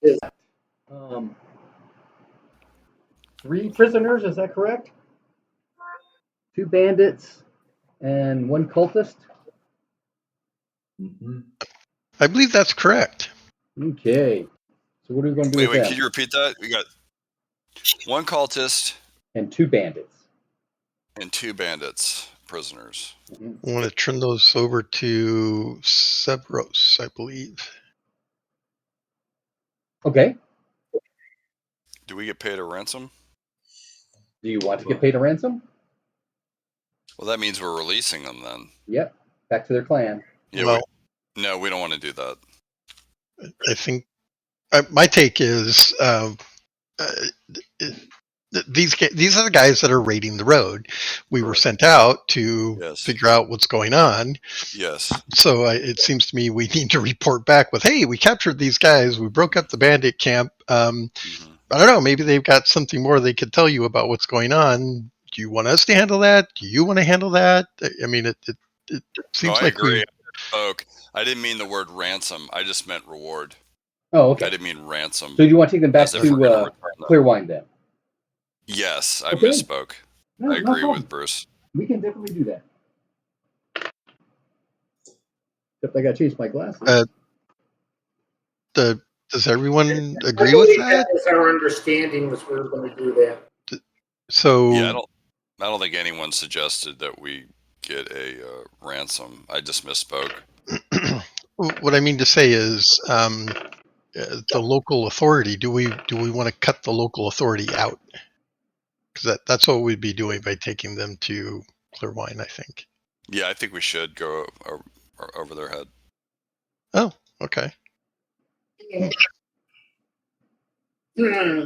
Is um, 3 prisoners, is that correct? 2 bandits and 1 cultist? Mm-hmm. I believe that's correct. Okay. So what are we going to do Wait, with them? could you repeat that? We got 1 cultist And 2 bandits. and 2 bandits prisoners. Mm-hmm. I want to turn those over to Severos, I believe. Okay. Do we get paid a ransom? Do you want to get paid a ransom? Well, that means we're releasing them then. Yep. Back to their clan. Yeah. Well, No, we don't want to do that. I think my take is these are the guys that are raiding the road. We were sent out to figure out what's going on. Yes. So it seems to me we need to report back with, hey, we captured these guys. We broke up the bandit camp. I don't know. Maybe they've got something more they could tell you about what's going on. Do you want us to handle that? Do you want to handle that? I mean, it seems like I agree. I didn't mean the word ransom. I just meant reward. Oh, okay. I didn't mean ransom. So do you want to take them back to Clearwine then? Yes, I misspoke. No, I agree with Bruce. We can definitely do that. Except I got to change my glasses. Does everyone agree with that? That was our understanding, was we were going to do that. So yeah, I don't think anyone suggested that we get a ransom. I just misspoke. What I mean to say is, the local authority. Do we want to cut the local authority out? Because that's what we'd be doing by taking them to Clearwine, I think. Yeah, I think we should go over their head. Oh, okay. We're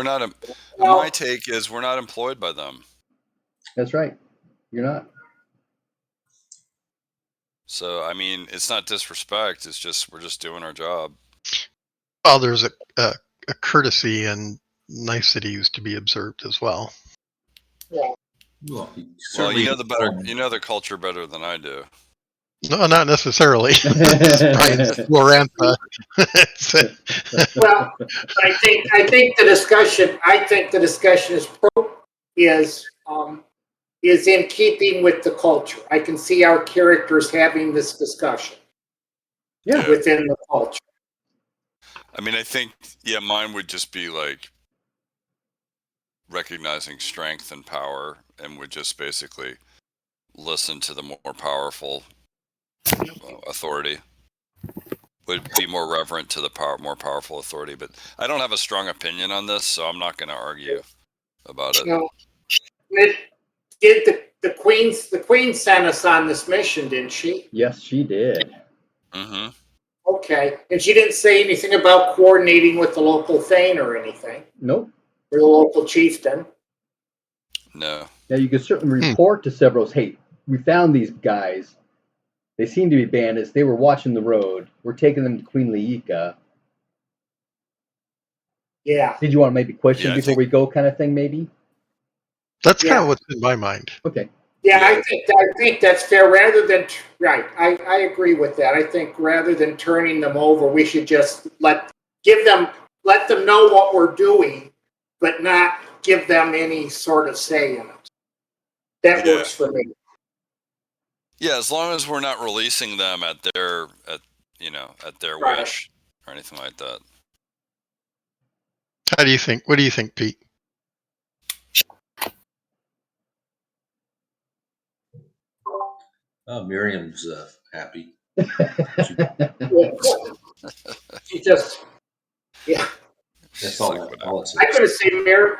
not. My take is we're not employed by them. That's right. You're not. So I mean, it's not disrespect. It's just we're just doing our job. Well, there's a courtesy and niceties to be observed as well. Yeah. Well, you know the culture better than I do. No, not necessarily. Brian Lorantha. Well, I think the discussion is in keeping with the culture. I can see our characters having this discussion. Yeah. Within the culture. I mean, I think mine would just be like recognizing strength and power, and would just basically listen to the more powerful authority. Would be more reverent to the more powerful authority. But I don't have a strong opinion on this, so I'm not going to argue about it. No. The Queen sent us on this mission, didn't she? Yes, she did. Mm-hmm. Okay, and she didn't say anything about coordinating with the local Thane or anything. Nope. Or the local chieftain. No. Now you can certainly report to Severos, hey, we found these guys. They seem to be bandits. They were watching the road. We're taking them to Queen Laika. Yeah. Did you want to maybe question before we go, kind of thing, maybe? That's kind of what's in my mind. Okay. Yeah, I think that's fair. Rather than I agree with that. I think rather than turning them over, we should just let them know what we're doing, but not give them any sort of say in it. That works for me. Yeah, as long as we're not releasing them at their wish or anything like that. How do you think? What do you think, Pete? Oh, Miriam's happy. She just, That's all it I could have said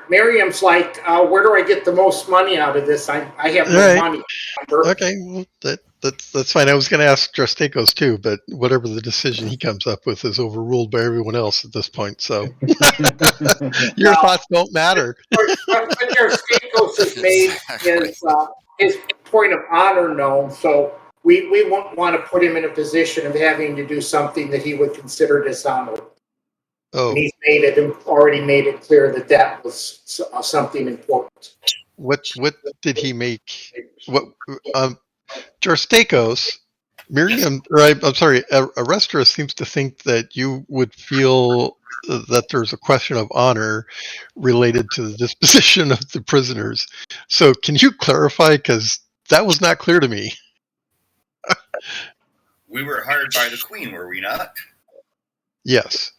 Miriam's like, where do I get the most money out of this? I have no money. Okay, well, that's fine. I was going to ask Drastekos too, but whatever the decision he comes up with is overruled by everyone else at this point. So your thoughts don't matter. What Drastekos has made his point of honor known, so we won't want to put him in a position of having to do something that he would consider dishonorable. Oh, and he's already made it clear that was something important. What did he make? What Drastekos Miriam, right? I'm sorry. Arrestra seems to think that you would feel that there's a question of honor related to the disposition of the prisoners. So, can you clarify? Because that was not clear to me. We were hired by the Queen, were we not? Yes.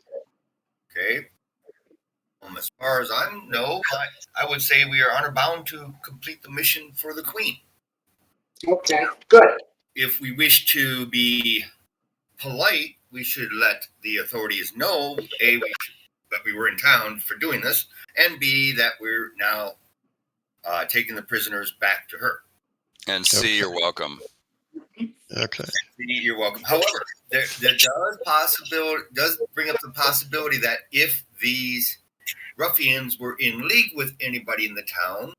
Okay. As far as I know, I would say we are honor bound to complete the mission for the Queen. Okay, good. If we wish to be polite, we should let the authorities know, A, that we were in town for doing this, and B, that we're now taking the prisoners back to her. And C, Okay. you're welcome. Okay. You're welcome. However, there does bring up the possibility that if these ruffians were in league with anybody in the town,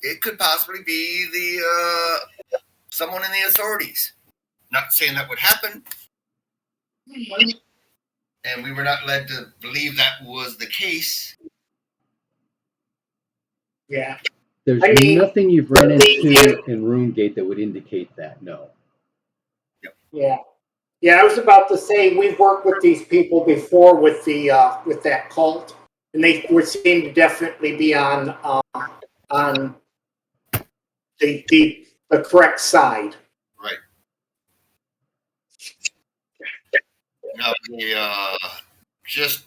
it could possibly be the someone in the authorities. Not saying that would happen, and we were not led to believe that was the case. Yeah. There's I mean, nothing you've run into in Roomgate that would indicate that. No. Yeah. Yeah, I was about to say we've worked with these people before with the with that cult, and they would seem to definitely be on the correct side. Right. Now, just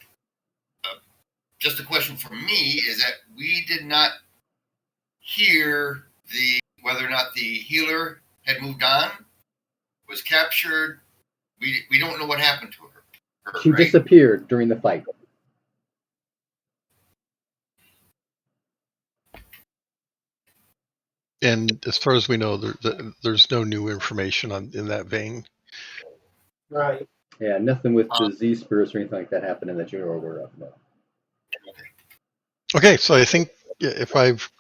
a question for me is that we did not hear whether or not the healer had moved on, was captured. We don't know what happened to her. She right? disappeared during the fight. And as far as we know, there's no new information in that vein. Right. Yeah, nothing with the Z spirits or anything like that happening that you're aware of. No. Okay, so I think if I've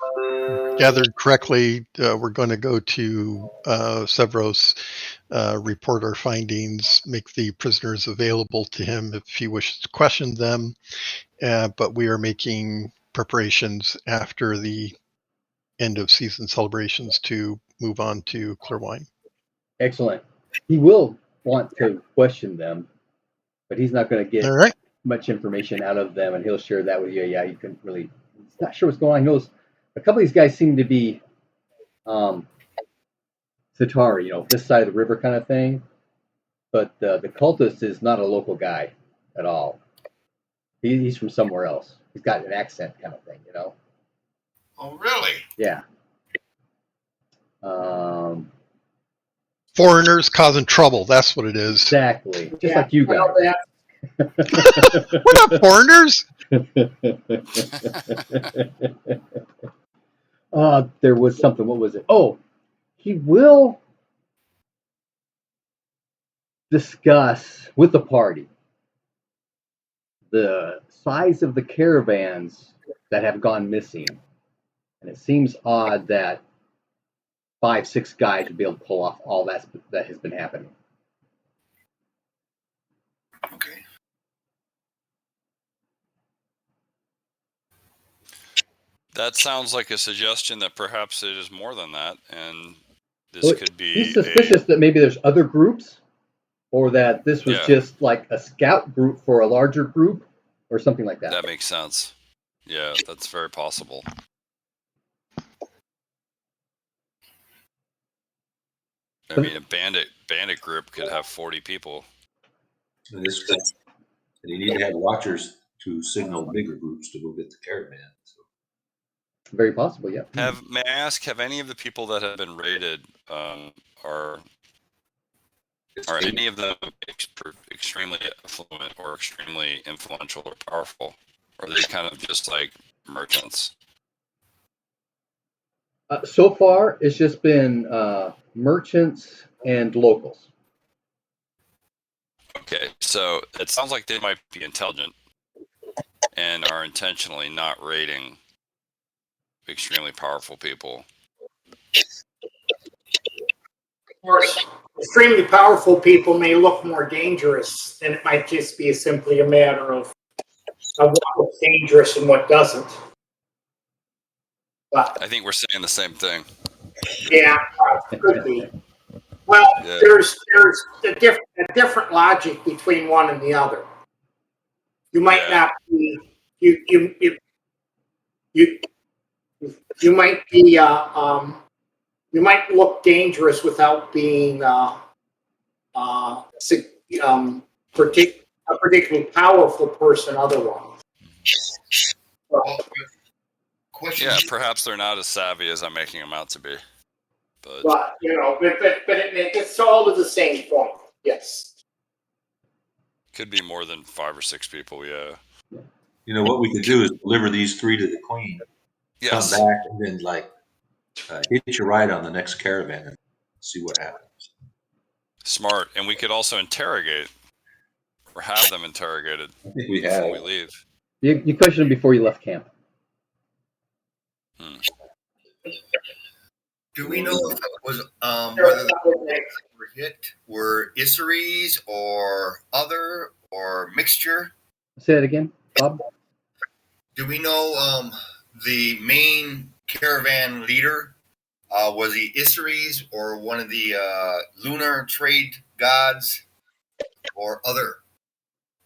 gathered correctly, we're going to go to Sevros, report our findings, make the prisoners available to him if he wishes to question them. But we are making preparations after the end of season celebrations to move on to Clearwine. Excellent. He will want to question them, but he's not going to get All right. much information out of them, and he'll share that with you. Yeah, you can really. He's not sure what's going on. He knows a couple of these guys seem to be Satari, this side of the river kind of thing. But the cultist is not a local guy at all. He's from somewhere else. He's got an accent kind of thing. Oh, really? Yeah. Foreigners causing trouble. That's what it is. Exactly. Just like you guys. We're not foreigners. There was something. What was it? Oh, he will discuss with the party the size of the caravans that have gone missing. And it seems odd that 5-6 guys would be able to pull off all that has been happening. Okay. That sounds like a suggestion that perhaps it is more than that, and this could be. He's suspicious that maybe there's other groups, or that this was just like a scout group for a larger group, or something like that. That makes sense. Yeah, that's very possible. I mean, a bandit group could have 40 people. And you need to have watchers to signal bigger groups to go get the caravan. So. Very possible, yeah. May I ask, have any of the people that have been raided are any of them extremely affluent or extremely influential or powerful? Or are they kind of just like merchants? So far, it's just been merchants and locals. Okay, so it sounds like they might be intelligent and are intentionally not raiding extremely powerful people. Of course, extremely powerful people may look more dangerous, and it might just be simply a matter of what's dangerous and what doesn't. But I think we're saying the same thing. yeah, could be. Well, Yeah. there's a different logic between one and the other. You might not be you might be you might look dangerous without being a particularly powerful person otherwise. Well, question. Yeah, perhaps they're not as savvy as I'm making them out to be. But But it's all to the same point. Yes. Could be more than 5 or 6 people. Yeah. You know what we could do is deliver these 3 to the queen, Yes. come back, and then hitch a ride on the next caravan and see what happens. Smart. And we could also interrogate, or have them interrogated. I think we before have. we leave. You questioned him before you left camp. Do we know if it was whether the were hit were Isseries or other or mixture? Say that again, Bob. Do we know the main caravan leader? Was he Isseries or one of the lunar trade gods or other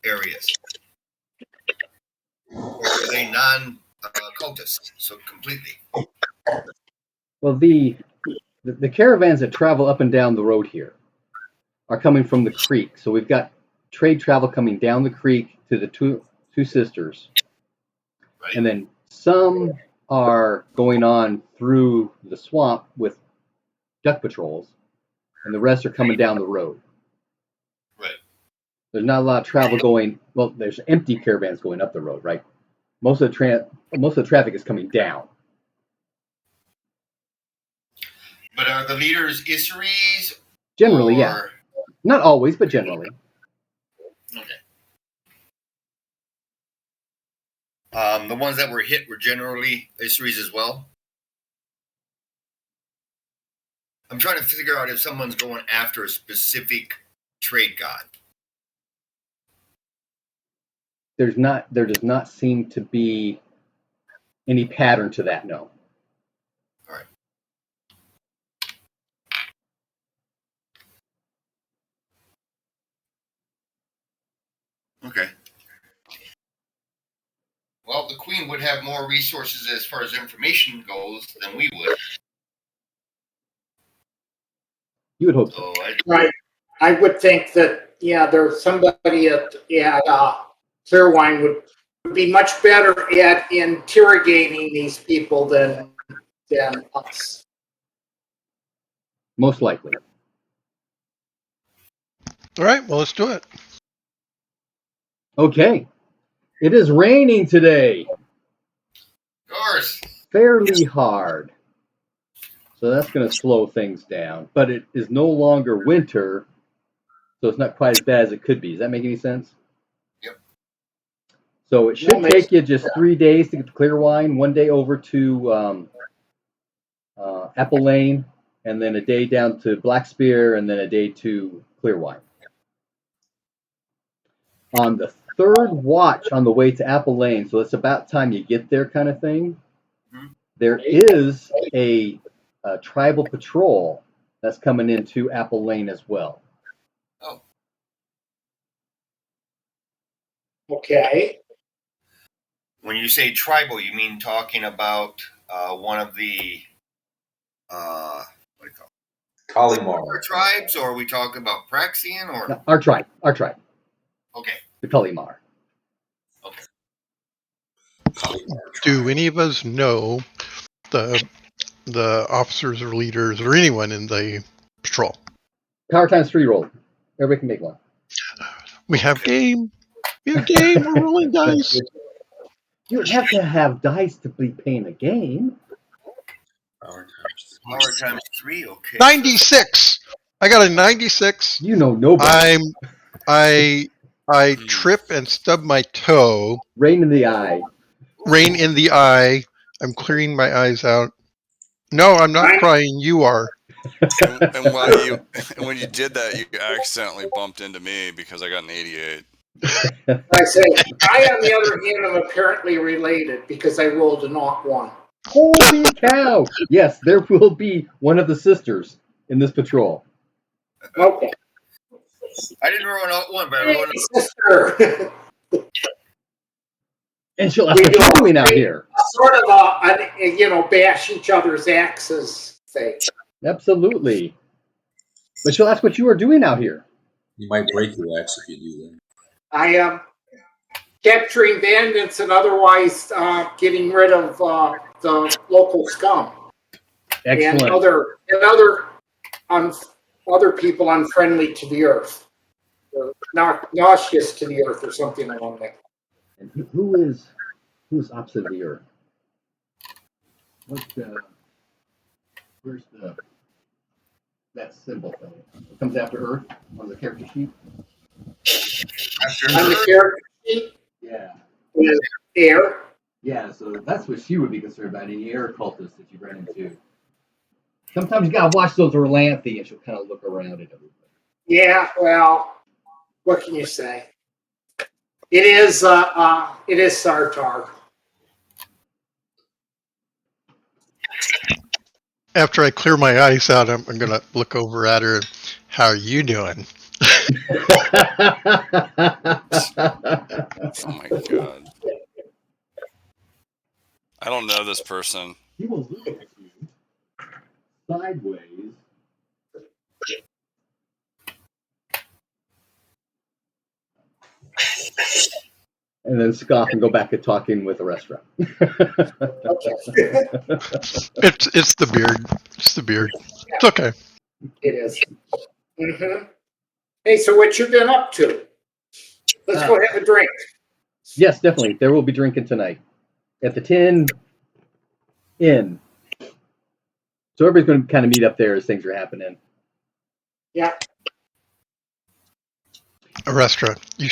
areas? Or were they non-cultists, so completely? Well, the caravans that travel up and down the road here are coming from the creek. So we've got trade travel coming down the creek to the two sisters. Right. And then some are going on through the swamp with duck patrols, and the rest are coming down the road. Right. There's not a lot of travel going. Well, there's empty caravans going up the road, right? Most of the traffic is coming down. But are the leaders Isseries? Generally, yeah. Not always, but generally. Okay. The ones that were hit were generally Isseries as well. I'm trying to figure out if someone's going after a specific trade god. There does not seem to be any pattern to that, no. All right. Okay. Well, the Queen would have more resources as far as information goes than we would. You would hope so. Right. I would think that, there's somebody at Clearwine would be much better at interrogating these people than us. Most likely. All right, well, let's do it. Okay. It is raining today. Of course. Fairly hard. So that's going to slow things down. But it is no longer winter, so it's not quite as bad as it could be. Does that make any sense? Yep. So it should take you just 3 days to get to Clearwine, 1 day over to Apple Lane, and then a day down to Black Spear, and then a day to Clearwine. On the third watch on the way to Apple Lane, so it's about time you get there kind of thing, there is a tribal patrol that's coming into Apple Lane as well. Oh. Okay. When you say tribal, you mean talking about one of the what do you call it? Kalimar. Tribes, or are we talking about Praxian, or No, our tribe. okay? The Kalimar. Okay. Do any of us know the officers or leaders or anyone in the patrol? Power times 3 roll. Everybody can make one. We have game. We have game. We're rolling dice. You don't have to have dice to be playing a game. Power times 3. Okay. 96. I got a 96. You know nobody. I trip and stub my toe. Rain in the eye. Rain in the eye. I'm clearing my eyes out. No, I'm not crying. You are. And when you did that, you accidentally bumped into me because I got an 88. I say, I, on the other hand, am apparently related because I rolled a knock 1. Holy cow! Yes, there will be one of the sisters in this patrol. Okay. I didn't ruin one, but I ruined Sister. And she'll ask what you're doing out here. Sort of a bash each other's axes thing. Absolutely. But she'll ask what you are doing out here. You might break your axe if you do that. I am capturing bandits and otherwise getting rid of the local scum. Excellent. And other people unfriendly to the earth, or nauseous to the earth, or something along that. And who's opposite of the earth? Where's that symbol thing? It comes after Earth on the character sheet. On the character sheet, Yeah. is air. Yeah, so that's what she would be concerned about, any air cultists that you run into. Sometimes you gotta watch those Orlanthe and she'll kind of look around at everything. Yeah, well, what can you say? It is Sartar. After I clear my eyes out, I'm going to look over at her. How are you doing? Oh my god. I don't know this person. He will look at you sideways. And then scoff and go back to talking with the restaurant. It's the beard. It's the beard. It's okay. It is. Mm-hmm. Hey, so what you been up to? Let's go have a drink. Yes, definitely. There will be drinking tonight at the Tin Inn. So everybody's going to kind of meet up there as things are happening. Yeah. Arestra, you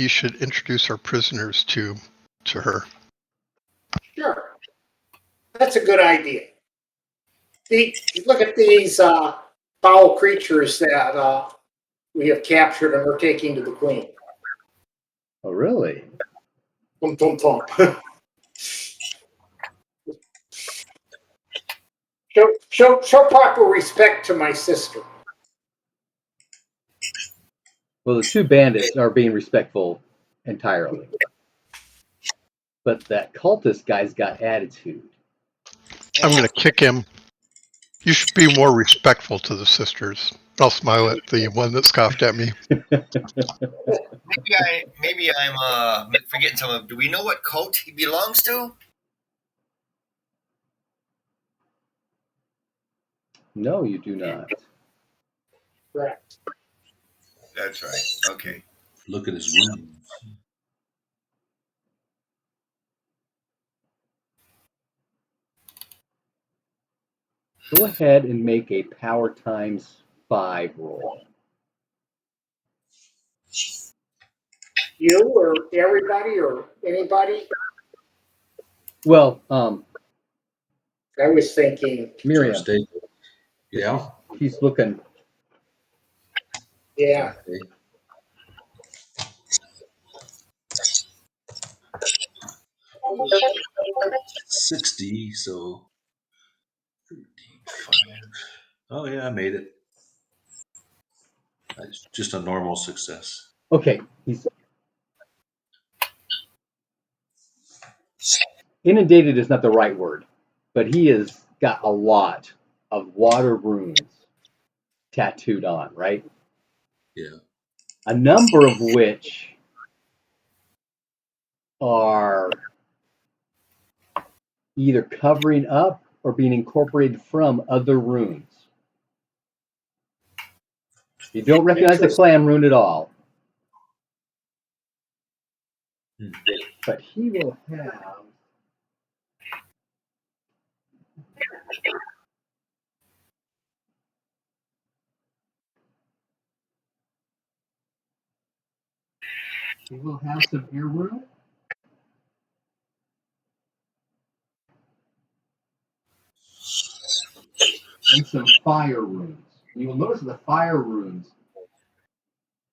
should introduce our prisoners to her. Sure. That's a good idea. Look at these foul creatures that we have captured and we're taking to the Queen. Oh, really? Tum, tum, tum. Show proper respect to my sister. Well, the two bandits are being respectful entirely. But that cultist guy's got attitude. I'm going to kick him. You should be more respectful to the sisters. I'll smile at the one that scoffed at me. Maybe I'm forgetting some. Do we know what cult he belongs to? No, you do not. Correct. That's right. Okay. Look at his wounds. Go ahead and make a power times 5 roll. You or everybody or anybody? Well, I was thinking, Miriam, Yeah. he's looking. yeah. Okay. $60, so 13.5. Oh yeah, I made it. It's just a normal success. Okay, he's inundated is not the right word, but he has got a lot of water runes tattooed on, right? Yeah. A number of which are either covering up or being incorporated from other runes. You don't recognize the clan rune at all. But he will have some air rune. And some fire runes. You will notice that the fire runes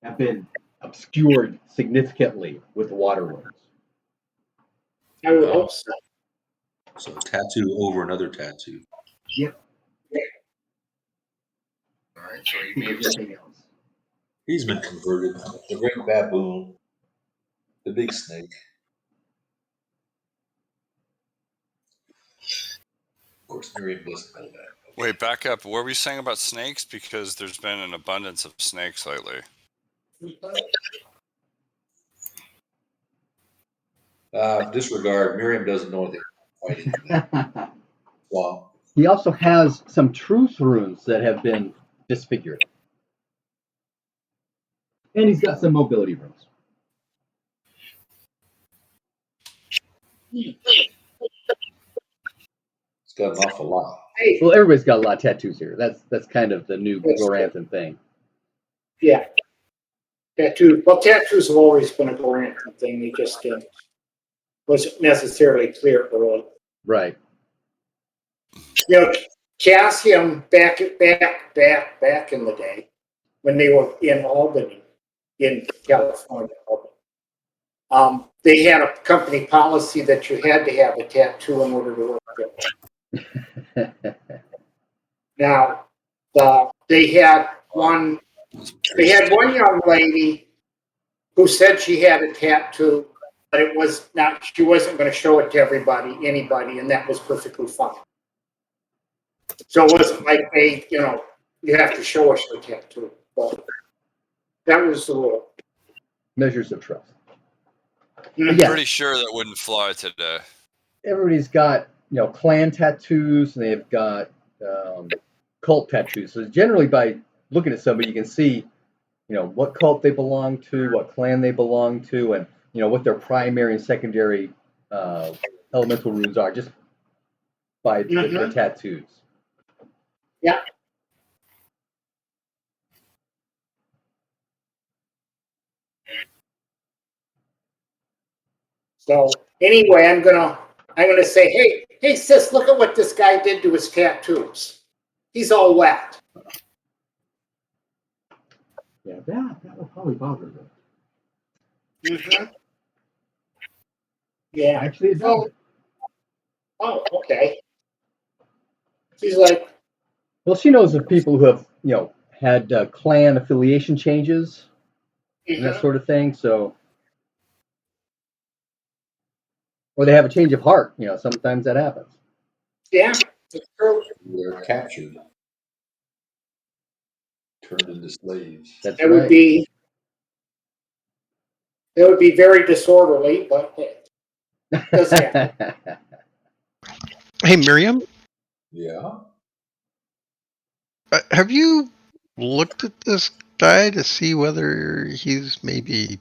have been obscured significantly with water runes. I would hope so. So a tattoo over another tattoo. Yep. All right, so you may Anything else? He's been converted. The great baboon, the big snake. Of course, Miriam doesn't know that. Wait, back up. What were you saying about snakes? Because there's been an abundance of snakes lately. Disregard. Miriam doesn't know anything about fighting. Well, He also has some truth runes that have been disfigured. And he's got some mobility runes. it's got an awful lot. Hey, Well, everybody's got a lot of tattoos here. That's kind of the new That's true. Gloranthan thing. yeah. Tattoos have always been a Gloranthan thing. They just wasn't necessarily clear early. Right. You know, Cassium back in the day when they were in Albany, in California, they had a company policy that you had to have a tattoo in order to work there. Now, they had one young lady who said she had a tattoo, but it was not. She wasn't going to show it to anybody, and that was perfectly fine. So it wasn't like you have to show us your tattoo. But that was the rule. Measures of trust. I'm Yeah. pretty sure that wouldn't fly today. Everybody's got, clan tattoos, and they've got cult tattoos. So generally, by looking at somebody, you can see, what cult they belong to, what clan they belong to, and what their primary and secondary elemental runes are, just by their tattoos. Yeah. So anyway, I'm gonna say, hey sis, look at what this guy did to his tattoos. He's all wet. Yeah, that will probably bother them. Mm-hmm. Yeah. Actually, it does. Oh, okay. She's like, Well, she knows of people who have, had clan affiliation changes and that sort of thing. So, or they have a change of heart. Sometimes that happens. yeah, it's true. They're captured, turned into slaves. That's That right. would be very disorderly, but it does happen. Hey, Miriam, Yeah. have you looked at this guy to see whether he's maybe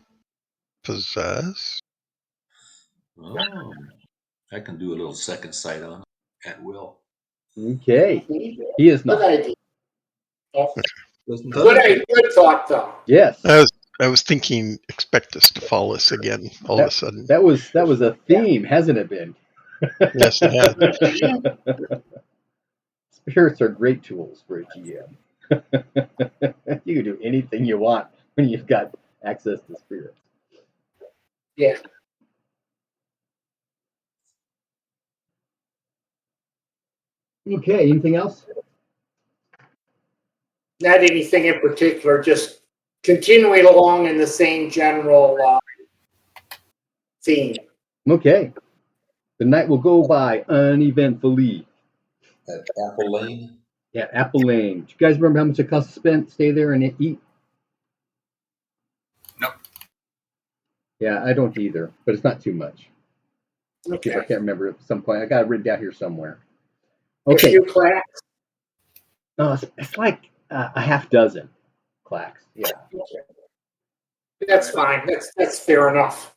possessed? Oh, I can do a little second sight on him at will. Okay. He is not. Good idea. Doesn't Good thought, though. Yes. I was thinking, expect us to fall us again all of a sudden. That was a theme, hasn't it been? Yes, it has. Spirits are great tools for a GM. You can do anything you want when you've got access to spirits. Yeah. Okay, anything else? Not anything in particular, just continuing along in the same general theme. Okay. The night will go by uneventfully. At Apple Lane. Yeah, Apple Lane. Do you guys remember how much it cost to stay there and eat? Nope. Yeah, I don't either, but it's not too much. Okay. I can't remember at some point. I got it written down here somewhere. A Okay. few clacks. No, it's like a half dozen clacks. Yeah. Okay. That's fine. That's fair enough.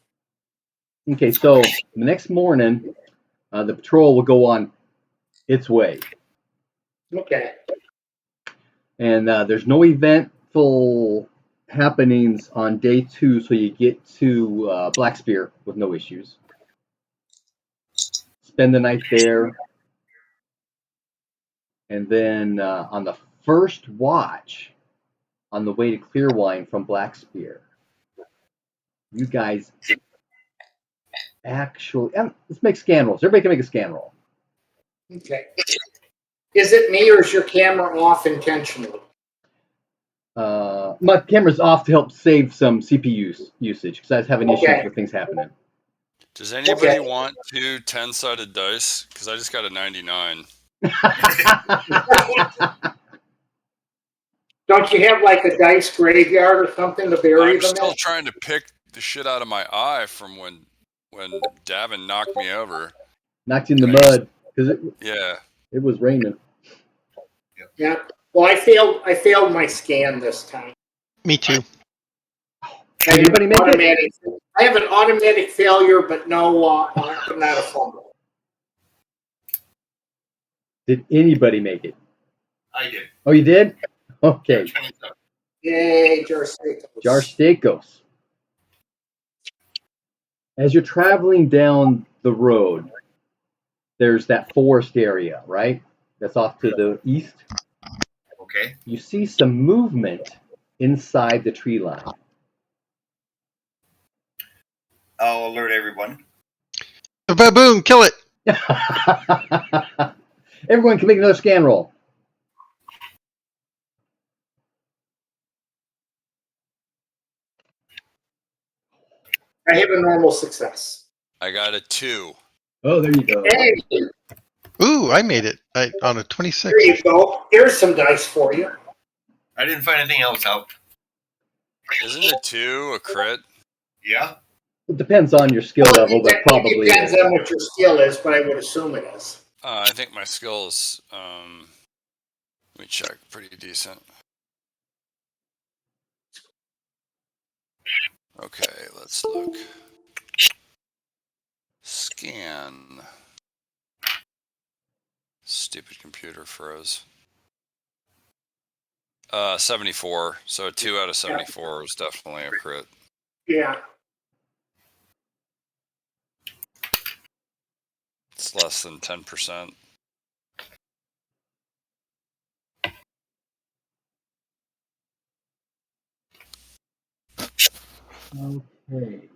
Okay, so the next morning, the patrol will go on its way. Okay. And there's no eventful happenings on day 2, so you get to Black Spear with no issues. Spend the night there. And then on the first watch, on the way to Clearwine from Black Spear, you guys actually... let's make scan rolls. Everybody can make a scan roll. Okay. Is it me or is your camera off intentionally? My camera's off to help save some CPU usage because I was having issues Okay. with things happening. Does anybody Okay. want 2 10-sided dice? Because I just got a 99. Don't you have like a dice graveyard or something to bury I'm them still in? trying to pick the shit out of my eye from when Davin knocked me over. Knocked you in the mud because Yeah. it was raining. Yeah. Well, I failed my scan this time. Me too. Did anybody make it? I have an automatic failure, but no, not a fumble. Did anybody make it? I did. Oh, you did? Okay. Yay, Jarsteakos. Jarsteakos. As you're traveling down the road, there's that forest area, right? That's off to the east. Okay. You see some movement inside the tree line. I'll alert everyone. The baboon, kill it. Everyone can make another scan roll. I have a normal success. I got a 2. Oh, there you go. Hey, Ooh, I made it on a 26. there you go. Here's some dice for you. I didn't find anything else out. Isn't a 2 a crit? Yeah. It depends on your skill level, but probably It depends is. on what your skill is, but I would assume it is. I think my skill is, let me check, pretty decent. Okay, let's look. Scan. Stupid computer froze. 74. So a 2 out of 74 is definitely a crit. Yeah. It's less than 10%. Okay.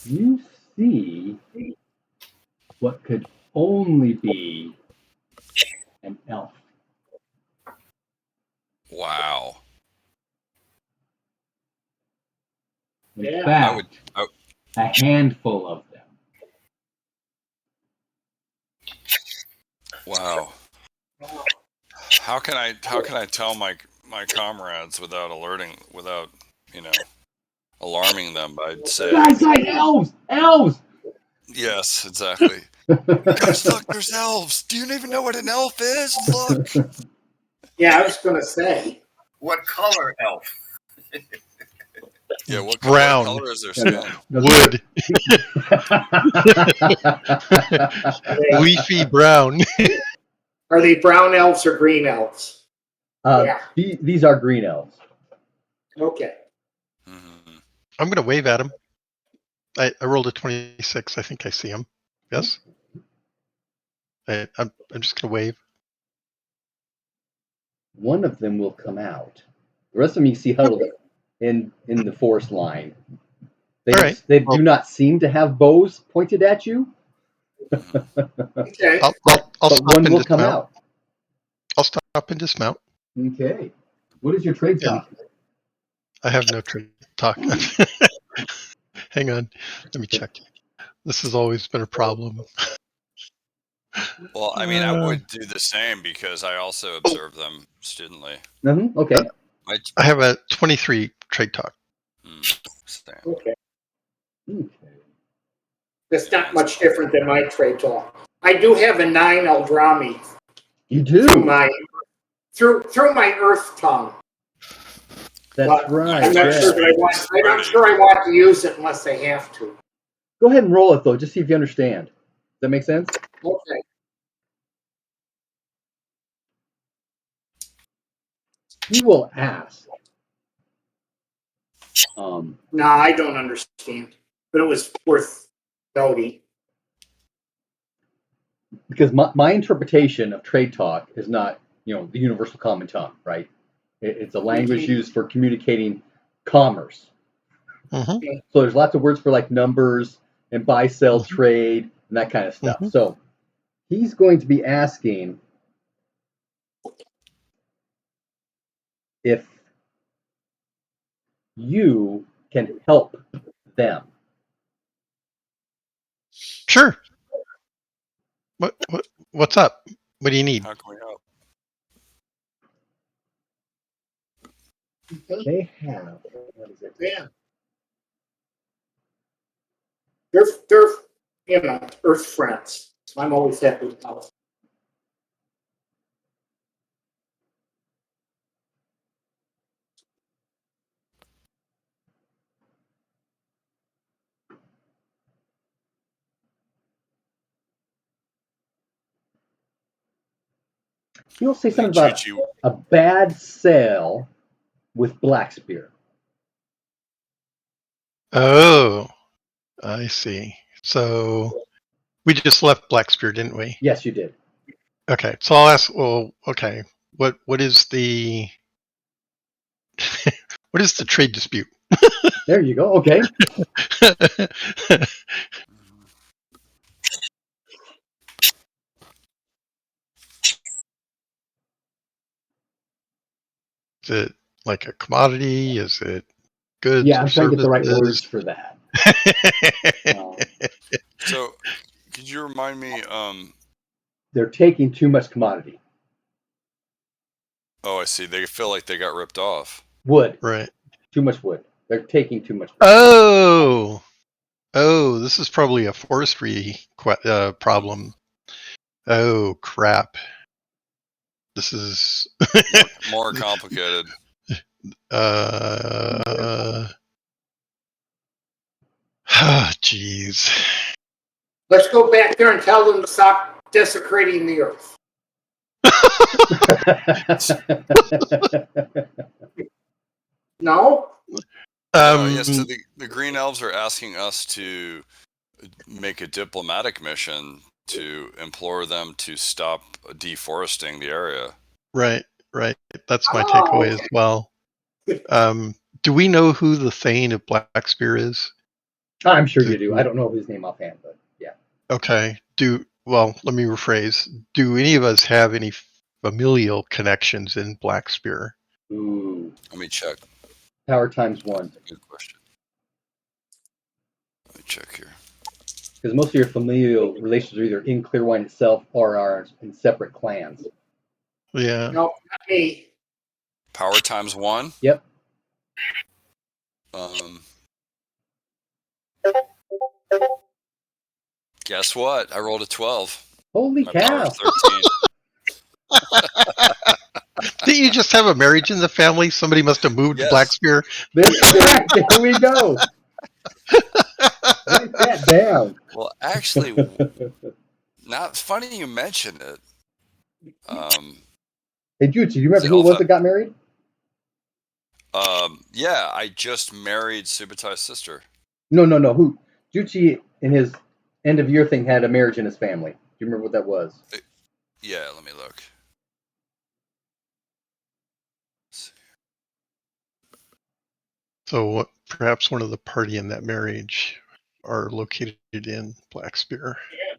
You see what could only be an elf. Wow. In Yeah. fact, a handful of them. Wow. How can I tell my comrades without alarming them? I'd say, Guys, like elves! Elves! yes, exactly. Guys, look, there's elves. Do you even know what an elf is? Look. Yeah, I was going to say. What color elf? Yeah, what Brown. color is their skin? Wood. Leafy brown. Are they brown elves or green elves? Yeah. These are green elves. Okay. Mm-hmm. I'm going to wave at him. I rolled a 26. I think I see him. Yes? I'm just going to wave. One of them will come out. The rest of them you see huddled in the forest line. They do not seem to have bows pointed at you. Okay. I'll but stop one and will come dismount. out. I'll stop and dismount. Okay. What is your trade talk? I have no trade talk. Hang on. Let me check. This has always been a problem. Well, I mean, I would do the same because I also observe them studently. Mm-hmm. Okay. I have a 23 trade talk. Okay. That's not much different than my trade talk. I do have a 9 Eldrami. You do? Through my earth tongue. That's but right. I'm not sure I want to use it unless I have to. Go ahead and roll it though, just see if you understand. Does that make sense? Okay. He will ask. No, I don't understand. But it was worth noting. Because my interpretation of trade talk is not, the universal common tongue, right? It's a language used for communicating commerce. Mm-hmm. So there's lots of words for like numbers and buy, sell, trade, and that kind of stuff. Mm-hmm. So he's going to be asking if you can help them. Sure. What's up? What do you need? How can we help? They have. What is it? Yeah. They're Earth friends. So I'm always happy to help. You'll say I think something about Chi-Chi, a bad sale with Blackspear. Oh, I see. So we just left Blackspear, didn't we? Yes, you did. Okay, so I'll ask. Well, okay. What is the what is the trade dispute? There you go. Okay. Is it like a commodity? Is it goods Yeah, or I'm trying to get the right words services? for that. so could you remind me? They're taking too much commodity. Oh, I see. They feel like they got ripped off. Wood. Right. Too much wood. They're taking too much wood. Oh, this is probably a forestry problem. Oh, crap. This is More complicated. Jeez. Let's go back there and tell them to stop desecrating the earth. No? Yes, so the Green Elves are asking us to make a diplomatic mission to implore them to stop deforesting the area. Right. That's my takeaway as well. Do we know who the Thane of Blackspear is? I'm sure you do. I don't know his name offhand, but yeah. Okay. Well, let me rephrase. Do any of us have any familial connections in Blackspear? Ooh. Let me check. Power times 1. Good question. Let me check here. Because most of your familial relations are either in Clearwine itself or are in separate clans. Yeah. No, not me. Power times 1? Yep. Guess what? I rolled a 12. Holy My cow. power's 13. Didn't you just have a marriage in the family? Somebody must have moved to Blackspear. There we go. Write that down. Well, actually, now it's funny you mention it. Hey, Juchi, do you remember who it was that got married? Yeah, I just married Subatai's sister. No. Who? Juchi, in his end of year thing, had a marriage in his family. Do you remember what that was? Yeah, let me look. So perhaps one of the party in that marriage are located in Blackspear. Yeah.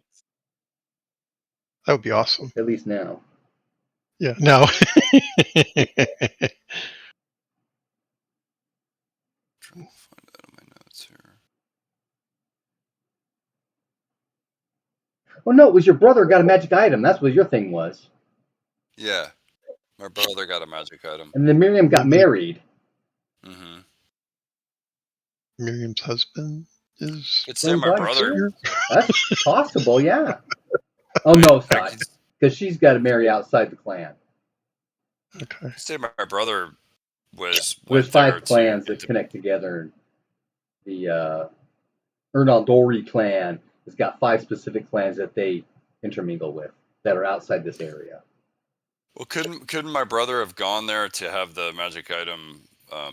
That would be awesome. At least now. Yeah, no. Trying to find that in my notes here. Oh no, it was your brother got a magic item. That's what your thing was. Yeah, my brother got a magic item. And then Miriam got married. Mm-hmm. Miriam's husband is. Could say my brother. That's possible, yeah. Oh no, Scott, because she's got to marry outside the clan. Okay. Could say my brother was. There's 5 clans that connect together. The Ernaldori clan has got 5 specific clans that they intermingle with that are outside this area. Well, couldn't my brother have gone there to have the magic item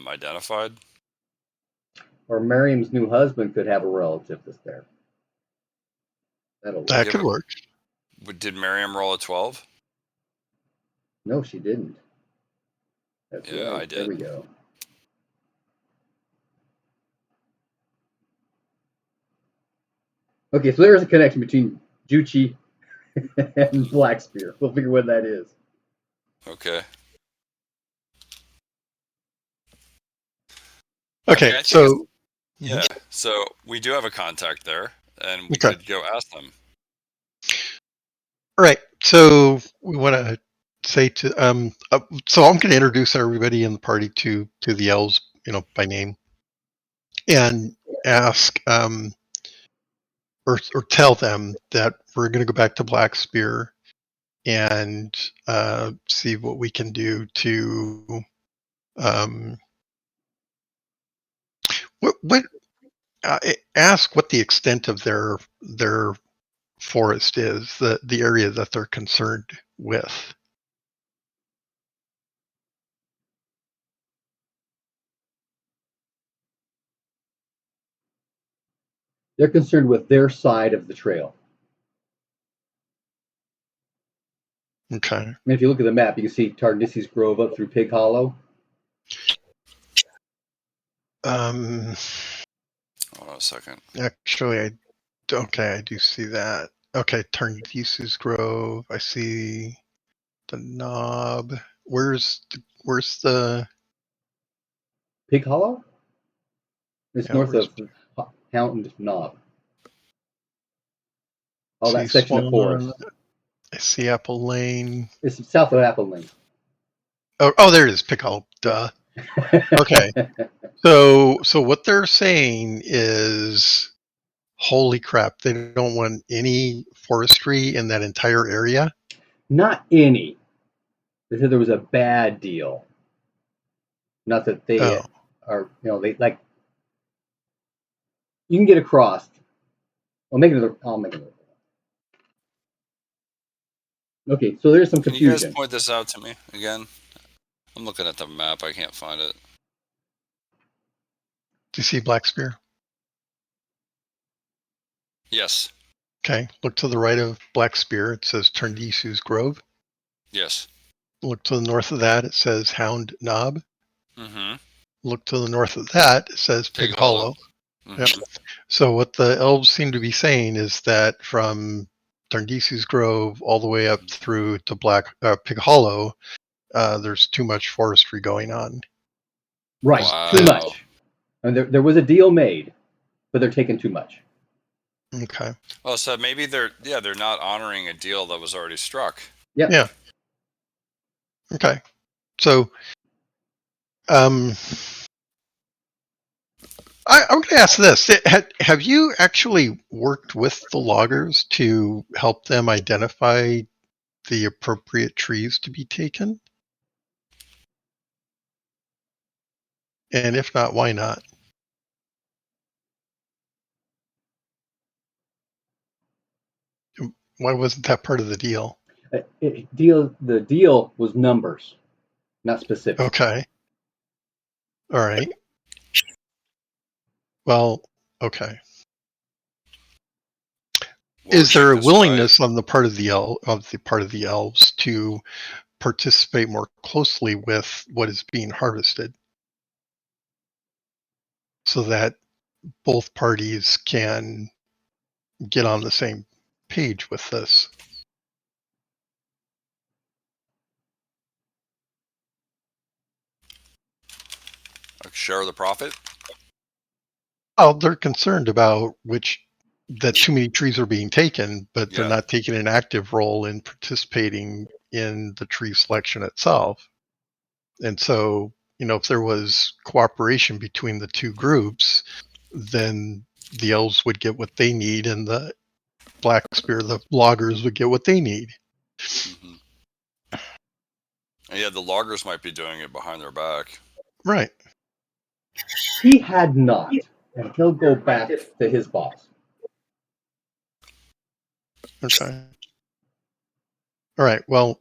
identified? Or Miriam's new husband could have a relative that's there. That could work. Did Miriam roll a 12? No, she didn't. That's Yeah, right. I did. There we go. Okay, so there's a connection between Juchi and Blackspear. We'll figure what that is. Okay. Okay, I think so yeah, so we do have a contact there, and we Okay. could go ask them. all right. So we want to say to so I'm going to introduce everybody in the party to the elves, by name, and ask or tell them that we're going to go back to Black Spear and see what we can do to what ask what the extent of their forest is, the area that they're concerned with. They're concerned with their side of the trail. Okay. I mean, if you look at the map, you can see Tarnissy's Grove up through Pig Hollow. Hold on a second. Actually, I do see that. Okay, Tarnissy's Grove. I see the knob. Where's the Pig Hollow? It's north where's of Hound Knob. All see that section of forest. Swan? I see Apple Lane. It's south of Apple Lane. Oh, there it is. Pick Hollow. Duh. Okay. So what they're saying is, holy crap! They don't want any forestry in that entire area. Not any. They said there was a bad deal. Not that they are, they like. You can get across. I'll make another. Okay, so there's some confusion. Can you guys point this out to me again? I'm looking at the map. I can't find it. Do you see Black Spear? Yes. Okay. Look to the right of Black Spear. It says Tarnissy's Grove. Yes. Look to the north of that. It says Hound Knob. Mm-hmm. Look to the north of that. It says Pig Hollow. Mm-hmm. Yep. So what the elves seem to be saying is that from Tarnissy's Grove all the way up through to Pig Hollow, there's too much forestry going on. Right. Wow. Too much. I mean, there was a deal made, but they're taking too much. Okay. Oh, so maybe they're not honoring a deal that was already struck. Yep. Yeah. Okay. So, I'm going to ask this: have you actually worked with the loggers to help them identify the appropriate trees to be taken? And if not, why not? Why wasn't that part of the deal? The deal was numbers, not specific. Okay. All right. Well, okay. Is there a willingness on the part of the elves to participate more closely with what is being harvested, so that both parties can get on the same page with this? Share the profit? Oh, they're concerned about that too many trees are being taken, but they're not taking an active role in participating in the tree selection itself. And so, if there was cooperation between the two groups, then the elves would get what they need, and the Black Spear, the loggers, would get what they need. Mm-hmm. Yeah, the loggers might be doing it behind their back. Right. He had not, and he'll go back to his boss. Okay. All right. Well,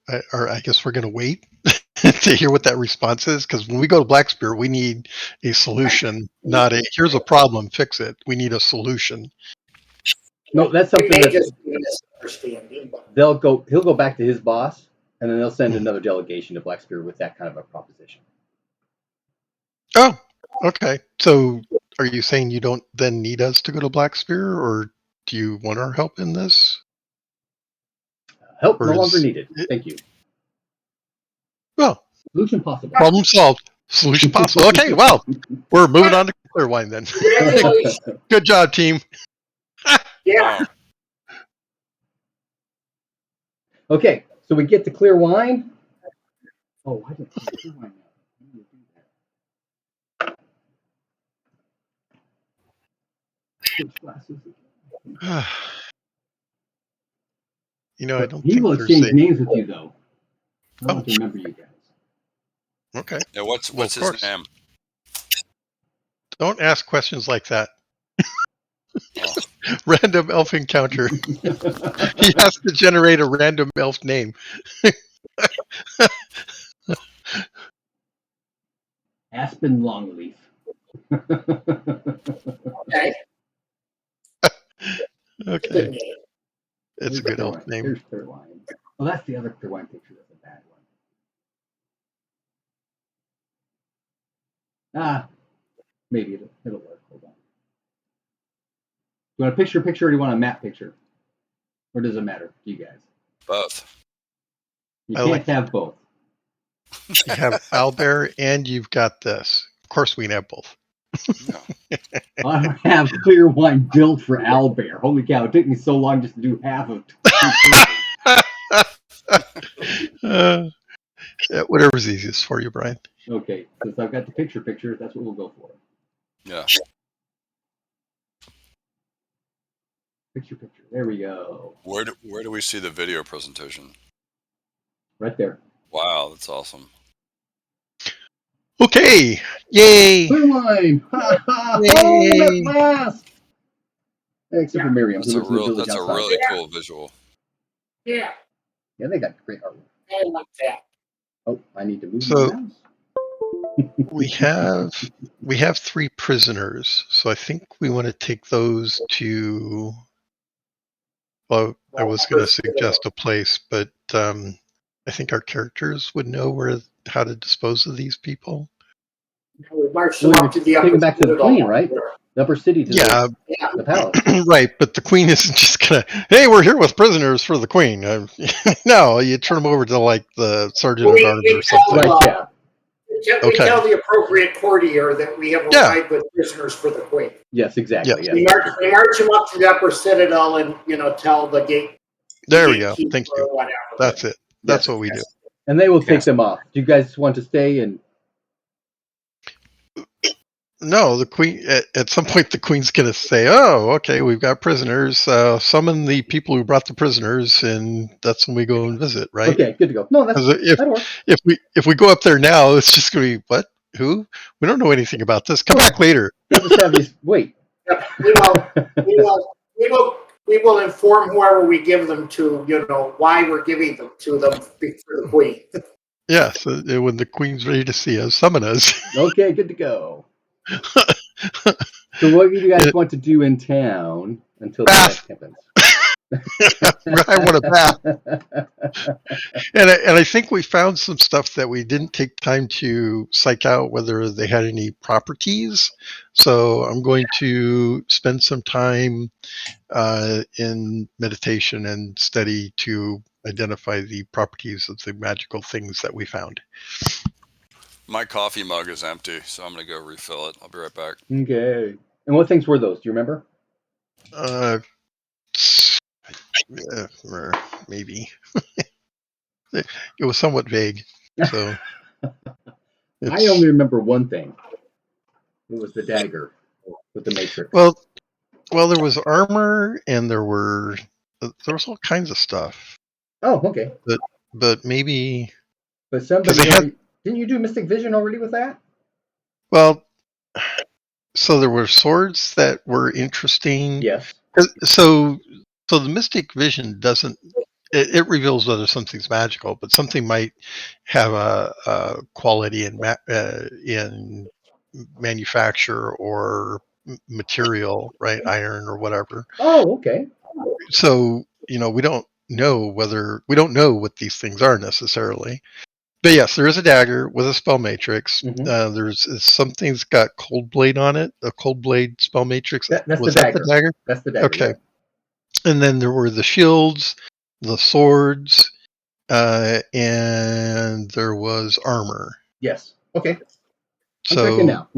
I guess we're going to wait to hear what that response is, because when we go to Black Spear, we need a solution, not a here's a problem, fix it. We need a solution. No, that's something It may that just be a misunderstanding. he'll go back to his boss, and then they'll send another delegation to Black Spear with that kind of a proposition. Oh, okay. So are you saying you don't then need us to go to Black Spear, or do you want our help in this? Help no longer needed. Thank you. Well, solution possible. problem solved. Solution possible. Okay, well, we're moving on to clear wine then. Congratulations. Good job, team. Yeah. Wow. Okay, so we get to clear wine. Oh, I didn't see clear wine now. How do you do that? Switch glasses. You know, I But don't he think will there's exchange a. names with you, though. I Oh. want to remember you guys. Okay. Yeah, what's Well, of his course. name? Don't ask questions like that. Oh, Random elf encounter. He has to generate a random elf name. Aspen Longleaf. Okay. Okay. Good name. It's a good elf name. Here's clear wine. Oh, that's the other clear wine picture. That's a bad one. Ah, maybe it'll work. Hold on. You want a picture or do you want a map picture? Or does it matter to you guys? both. You I can't like have both. You have owlbear and you've got this. Of course, we can have both. No. I don't have clear wine built for owlbear. Holy cow, it took me so long just to do half of Yeah, whatever's easiest for you, Brian. Okay, since I've got the picture, that's what we'll go for. Yeah. Picture. There we go. Where do we see the video presentation? Right there. Wow, that's awesome. Okay. Yay. Clear wine! Ha ha! Yay. Home at last! Except for Miriam, That's who a lives in the real. village That's a outside. really cool visual. Yeah. Yeah, they got great artwork. I like that. Oh, I need to move So- my mouse. We have 3 prisoners, so I think we want to take those to. Well, I was going to suggest a place, but I think our characters would know how to dispose of these people. We marched them Well, up to the you're upper taking back to the citadel. queen, right? The upper city to Yeah, the palace. right. But the queen isn't just gonna. Hey, we're here with prisoners for the queen. No, you turn them over to like the sergeant We- at arms we or something. tell, Right, yeah. We Okay. tell the appropriate courtier that we have Yeah. arrived with prisoners for the queen. Yes, exactly. Yes. Yes. We march them up to the upper citadel and, tell the gate. There we go. gatekeeper Thank or you. whatever. That's it. That's Yes. what we do. And they will take Yes. them off. Do you guys want to stay and No, the queen. At some point, the queen's gonna say, "Oh, okay, we've got prisoners. Summon the people who brought the prisoners, and that's when we go and visit." Right? Okay, good to go. No, that's 'Cause that'll work. if we go up there now, it's just gonna be what? Who? We don't know anything about this. Come back later. We'll just have you wait. Yep, we will inform whoever we give them to, why we're giving them to them for the queen. Yeah. So when the queen's ready to see us, summon us. Okay, good to go. So what do you guys want to do in town until the Bath. next happens? I want a bath. And I think we found some stuff that we didn't take time to psych out whether they had any properties. So I'm going to spend some time in meditation and study to identify the properties of the magical things that we found. My coffee mug is empty, so I'm gonna go refill it. I'll be right back. Okay. And what things were those? Do you remember? Maybe. It was somewhat vague. So I only remember one thing. It was the dagger with the matrix. well, there was armor and there was all kinds of stuff. Oh, okay. But maybe But somebody they had- didn't you do Mystic Vision already with that? well, so there were swords that were interesting. Yes. So the mystic vision doesn't. It reveals whether something's magical, but something might have a quality in manufacture or material, right? Iron or whatever. Oh, okay. So we don't know what these things are necessarily. But yes, there is a dagger with a spell matrix. Mhm. There's something's got cold blade on it, a cold blade spell matrix. That's Was the that dagger. the dagger? That's the dagger. Okay. And then there were the shields, the swords, and there was armor. Yes. Okay. I'm checking now.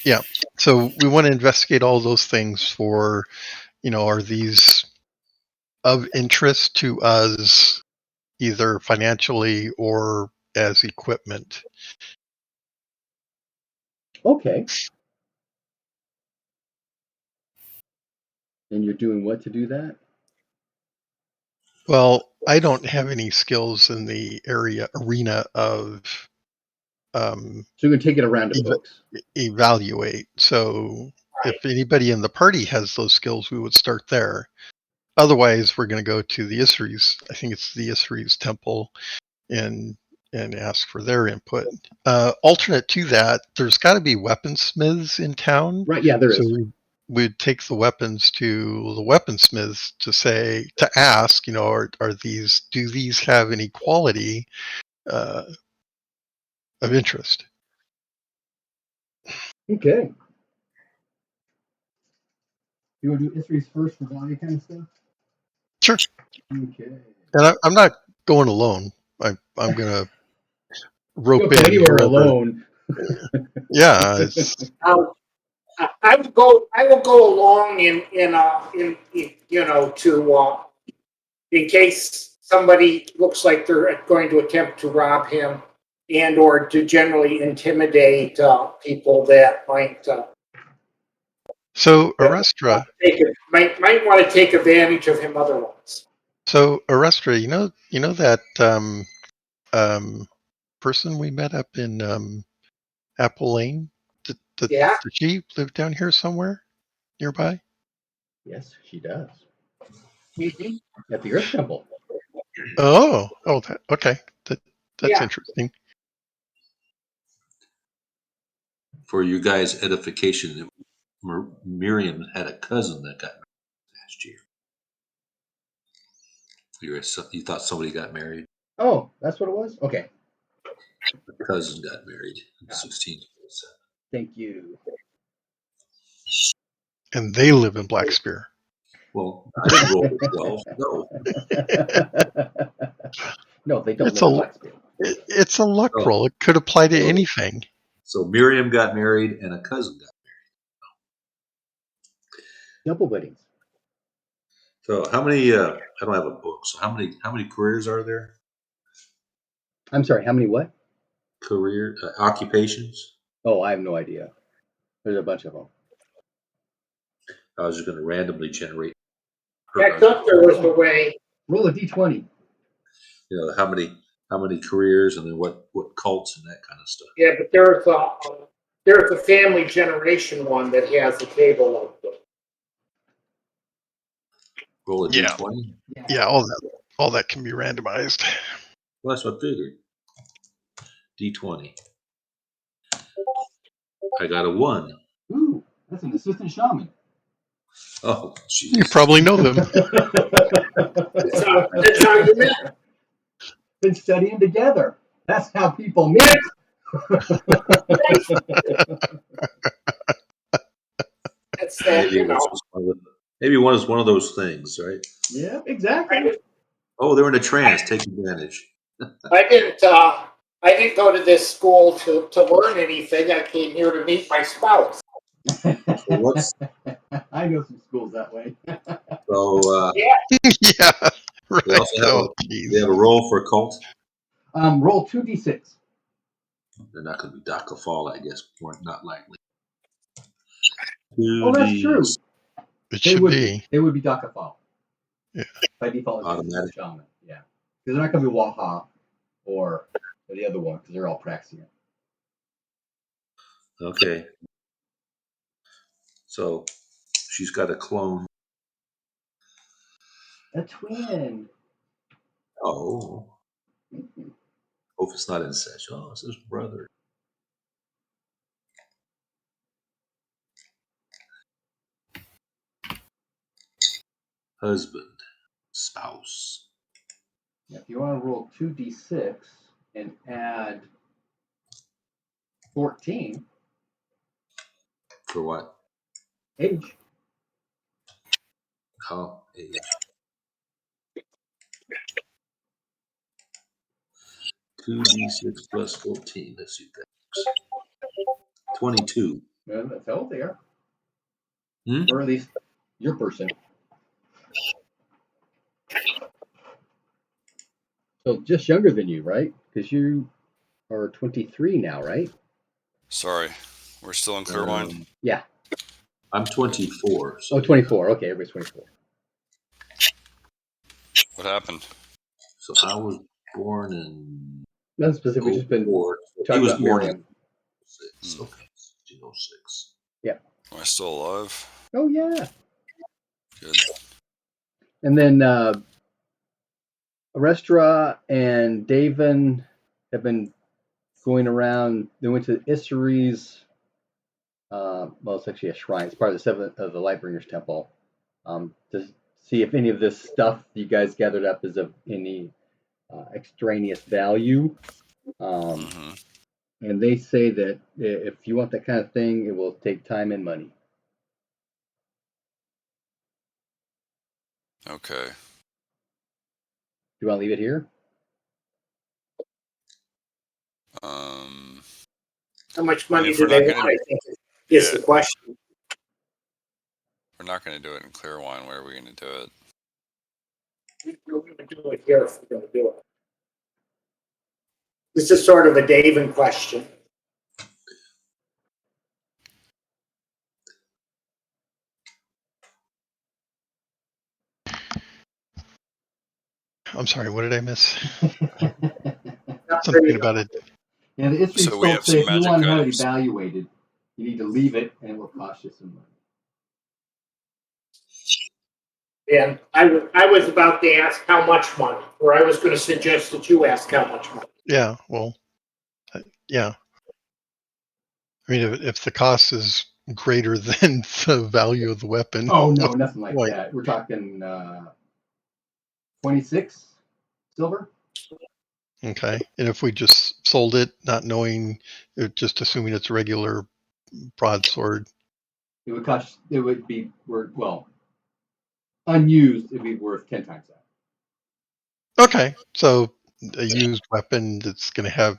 Yeah. So we want to investigate all those things for, are these of interest to us, either financially or as equipment? Okay. And you're doing what to do that? Well, I don't have any skills in the arena of So you're going to take it around to folks. evaluate. So if anybody in the party has those skills, we would start there. Otherwise, we're going to go to the Isseries. I think it's the Isseries temple, and ask for their input. Alternate to that, there's got to be weaponsmiths in town. Right, yeah, there is. So we'd take the weapons to the weaponsmiths to ask, do these have any quality of interest? Okay. You want to do Isseries first for value kind of stuff? Sure. Okay. And I'm not going alone. I'm going to rope You'll go in anywhere whoever. alone. Yeah. I would go. I will go along in in case somebody looks like they're going to attempt to rob him, and or to generally intimidate people that might So Arestra. might want to take advantage of him otherwise. So Arestra, you know that person we met up in Apple Lane? Did she live down here somewhere nearby? Yes, she does. Mm-hmm. At the Earth Temple. Okay. That's interesting. For you guys' edification, Miriam had a cousin that got married last year. You thought somebody got married? Oh, that's what it was? Okay. A cousin got married in 1647. Thank you. And they live in Black Spear. Well, I didn't roll the 12. No. No, they don't It's live in Black Spear. It's a luck roll. It could apply to anything. So Miriam got married and a cousin got Double weddings. married. So how many? I don't have a book. So how many careers are there? I'm sorry, how many what? Occupations. Oh, I have no idea. There's a bunch of them. I was just going to randomly generate. I thought there was a way. Roll a d20. How many careers, and then what cults and that kind of stuff. Yeah, but there's a family generation one that has a table of them. Roll a d20. Yeah, all that can be randomized. Well, that's what I figured. D20. I got a 1. Ooh, that's an assistant shaman. Oh, geez. You probably know them. That's how you met. Been studying together. That's how people meet. That's that, Maybe one is one of those things, right? Yeah, exactly. Oh, they're in a trance. Take advantage. I didn't go to this school to learn anything. I came here to meet my spouse. I know some schools that way. So Yeah, right. they also have a roll for a cult. Roll 2d6. They're not going to be Dr. Fall, I guess. Not likely. Oh, that's true. It should be. They would be Dakafal. Yeah. By default, it's automatic shaman. Yeah, because they're not going to be Waha or the other one because they're all Praxian. Okay. So she's got a clone. A twin. Oh. Hope it's not incest. Oh, it's his brother. Husband. Spouse. If you want to roll 2d6 and add 14. For what? Age. Oh, age. 2d6 plus 14. Let's see if that works. 22. Well, that's how old they are. Hmm? Or at least your person. So just younger than you, right? Because you are 23 now, right? Sorry, we're still in Clearwine. Yeah. I'm 24. So Oh, 24. Okay, everybody's 24. What happened? So I was born in Nothing specific. We've just been 04. He talking was about born Miriam. in 06. Okay. 06. Am I still alive? Oh, yeah. Good. And then Restra and Davin have been going around. They went to Issaries. Well, it's actually a shrine. It's part of the seventh of the Lightbringers Temple. To see if any of this stuff you guys gathered up is of any extraneous value. Mm-hmm. And they say that if you want that kind of thing, it will take time and money. Okay. Do you want to leave it here? How much I mean, money if do we're they not want? gonna, I think is yeah, the question. we're not going to do it in Clearwine. Where are we going to do it? We're going to do it here if we're going to do it. This is sort of a David question. I'm sorry, what did I miss? Not Something very- about it. Yeah, the history So we folks have say some if you magic want to have it items. evaluated, you need to leave it and it will cost you some money. And I was about to ask how much money, or I was going to suggest that you ask how much money. Yeah, well, yeah. I mean, if the cost is greater than the value of the weapon. Oh, no, nothing like Like- that. We're talking 26 silver. Okay. And if we just sold it, not knowing, just assuming it's a regular broadsword. It would cost. It would be worth, well, unused. It'd be worth 10 times that. Okay. So a used weapon that's going to have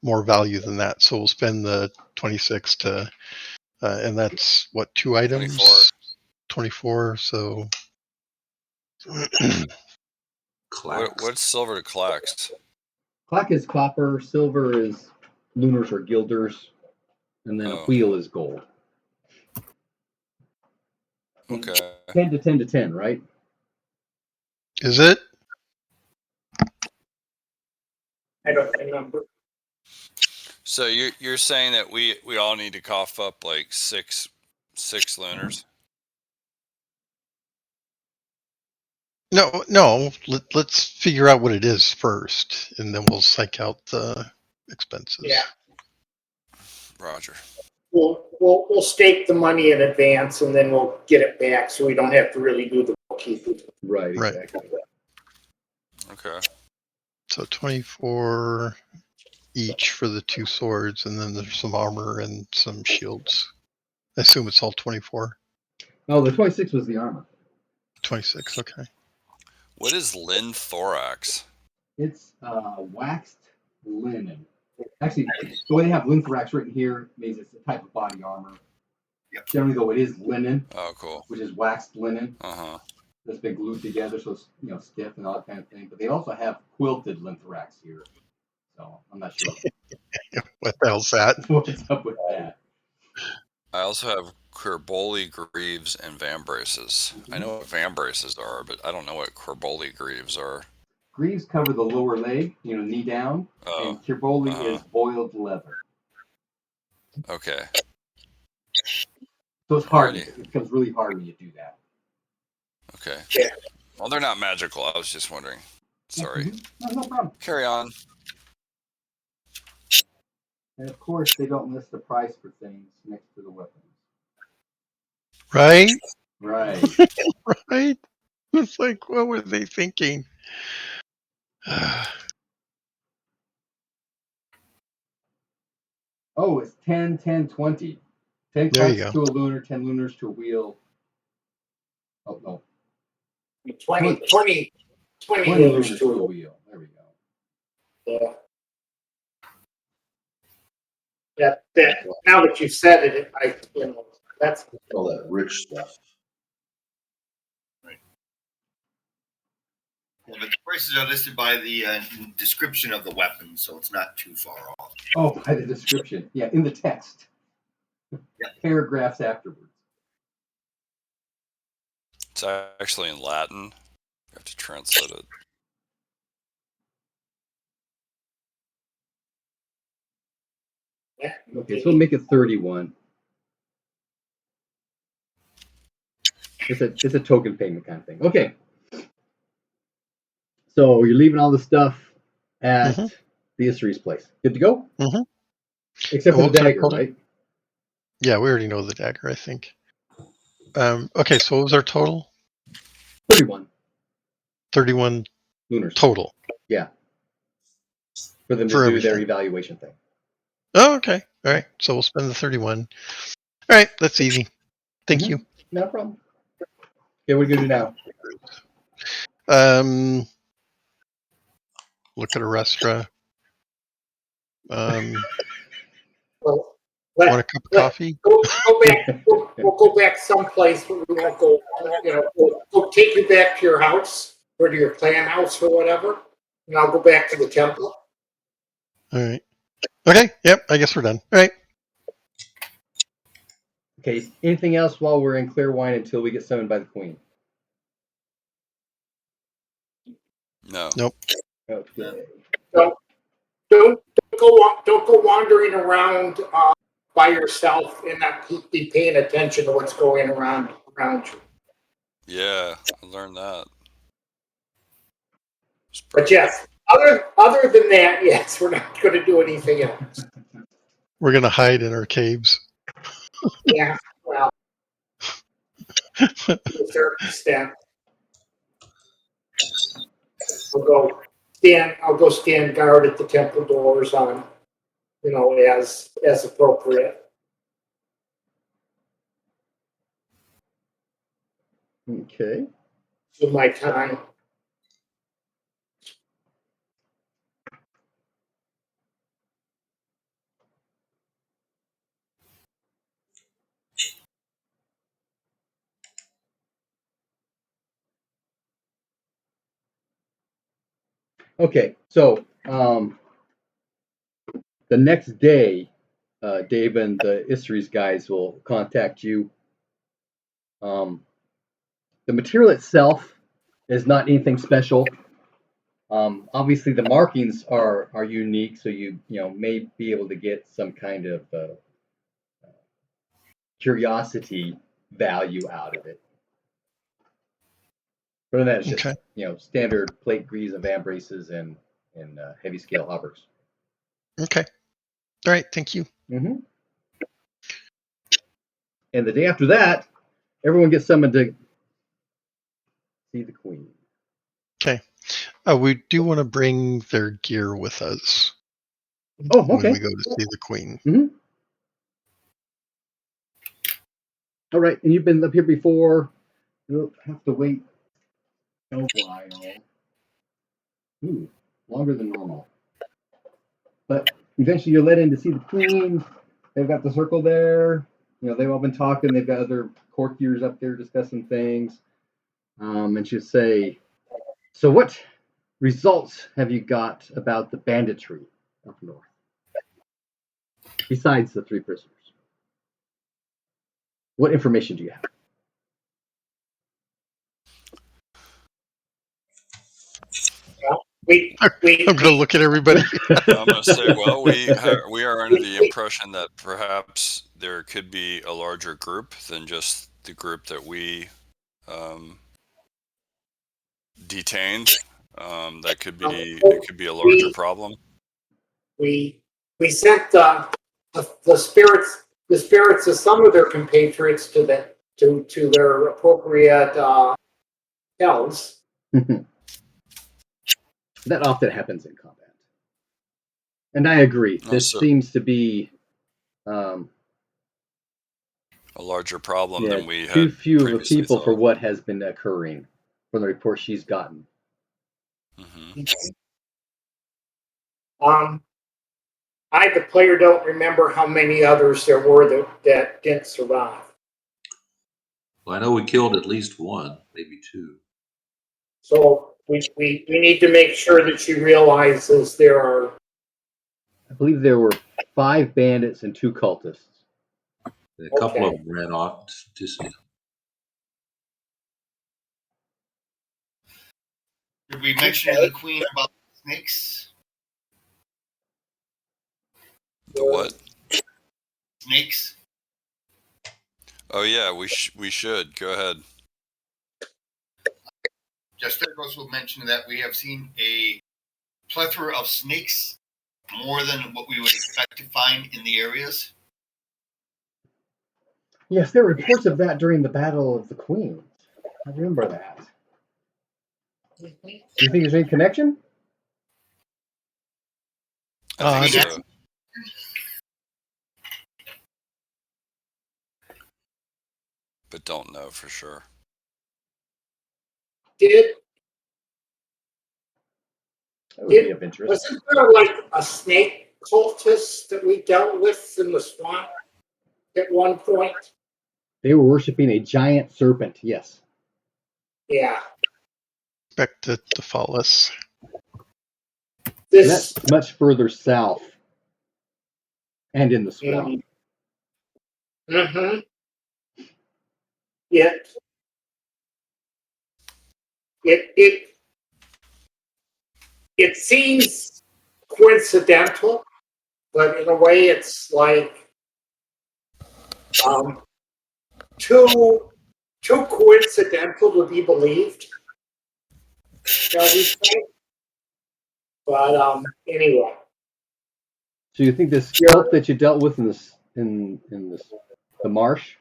more value than that. So we'll spend the 26 to, and that's what, 2 items? 24. So What's silver to Clax? Clack is copper. Silver is lunars or guilders, and then a Oh. wheel is gold. Okay. 10 to 10 to 10, right? is it? I don't remember. So you're saying that we all need to cough up like six lunars? No. Let's figure out what it is first, and then we'll psych out the expenses. Yeah. Roger. We'll stake the money in advance and then we'll get it back so we don't have to really do the bookkeeping. Right, Right. exactly. Okay. So 24 each for the 2 swords, and then there's some armor and some shields. I assume it's all 24. Oh, the 26 was the armor. 26, okay. What is Lin Thorax? It's waxed linen. Actually, the way they have linthorax written here means it's a type of body armor. Yep. Generally, though, it is linen, Oh, cool. which is waxed linen Uh-huh. that's been glued together, so it's stiff and all that kind of thing. But they also have quilted linthorax here, so I'm not sure What the hell's that? what's up with that. I also have Querboli greaves and vambraces. I know what vambraces are, but I don't know what Querboli greaves are. Greaves cover the lower leg, knee down, Oh, and Kirboli uh-huh. is boiled leather. Okay. So it's hard. Alrighty. It becomes really hard when you do that. Okay. Yeah. Well, they're not magical. I was just wondering. Sorry. Mm-hmm. No problem. Carry on. And of course, they don't list the price for things next to the weapons. Right? Right. Right? It's like, what were they thinking? Oh, it's 10, 10, 20. 10 There you clacks go. to a lunar, 10 lunars to a wheel. Oh, no. 20 20 lunars lunars to a to wheel. There we go. yeah. that now that you've said it, that's All that rich stuff. Yeah, but the prices are listed by the description of the weapon, so it's not too far off. Oh, by the description. Yeah, in the text. Yeah. Paragraphs afterwards. It's actually in Latin. You have to translate it. yeah. Okay, so we'll make it 31. It's a token payment kind of thing. Okay. So you're leaving all the stuff at the Issery's place. Good to go? Mm-hmm. Except for the dagger, right? Yeah, we already know the dagger, I think. Okay, so what was our total? 31 31 lunars. total. Yeah. For them to For do everything. their evaluation thing. Oh, okay. All right. So we'll spend the 31. All right, that's easy. Thank you. No problem. Okay, what are you going to do now? Look at a restaurant. Well, Want a cup of coffee? Go back. We'll go back someplace where we won't go. We'll take you back to your house or to your clan house or whatever, and I'll go back to the temple. All right. Okay. Yep. I guess we're done. All right. Okay, anything else while we're in Clearwine until we get summoned by the Queen? No. Nope. Okay. Don't go wandering around by yourself and not be paying attention to what's going around you. Yeah, I learned that. But yes, other than that, yes, we're not going to do anything else. We're going to hide in our caves. Yeah, well, to a certain extent. I'll go stand guard at the temple doors on, as appropriate. Okay. In my time. Okay, so the next day, Dave and the Issery's guys will contact you. The material itself is not anything special. Obviously, the markings are unique, so you may be able to get some kind of curiosity value out of it. But other than that, it's just Okay. Standard plate greaves of ambraces and heavy scale hauberks. Okay. All right. Thank you. Mm-hmm. And the day after that, everyone gets summoned to see the Queen. Okay. We do want to bring their gear with us Oh, when okay. we go to see the Queen. Mm-hmm. All right, and you've been up here before. You'll have to wait a while. Ooh, longer than normal. But eventually you're let in to see the Queen. They've got the circle there. They've all been talking. They've got other courtiers up there discussing things. And she'll say, so what results have you got about the banditry up north? Besides the 3 prisoners. What information do you have? I'm going to look at everybody. I'm going to say, well, we are under the impression that perhaps there could be a larger group than just the group that we detained. That could be a larger problem. We sent the spirits of some of their compatriots to their appropriate hells. That often happens in combat. And I agree. This seems to be a larger problem than we had too few of the previously people thought. for what has been occurring from the report she's gotten. Mm-hmm. I, the player, don't remember how many others there were that didn't survive. Well, I know we killed at least one, maybe two. So we need to make sure that she realizes there are. I believe there were 5 bandits and 2 cultists. A couple Okay. of them ran off. Did we mention to the queen about snakes? The what? Snakes? Oh yeah, we should go ahead. Just there goes to mention that we have seen a plethora of snakes, more than what we would expect to find in the areas. Yes, there were reports of that during the Battle of the Queens. I remember that. Do you think there's any connection? I think Yeah. so. But don't know for sure. Did That would be of interest. wasn't there like a snake cultist that we dealt with in the swamp at one point? They were worshiping a giant serpent, yes. Yeah. Expect it to follow us. This. That's much further south and in the swamp. Mm-hmm. It seems coincidental, but in a way it's like too coincidental to be believed, shall we say. But anyway. So you think this cult that you dealt with in this the marsh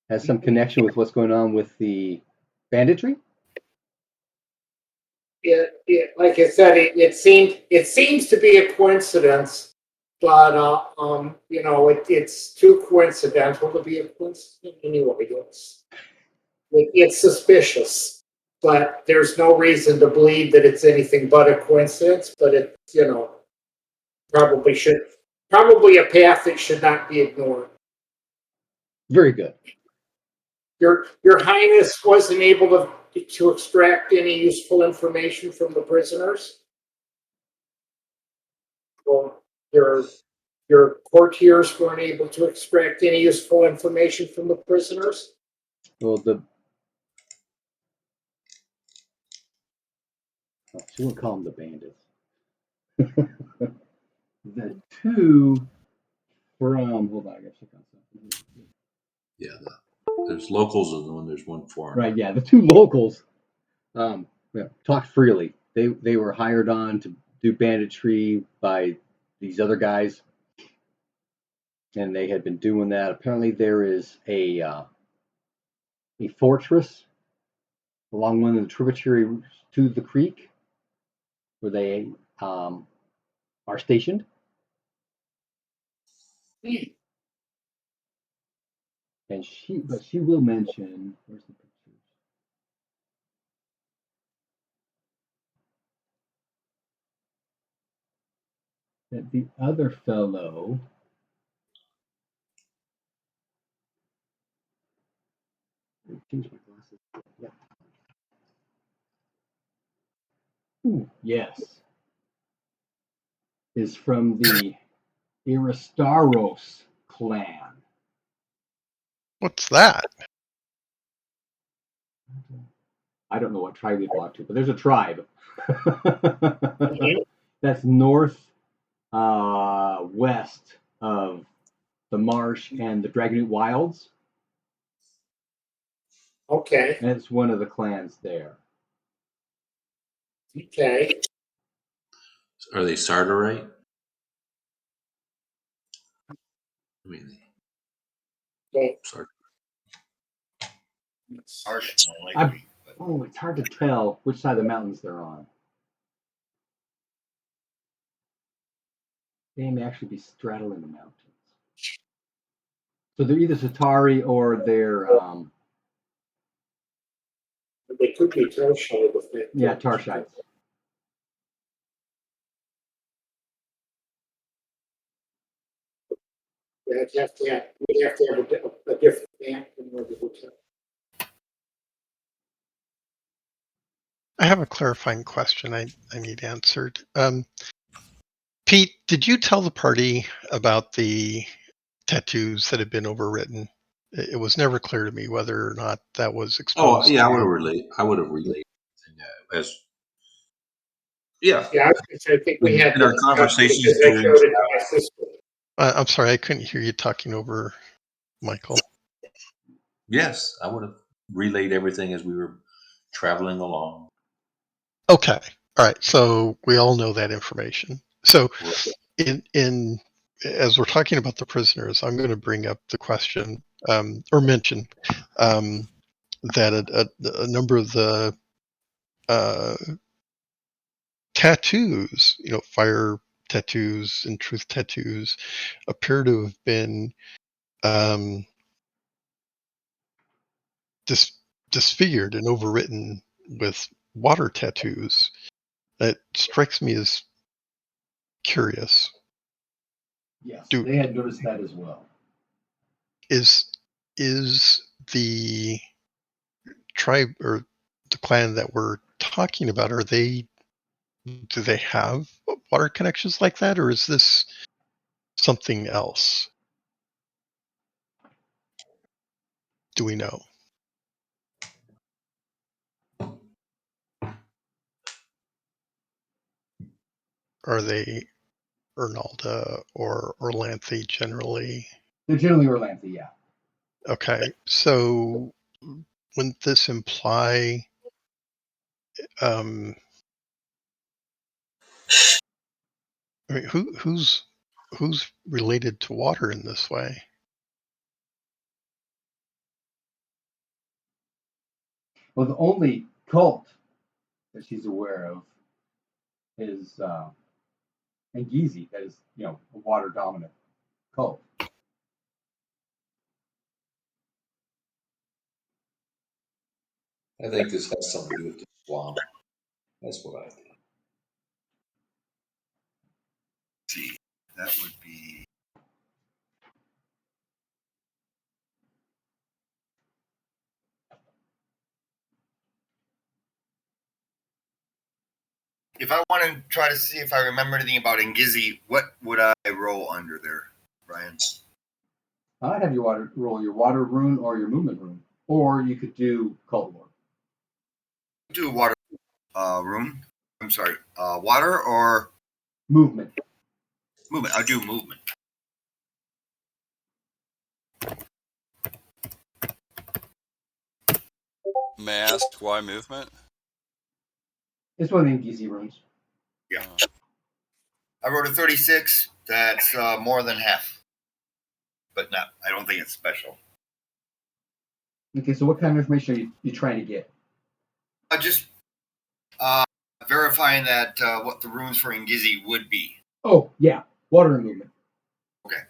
has some connection with what's going on with the banditry? Like I said, it seems to be a coincidence, but it's too coincidental to be a coincidence. Anyway, it's suspicious, but there's no reason to believe that it's anything but a coincidence. But it, probably a path that should not be ignored. Very good. Your Highness wasn't able to extract any useful information from the prisoners. Well, your courtiers weren't able to extract any useful information from the prisoners. Well, she won't call them the bandits. The two from hold on, I gotta check on something. Yeah, there's locals and then there's one foreigner. Right, yeah, the 2 locals talked freely. They were hired on to do banditry by these other guys, and they had been doing that. Apparently, there is a fortress along one of the tributaries to the creek where they are stationed. And she will mention, where's the picture? That the other fellow, change my glasses. Yeah. Ooh, yes, is from the Aristaros clan. What's that? I don't know what tribe they belong to, but there's a tribe. Mm-hmm. That's north west of the marsh and the Dragonute Wilds. Okay. And it's one of the clans there. Okay. Are they Sardarite? I mean, Okay. Harsh, more likely. Oh, it's hard to tell which side of the mountains they're on. They may actually be straddling the mountains. So they're either Satari or they're They could be Tarshite with it. yeah, Tarshites. We'd have to have a different bank than the hotel. I have a clarifying question I need answered. Pete, did you tell the party about the tattoos that had been overwritten? It was never clear to me whether or not that was exposed. Oh yeah, to I would have relayed as yeah. Yeah, I think we had In our discussed conversations because I during showed it to my sister. I'm sorry, I couldn't hear you talking over Michael. yes, I would have relayed everything as we were traveling along. Okay. All right. So we all know that information. So in as we're talking about the prisoners, I'm going to bring up the question or mention that a number of the tattoos, fire tattoos and truth tattoos, appear to have been um, disfigured and overwritten with water tattoos. That strikes me as curious. Yes, they had noticed that as well. Is the tribe or the clan that we're talking about, do they have water connections like that, or is this something else? Do we know? Are they Ernalda or Orlanthe generally? They're generally Orlanthe, yeah. Okay, so wouldn't this imply I mean, who's related to water in this way? Well, the only cult that she's aware of is Angizi, that is, a water dominant cult. I think this has something to do with the swamp. That's what I think. See, that would be. If I want to try to see if I remember anything about Ngizzy, what would I roll under there, Brian? I'd have you roll your water rune or your movement rune, or you could do cult lore. Do water room. I'm sorry, water or Movement. movement? I'll do movement. May I ask why movement? It's one of the Angizi runes. Yeah. I wrote a 36. That's more than half, but not. I don't think it's special. Okay, so what kind of information are you trying to get? Just verifying that what the runes for Ngizzy would be. Oh, yeah, water and movement. Okay.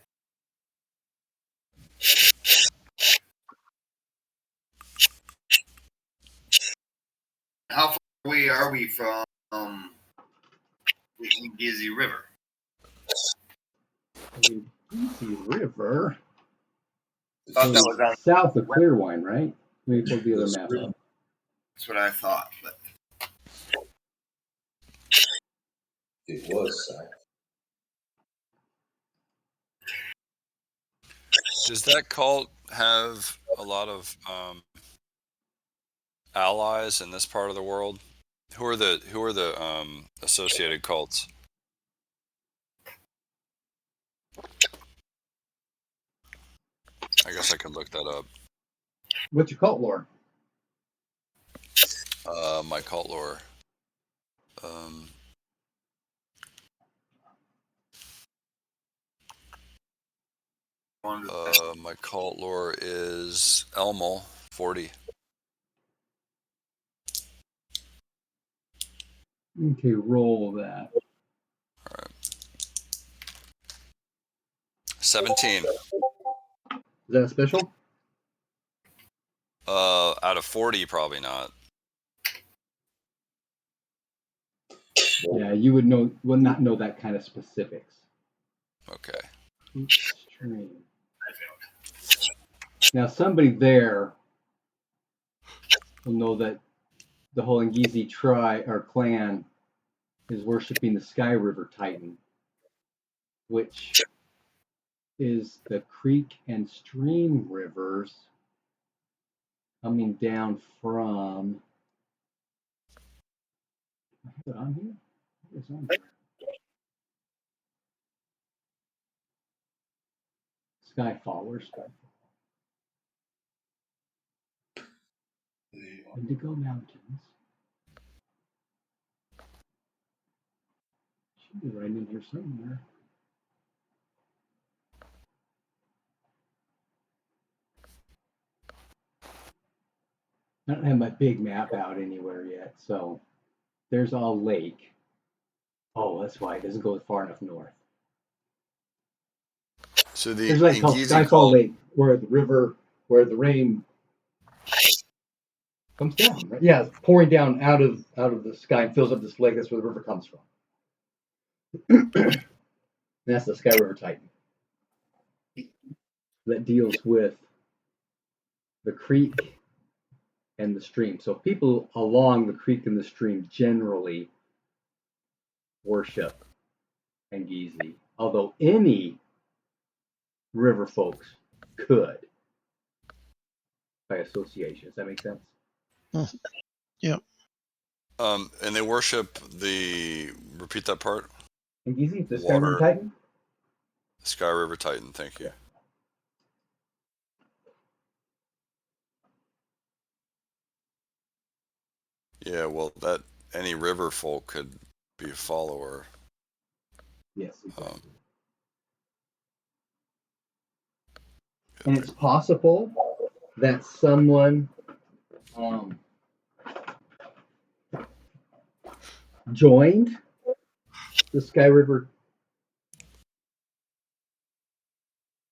How far away are we from the Ngizzy River? Angizi River. Thought that was on. South of Clearwine, right? Let me pull the other map up. That's what I thought, but It was south. Does that cult have a lot of allies in this part of the world? Who are the associated cults? I guess I could look that up. What's your cult lore? My cult lore. My cult lore is Elmel 40. Okay, roll that. All right. 17. Is that a special? Out of 40, probably not. Yeah, you would not know that kind of specifics. Okay. Extreme. Now, somebody there will know that the whole Ngizi tribe or clan is worshiping the Sky River Titan, which is the creek and stream rivers coming down from. Is it on here? It's on here. Skyfall. Where's Skyfall? Indigo Mountains. Should be right in here somewhere. I don't have my big map out anywhere yet, so there's all lake. Oh, that's why it doesn't go far enough north. So the There's a lake called Ngizi Skyfall Lake, where the rain comes down. Right? Yeah, it's pouring down out of the sky and fills up this lake. That's where the river comes from. And that's the Sky River Titan that deals with the creek and the stream. So people along the creek and the stream generally worship Ngizi, although any river folks could by association. Does that make sense? Yeah. And they worship repeat that part? Ngizi, the Sky River Titan? Sky River Titan, thank you. Yeah, well, that any river folk could be a follower. Yes, exactly. And it's possible that someone joined the Sky River,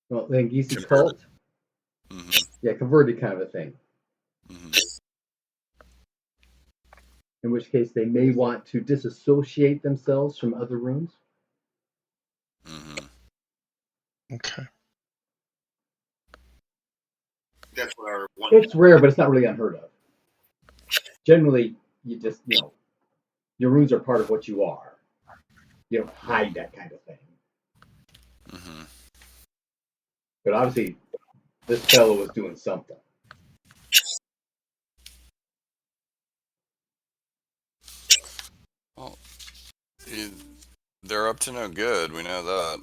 well, the Ngizi cult. Mm-hmm. Yeah, converted kind of a thing. Mm-hmm. In which case they may want to disassociate themselves from other runes. Mm-hmm. Okay. That's what our one. It's rare, but it's not really unheard of. Generally, you just, your runes are part of what you are. You don't hide that kind of thing. Mm-hmm. But obviously, this fellow was doing something. Well, they're up to no good. We know that.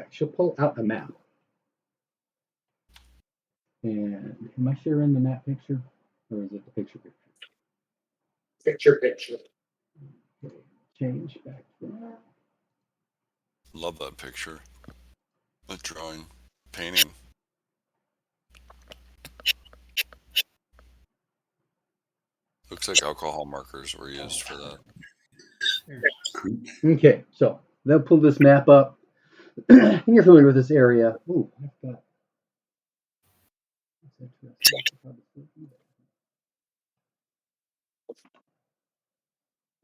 Okay, she'll pull out a map. And am I sharing the map picture? Or is it the picture? Picture. Okay, change back to that. Love that picture. That drawing, painting. Looks like alcohol markers were used for that. Okay, so they'll pull this map up. And you're familiar with this area. Ooh, I've got.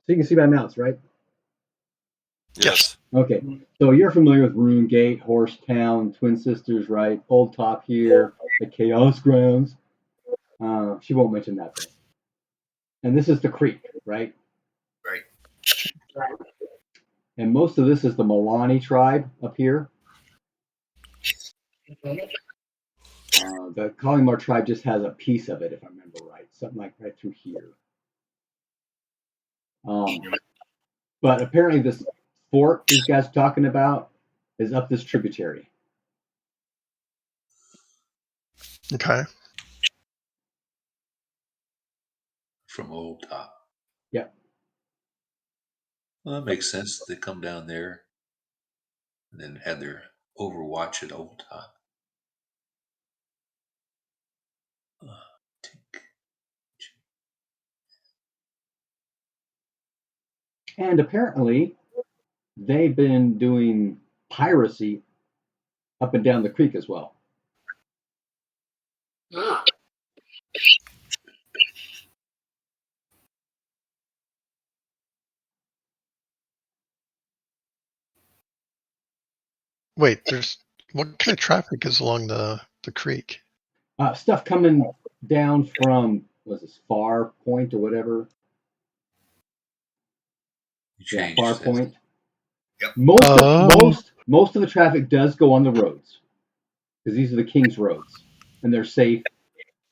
So you can see my mouse, right? Yes. Okay, so you're familiar with Rune Gate, Horsetown, Twin Sisters, right? Old Top here, the Chaos Grounds. She won't mention that though. And this is the creek, right? Right. And most of this is the Milani tribe up here. The Kalimar tribe just has a piece of it, if I remember right, something like right through here. But apparently this fort these guys are talking about is up this tributary. Okay. From Old Top. Yep. Well, that makes sense. They come down there and then had their overwatch at Old Top. And apparently they've been doing piracy up and down the creek as well. Ah, Wait, what kind of traffic is along the creek? Stuff coming down from, was this Far Point or whatever? Yeah, Far Point. Yep. Most of the traffic does go on the roads because these are the King's roads, and they're safe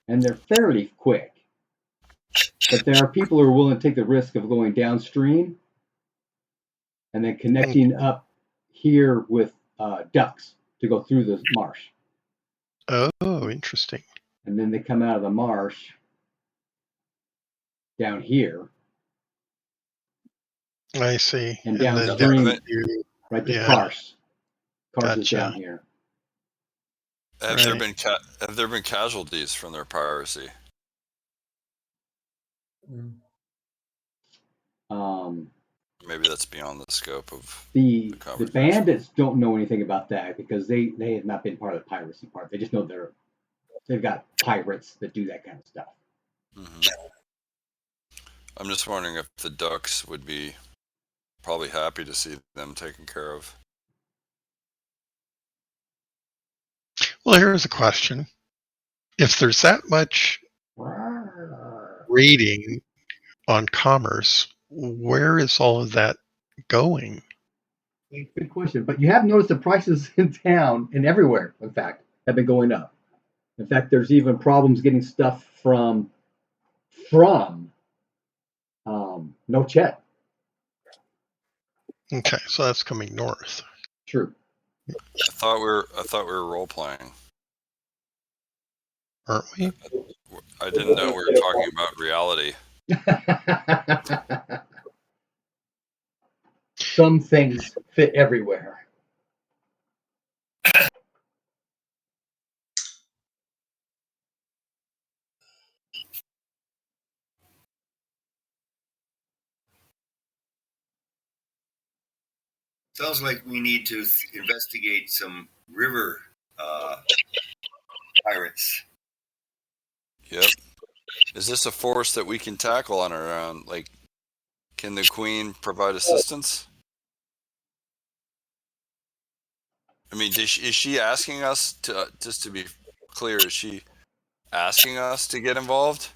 and they're fairly quick. But there are people who are willing to take the risk of going downstream and then connecting up here with ducks to go through the marsh. Oh, interesting. And then they come out of the marsh down here. I see. And then downstream, you- right to yeah. Kars. Kars is Gotcha. down here. Have Right. there been casualties from their piracy? Maybe that's beyond the scope of The conversation. bandits don't know anything about that because they have not been part of the piracy part. They just know they've got pirates that do that kind of stuff. Mm-hmm. I'm just wondering if the ducks would be probably happy to see them taken care of. Well, here's a question. If there's that much rating on commerce, where is all of that going? Good question. But you have noticed the prices in town and everywhere, in fact, have been going up. In fact, there's even problems getting stuff from Nochet. Okay, so that's coming north. True. I thought we were role playing. Aren't we? I didn't know we were talking about reality. Some things fit everywhere. Sounds like we need to investigate some river pirates. Yep. Is this a force that we can tackle on our own? Like, can the Queen provide assistance? I mean, is she asking us to, just to be clear, is she asking us to get involved?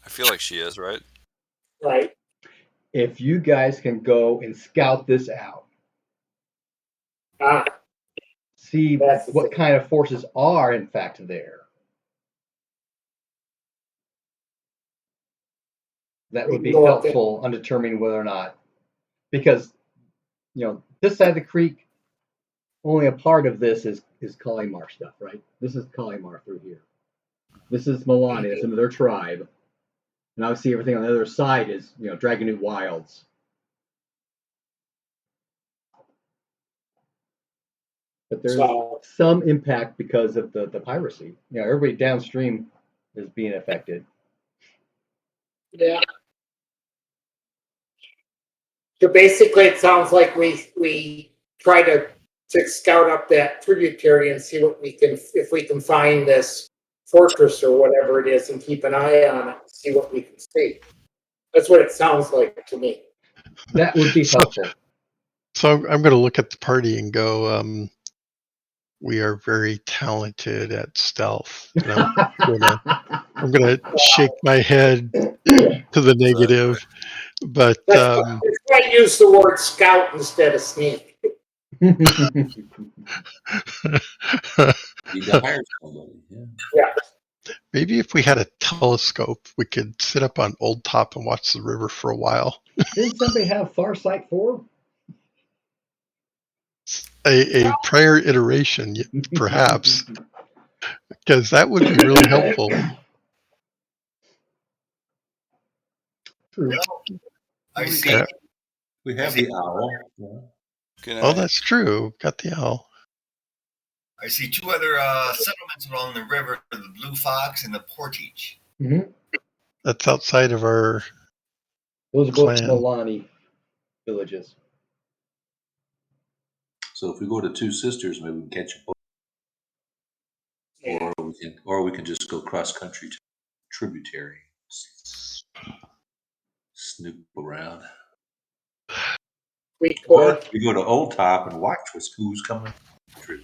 I feel like she is, right? Right. If you guys can go and scout this out, see what kind of forces are in fact there, that would be helpful on determining whether or not, because this side of the creek, only a part of this is Kalimar stuff, right? This is Kalimar through here. This is Milani, that's another tribe. And obviously everything on the other side is, Dragonute Wilds. But there's some impact because of the piracy. Everybody downstream is being affected. Yeah. So basically, it sounds like we try to scout up that tributary and see what if we can find this fortress or whatever it is, and keep an eye on it, see what we can see. That's what it sounds like to me. That would be helpful. So I'm going to look at the party and go, we are very talented at stealth. I'm going to shake my head to the negative. But that's why I use the word scout instead of sneak. You need to hire somebody. Yeah. Maybe if we had a telescope, we could sit up on Old Top and watch the river for a while. Didn't somebody have Farsight 4? A prior iteration, perhaps, because that would be really helpful. True. Well, I see. We have the owl. Oh, that's true. Got the owl. I see two other settlements along the river: the Blue Fox and the Portage. Mm-hmm. That's outside of our. Those are both Milani villages. So if we go to Two Sisters, maybe we can catch a boat. Yeah. Or we can just go cross country to tributary. Snoop around. We go to Old Top and watch who's coming true.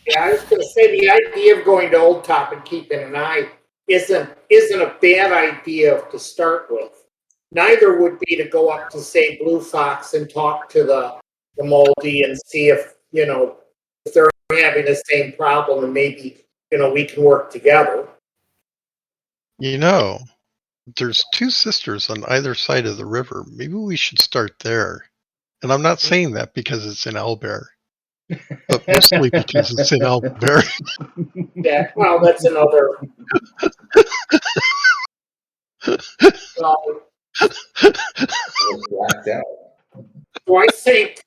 Yeah, I was going to say the idea of going to Old Top and keeping an eye isn't a bad idea to start with. Neither would be to go up to, say, Blue Fox and talk to the moldy and see if, if they're having the same problem, and maybe, we can work together. There's two sisters on either side of the river. Maybe we should start there. And I'm not saying that because it's in Owlbear, but mostly because it's in Owlbear. Yeah, well, that's another. Blacked out. So I think,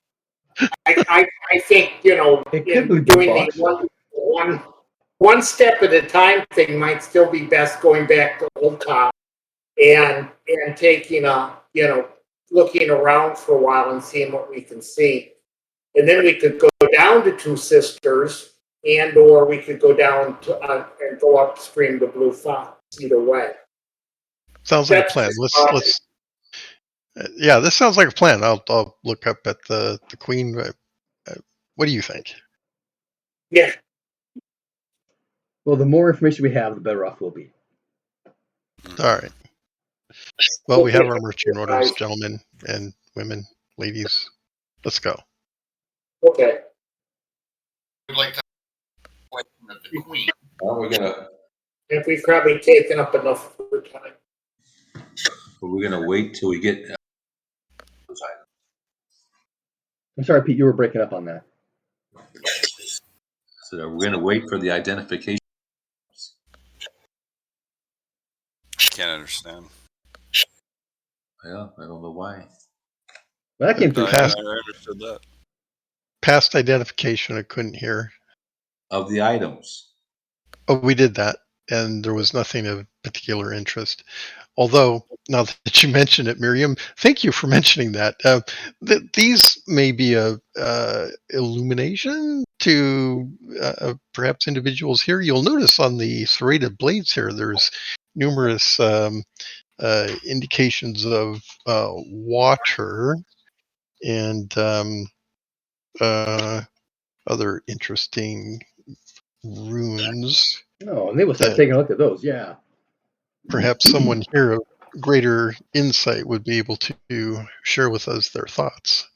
It could be doing box. the one step at a time thing might still be best, going back to Old Top and taking looking around for a while and seeing what we can see. And then we could go down to Two Sisters, or we could go down to and go upstream to Blue Fox. Either way. Sounds like a plan. Let's. Yeah, this sounds like a plan. I'll look up at the Queen. What do you think? Yeah. Well, the more information we have, the better off we'll be. All right. Well, we have our marching orders, gentlemen and women, ladies. Let's go. Okay. We'd like to question of the Queen. Well, If we've probably taken up enough of her time. we're gonna wait till we get. I'm sorry, Pete, you were breaking up on that. So we're gonna wait for the identification. Can't understand. Yeah, I don't know why. Well, that came through. I understood that. Past identification, I couldn't hear. Of the items. Oh, we did that, and there was nothing of particular interest. Although, now that you mention it, Miriam, thank you for mentioning that. These may be a illumination to perhaps individuals here. You'll notice on the serrated blades here, there's numerous indications of water and other interesting runes. Oh, and they will start taking a look at those, yeah. Perhaps someone here of greater insight would be able to share with us their thoughts.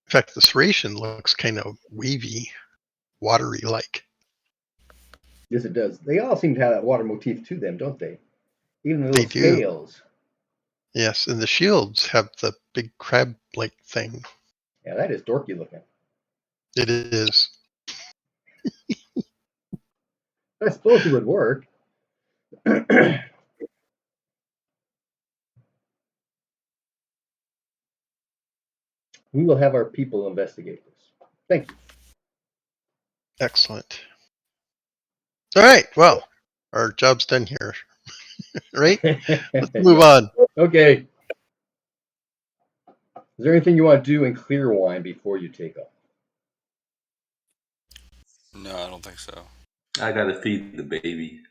In fact, the serration looks kind of wavy, watery-like. Yes, it does. They all seem to have that water motif to them, don't they? Even the They little do. scales. Yes, and the shields have the big crab-like thing. Yeah, that is dorky looking. It is. I suppose it would work. We will have our people investigate this. Thank you. Excellent. All right, well, our job's done here. Right? Let's move on. Okay. Is there anything you want to do in Clearwine before you take off? No, I don't think so. I gotta feed the baby.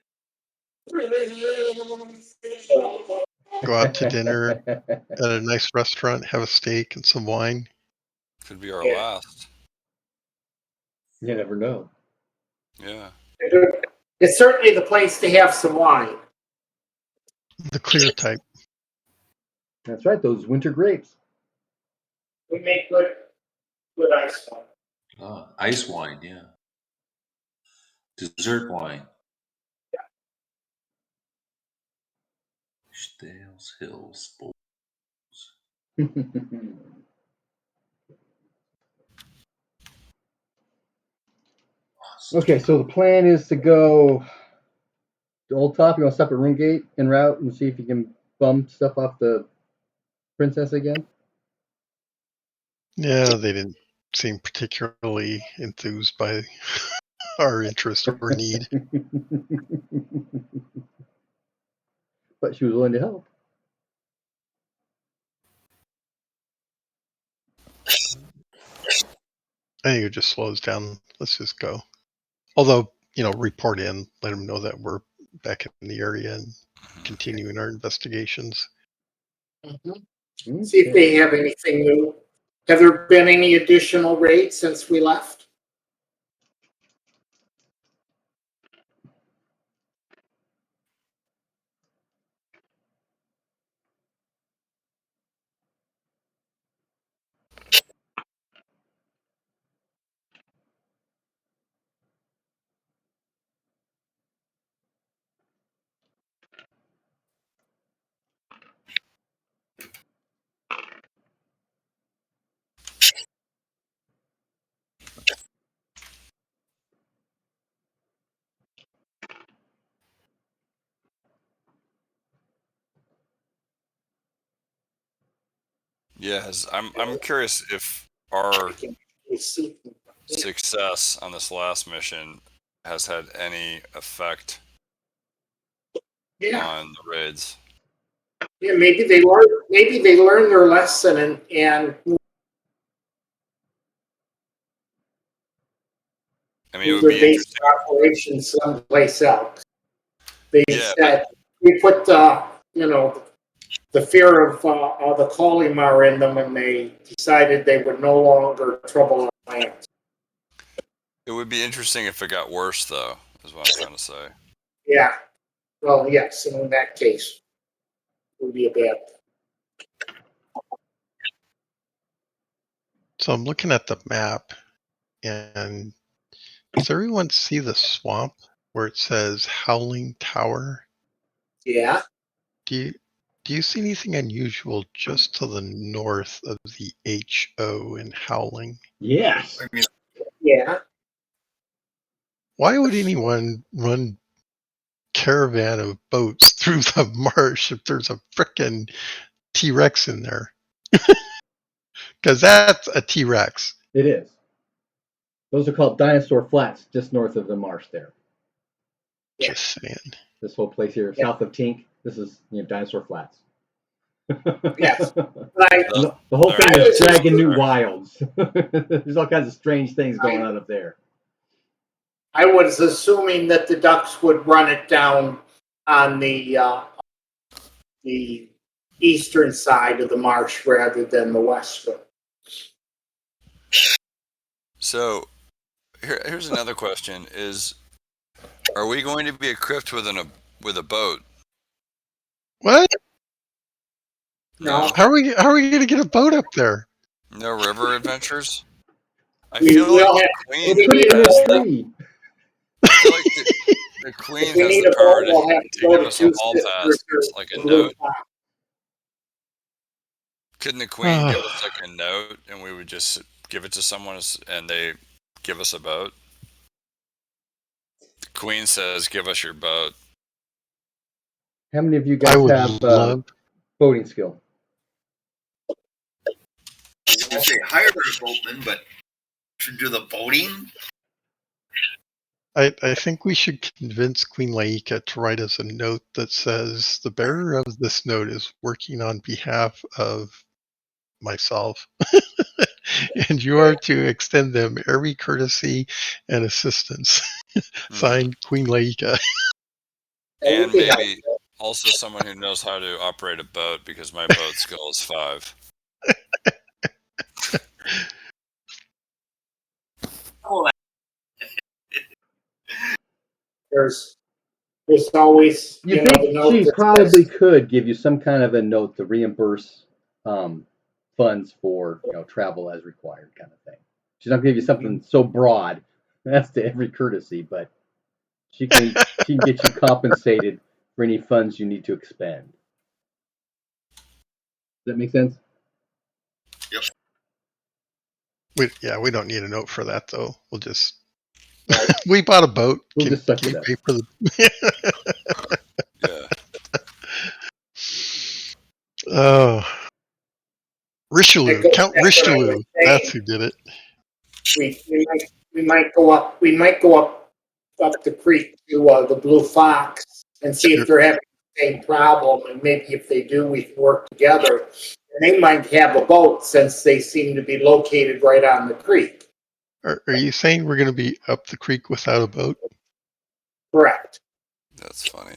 Go out to dinner at a nice restaurant, have a steak and some wine. Could be our last. You never know. Yeah. It's certainly the place to have some wine. The clear type. That's right, those winter grapes. We make good ice wine. Ice wine, yeah. Dessert wine. Stales Hills. Okay, so the plan is to go to Old Top. You want to stop at Roomgate en route and see if you can bum stuff off the princess again? Yeah, they didn't seem particularly enthused by our interest or need. But she was willing to help. I think it just slows down. Let's just go. Although, report in, let them know that we're back in the area and continuing our investigations. Mm-hmm. See if they have anything new. Have there been any additional raids since we left? Yes, I'm curious if our success on this last mission has had any effect Yeah. on the raids. Yeah, maybe they learned their lesson and I mean, it move would their be base interesting. operations someplace else. They Yeah, said we put the fear of the Kolimar in them, and they decided they would no longer trouble our lands. it would be interesting if it got worse, though, is what I'm trying to say. Yeah. Well, yes, in that case, it would be a bad thing. So I'm looking at the map, and does everyone see the swamp where it says Howling Tower? Yeah. Do you see anything unusual just to the north of the HO in Howling? Yes. Yeah. Why would anyone run caravan of boats through the marsh if there's a frickin' T-Rex in there? Because that's a T-Rex. It is. Those are called Dinosaur Flats, just north of the marsh there. Just saying. This whole place here, south of Tink, this is Dinosaur Flats. Yes. The whole thing I is was Dragon New there. Wilds. There's all kinds of strange things going on up there. I was assuming that the ducks would run it down on the eastern side of the marsh rather than the western. So, here's another question: are we going to be equipped with a boat? What? No. How are we going to get a boat up there? No river adventures? I We feel will like have- the Queen Put it in has a tree. I feel like the Queen If we has need the a power boat, we'll have to to go give to us a Two hall pass, Sisters like or a Blue note. Fox. Couldn't the Queen give us like a note, and we would just give it to someone, and they give us a boat? The Queen says, "Give us your boat." How many of you I guys would have love. boating skill? I say hire a boatman, but to do the boating? I think we should convince Queen Laika to write us a note that says the bearer of this note is working on behalf of myself, and you are to extend them every courtesy and assistance. Signed, Queen Laika. And maybe also someone who knows how to operate a boat, because my boat skill is 5. There's always You the think note she that probably says, could give you some kind of a note to reimburse funds for travel as required, kind of thing. She's not going to give you something so broad as to every courtesy, but she can get you compensated for any funds you need to expend. Does that make sense? Yep. We don't need a note for that though. We'll just we bought a boat. We'll just suck can it you up. pay for the? Yeah. Oh, Richelieu, That goes Count back to what I was Richelieu. saying. That's who did it. we might go up the creek to the Blue Fox and see if they're having the same problem, and maybe if they do, we can work together. And they might have a boat since they seem to be located right on the creek. Are you saying we're going to be up the creek without a boat? Correct. That's funny.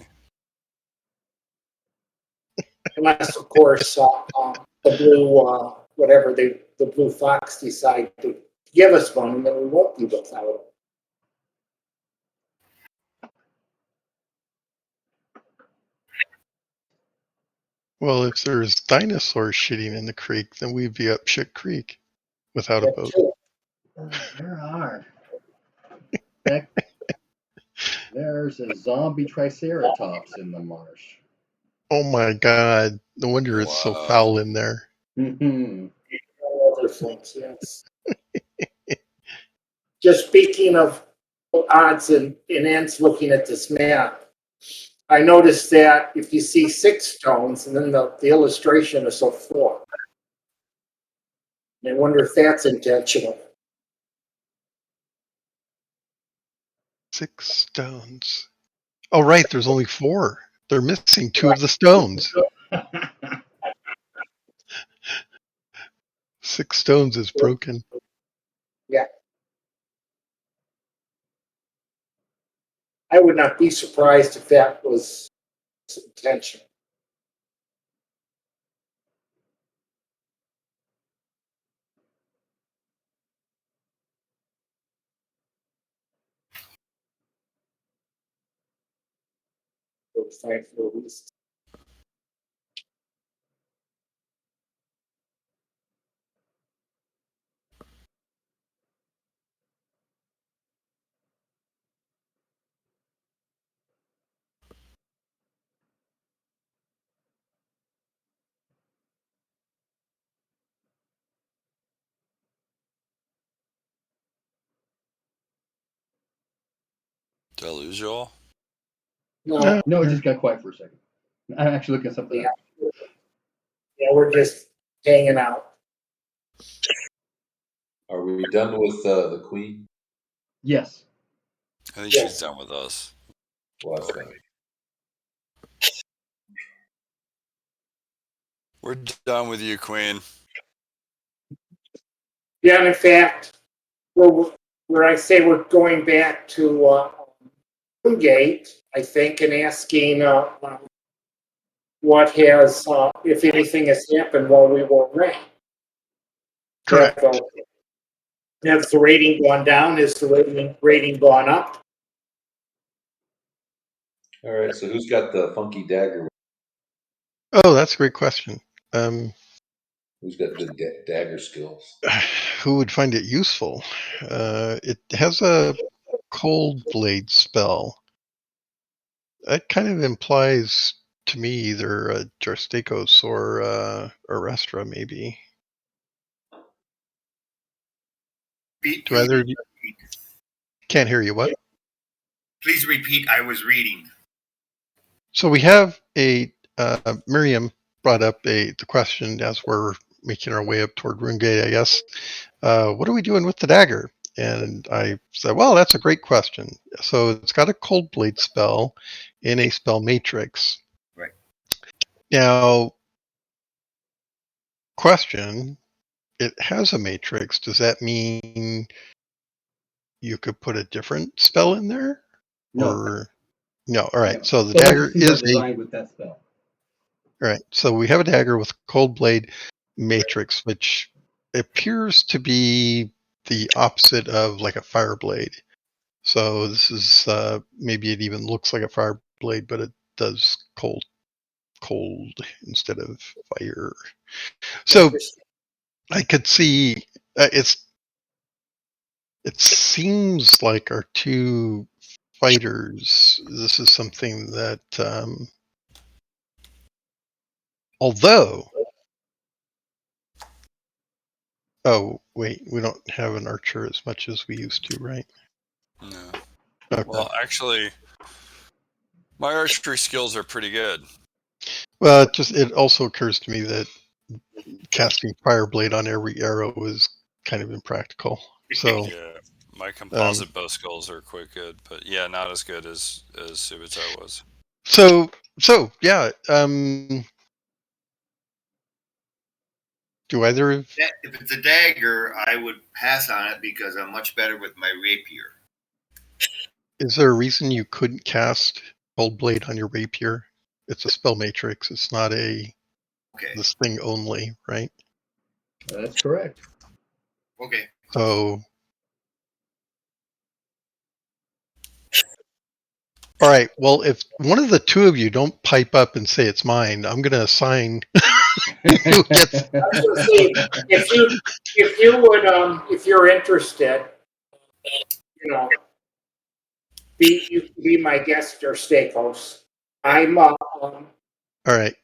Unless, of course, the blue the Blue Fox decide to give us one, and then we won't be without it. Well, if there's dinosaurs shitting in the creek, then we'd be up shit creek without a boat. There are. There's a zombie triceratops in the marsh. Oh my god! No wonder it's so foul in there. Other things, yes. Just speaking of odds and ends, looking at this map, I noticed that if you see 6 stones, and then the illustration is so 4. I wonder if that's intentional. 6 stones. Oh, right. There's only 4. They're missing 2 of the stones. 6 stones is broken. Yeah. I would not be surprised if that was intentional. Did I lose you all? No, No, it just got quiet for a second. I'm actually looking at something yeah. else. Yeah, we're just hanging out. Are we done with the queen? Yes. I think she's done with us. Well, that's fine. We're done with you, Queen. Yeah, and in fact, where I say we're going back to Gate, I think, and asking what has, if anything has happened while we were away. Correct. Has the rating gone down? Is the rating gone up? All right, so who's got the funky dagger? Oh, that's a great question. Who's got good dagger skills? Who would find it useful? It has a cold blade spell. That kind of implies to me either Jarstakos or Arestra, maybe. Do either of you... Can't hear you, what? Please repeat, I was reading. So we have a... Miriam brought up the question as we're making our way up toward Runegate, I guess. What are we doing with the dagger? And I said, well, that's a great question. So it's got a cold blade spell in a spell matrix. Right. Now, question, it has a matrix. Does that mean you could put a different spell in there? No. Or no. All right. No. So the Spell dagger matrices is are designed with that spell. All right. So we have a dagger with cold blade matrix, which appears to be the opposite of like a fire blade. So this is maybe it even looks like a fire blade, but it does cold instead of fire. So I could see it seems like our two fighters, this is something that although, oh wait, we don't have an archer as much as we used to, right? No. Okay. Well, actually, my archery skills are pretty good. Well, it also occurs to me that casting Fireblade on every arrow is kind of impractical. So yeah, my composite bow skills are quite good, but yeah, not as good as Subutai was. So yeah. Do either of... If it's a dagger, I would pass on it because I'm much better with my rapier. Is there a reason you couldn't cast Cold Blade on your rapier? It's a spell matrix. It's not this thing only, right? That's correct. Okay. So, all right. Well, if one of the two of you don't pipe up and say it's mine, I'm going to assign who gets... I was going to say, if you would, if you're interested, be my guest or Stakos. I'm all right,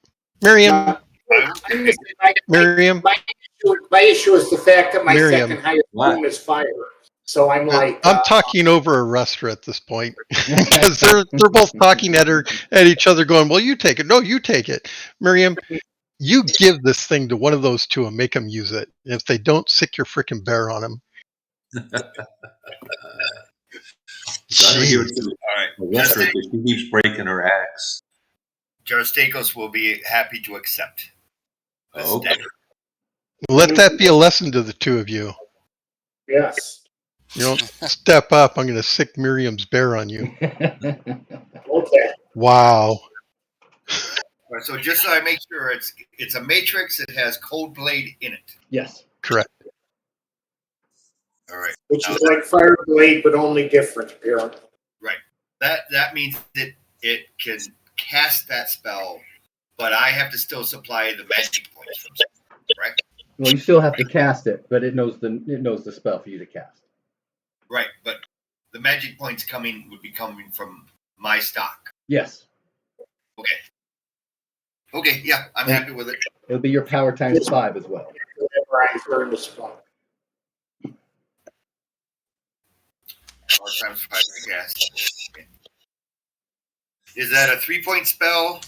Miriam. Miriam. My issue is the fact that my second highest room is fire. So I'm I'm talking over Arestra at this point because they're both talking at each other, going, "Well, you take it. No, you take it." Miriam, You give this thing to one of those two and make them use it. And if they don't, sick your freaking bear on them. So I don't hear it to All right. the restaurant that she keeps breaking her axe. Jarostakos will be happy to accept. this Okay. stagger. Let that be a lesson to the two of you. Yes. You don't step up, I'm going to sick Miriam's bear on you. Okay. Wow. All right, so just so I make sure, it's a matrix. It has Cold Blade in it. Yes. Correct. All right. Which is like Fire Blade, but only different, apparently. Right. That means that it can cast that spell, but I have to still supply the magic points from someone, right? Well, you still have to cast it, but it knows the spell for you to cast. Right, but the magic points would be coming from my stock. Yes. Okay. Okay, yeah, I'm happy with it. It'll be your power times 5 as well. Whenever I burn the spell. All times 5 to cast. Okay. Is that a 3-point spell?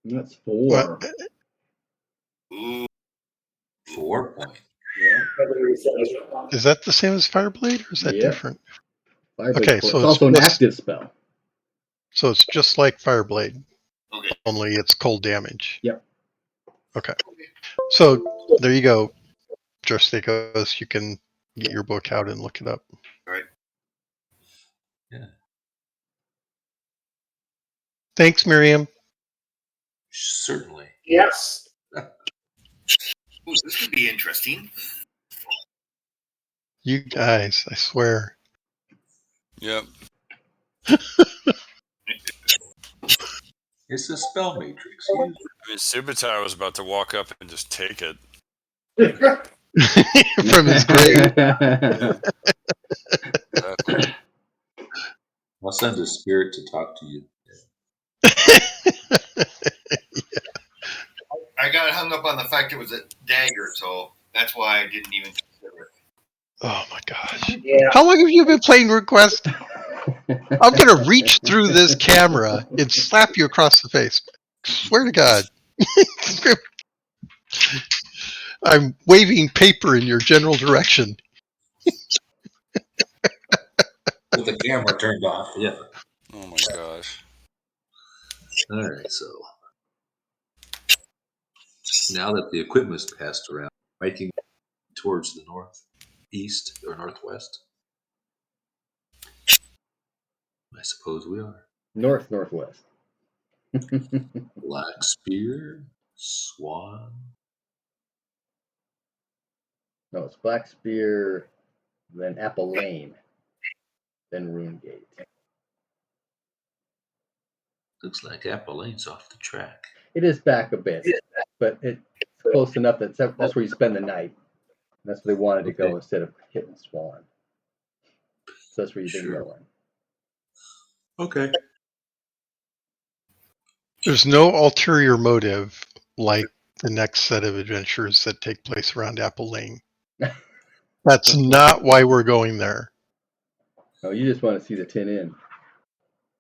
That's 4. What? Ooh. 4 point. Yeah. Is that the same as Fireblade, or is that Yeah. different? Fireblade's Okay, four. so It's it's also an just- active spell. So it's just like Fireblade, Okay. only it's cold damage. Yep. Okay. So there you go, Justicos. You can get your book out and look it up. All right. Yeah. Thanks, Miriam. Certainly. Yes. Ooh, this could be interesting. You guys, I swear. Yep. It's a spell matrix. I mean, Subutai was about to walk up and just take it. From his grave. Exactly. I'll send a spirit to talk to you. I got hung up on the fact it was a dagger, so that's why I didn't even consider it. Oh my gosh. Yeah. How long have you been playing Request? I'm going to reach through this camera and slap you across the face. Swear to God. I'm waving paper in your general direction. With the camera turned off, yeah. Oh my gosh. All right, so now that the equipment's passed around, making towards the northeast or northwest, I suppose we are. Northwest. Black Spear, Swan. No, it's Black Spear, then Apple Lane, then Runegate. Looks like Apple Lane's off the track. It is back a bit, but it's close enough that that's where you spend the night. That's where they wanted to go Okay. instead of hitting Swan. So that's where you've been Sure. going. Okay. There's no ulterior motive like the next set of adventures that take place around Apple Lane. That's not why we're going there. Oh, you just want to see the Tin Inn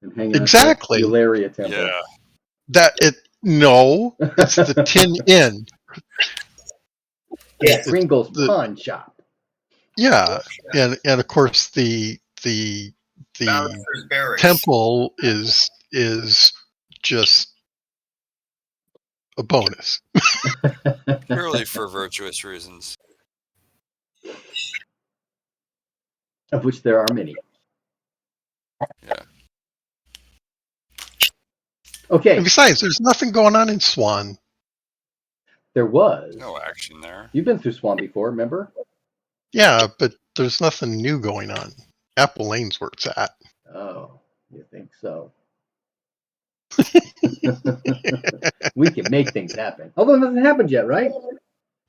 and hang out Exactly. at the Eularia Temple. Yeah. No, it's the Tin Inn. Yeah, Gringle's the- Pawn Shop. Yeah, and of course the Balancer's Barracks. temple is just a bonus. Purely for virtuous reasons. Of which there are many. Yeah. Okay, And besides, there's nothing going on in Swan. there was. No action there. You've been through Swan before, remember? Yeah, but there's nothing new going on. Apple Lane's where it's at. Oh, you think so? We can make things happen. Although nothing happened yet, right?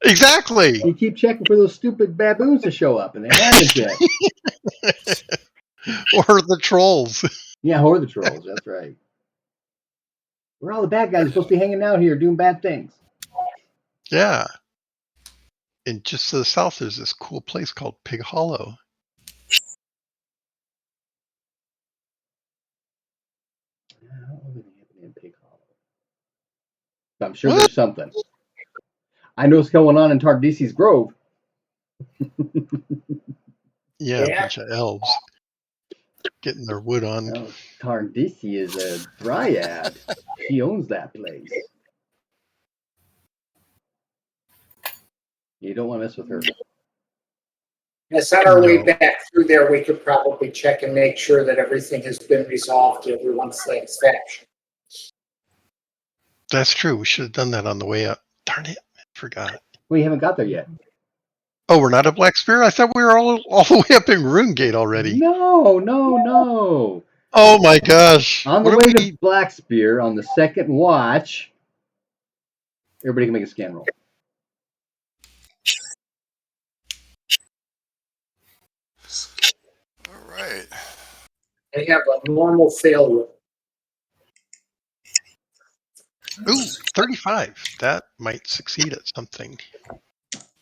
Exactly. You keep checking for those stupid baboons to show up, and they haven't yet. Or the trolls. Yeah, or the trolls, that's right. We're all the bad guys supposed to be hanging out here doing bad things. Yeah. And just to the south, there's this cool place called Pig Hollow. What was happening in Pig Hollow? I'm sure there's something. I know what's going on in Tardisi's Grove. Yeah, a bunch of elves getting their wood on. Well, Tardisi is a dryad. She owns that place. You don't want to mess with her. Yes, on our way back through there, we could probably check and make sure that everything has been resolved to everyone's satisfaction. That's true. We should have done that on the way up. Darn it, I forgot. We haven't got there yet. Oh, we're not at Black Spear? I thought we were all the way up in Rune Gate already. No. Oh my gosh. On the way to Black Spear, on the second watch, everybody can make a scan roll. All right. They have a normal failure. Ooh, 35. That might succeed at something.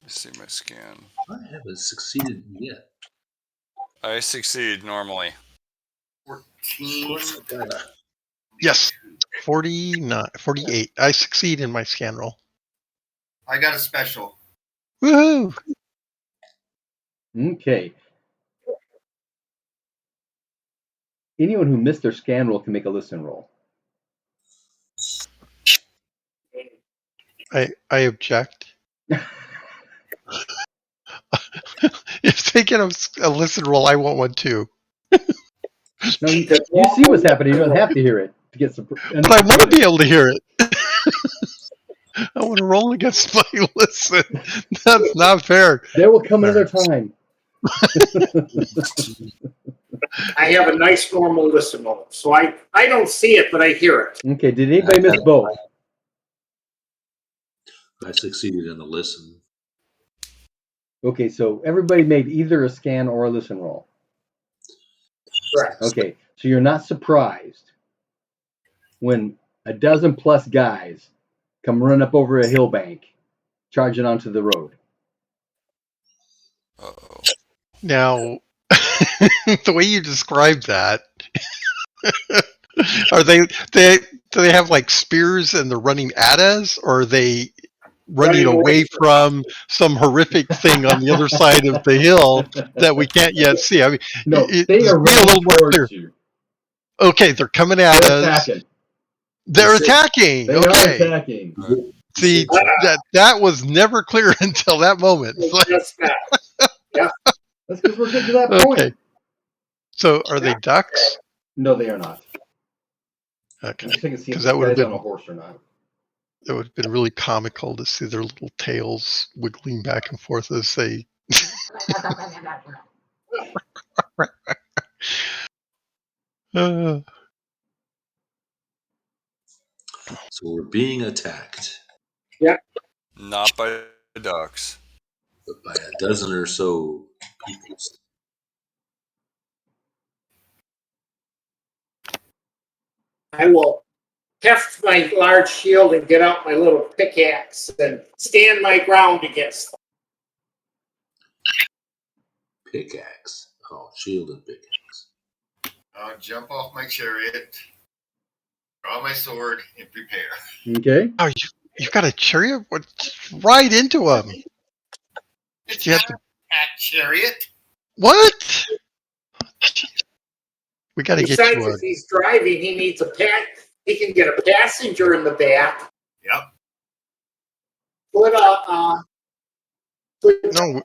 Let's see my scan. I haven't succeeded yet. I succeed normally. 14. Yes, 48. I succeed in my scan roll. I got a special. Woohoo! Okay. Anyone who missed their scan roll can make a listen roll. I object. If they get a listen roll, I want one too. No, you see what's happening. You don't have to hear it to get some. But I want to be able to hear it. I want to roll against my listen. That's not fair. There will come another time. I have a nice normal listen mode, so I don't see it, but I hear it. Okay, did anybody miss both? I succeeded in the listen. Okay, so everybody made either a scan or a listen roll. Correct. Okay, so you're not surprised when a dozen plus guys come run up over a hill bank, charging onto the road. Uh-oh. Now, the way you describe that, are do they have like spears and they're running at us, or are they running away from some horrific thing on the other side of the hill that we can't yet see? I mean, No, they are be a little more clear. you. Okay, they're coming at us. Attacking. They're attacking. They okay. are attacking. See, that was never clear until that moment. Yeah. That's because we're getting to that point. Okay. So, are they ducks? No, they are not. Okay. Because that would have been on a horse or not. It would have been really comical to see their little tails wiggling back and forth as they. So we're being attacked. Yeah. Not by ducks. But by a dozen or so people. I will heft my large shield and get out my little pickaxe and stand my ground against them. Pickaxe. Oh, shield and pickaxe. I'll jump off my chariot, draw my sword, and prepare. Okay. Oh, you've got a chariot? What? Ride into him. It's You have not to- a pack chariot. What? We got to get Besides, you if he's driving, he needs a pack. He can get a passenger in the back. Yep. Put No,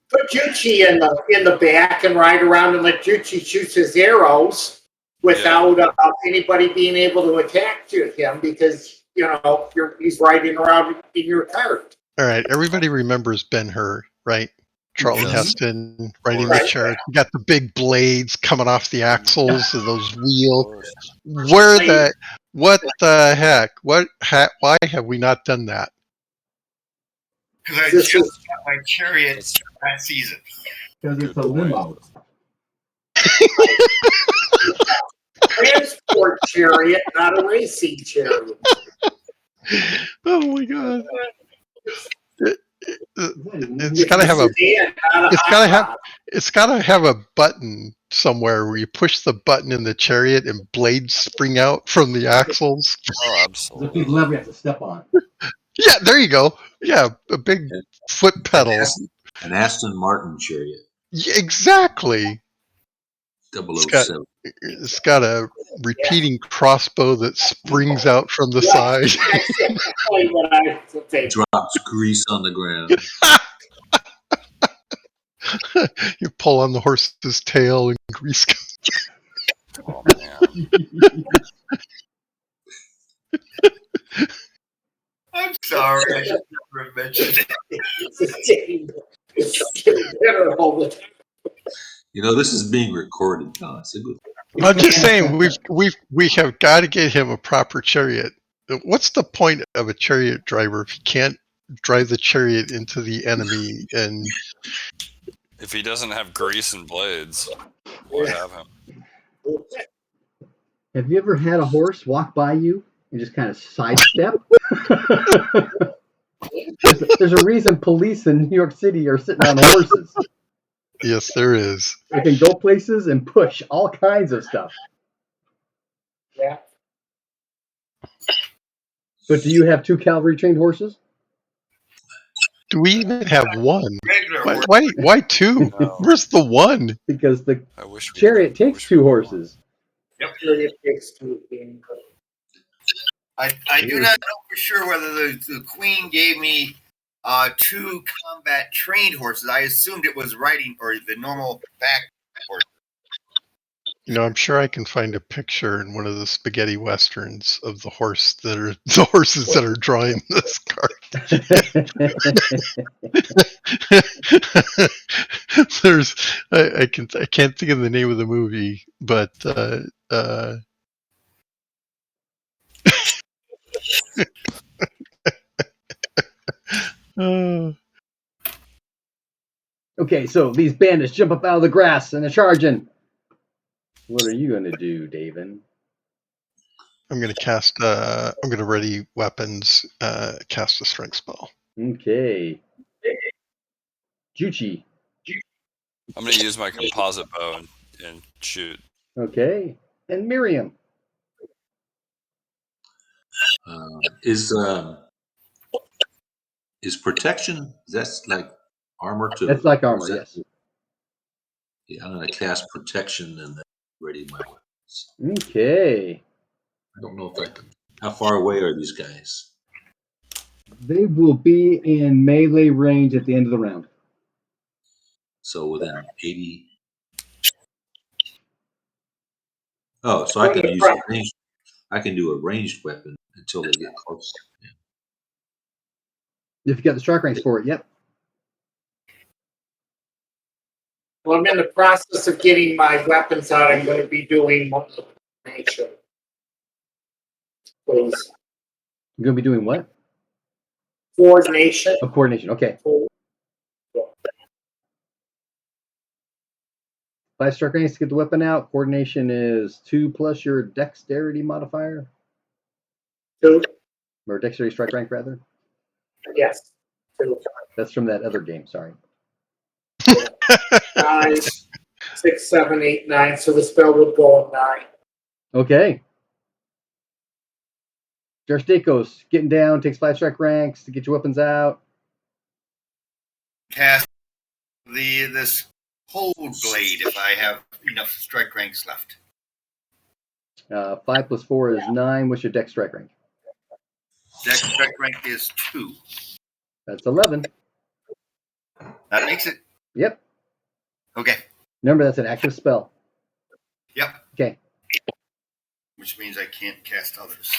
put Juchi in the back and ride around and let Juchi shoot his arrows without anybody being able to attack him because he's riding around in your cart. all right. Everybody remembers Ben-Hur, right? Charlton Yes. Heston riding the chariot. You got the big blades coming off the axles and those wheels. What the heck? Why have we not done that? Because I just got my chariot that season. Because it's a limo. Transport chariot, not a racing chariot. Oh my god! It's got to have a. It's got to have a button somewhere where you push the button in the chariot and blades spring out from the axles. Oh, The absolutely. people never have to step on. Yeah, there you go. Yeah, a big foot pedal. An Aston Martin chariot, Yeah, exactly. 007. It's got a repeating crossbow that springs out from the side. That's exactly what I would say. Drops grease on the ground. You pull on the horse's tail and grease. Oh man. I'm sorry, I should never have mentioned it. It's getting better all the time. You know, this is being recorded. No, it's a good. I'm just saying we have got to get him a proper chariot. What's the point of a chariot driver if he can't drive the chariot into the enemy? And If he doesn't have grease and blades, why have him? Have you ever had a horse walk by you and just kind of sidestep? there's a reason police in New York City are sitting on horses. yes, there is. They can go places and push all kinds of stuff. Yeah. But do you have 2 cavalry trained horses? Do we even have one? Regular horse. Why 2? No. Where's the 1? Because the I wish we chariot did. I takes wish 2 we had one. horses. It takes 2. I do not know for sure whether the Queen gave me 2 combat trained horses. I assumed it was riding or the normal back horse. You know, I'm sure I can find a picture in one of the spaghetti westerns of the horses that are drawing this card. There's, I can't think of the name of the movie, but Okay, so these bandits jump up out of the grass and they're charging. What are you going to do, David? I'm going to cast. I'm going to ready weapons. Cast a strength spell. Okay. Juchi. I'm going to use my composite bow and shoot. Okay. And Miriam. Is protection? That's like armor to. That's like armor, yes. Yeah, I'm going to cast protection and then ready my weapons. Okay. I don't know if I can. How far away are these guys? They will be in melee range at the end of the round. So within 80. Oh, so I can use a ranged. I can do a ranged weapon until they get close. Yeah. If you got the strike ranks for it, yep. Well, I'm in the process of getting my weapons out. I'm going to be doing one nature. Please. You're going to be doing what? Coordination. Oh, coordination. Okay. 5 strike ranks to get the weapon out. Coordination is 2 plus your dexterity modifier. 2. Or dexterity strike rank, rather. Yes. 2. That's from that other game, sorry. 9, 6, 7, 8, 9. So the spell would go on 9. Okay. Jarstakos getting down, takes 5 strike ranks to get your weapons out. Cast this hold blade if I have enough strike ranks left. 5 plus 4 is 9. What's your dex strike rank? Dex strike rank is 2. That's 11. That makes it. Yep. Okay. Remember, that's an active spell. Yep. Okay. Which means I can't cast others.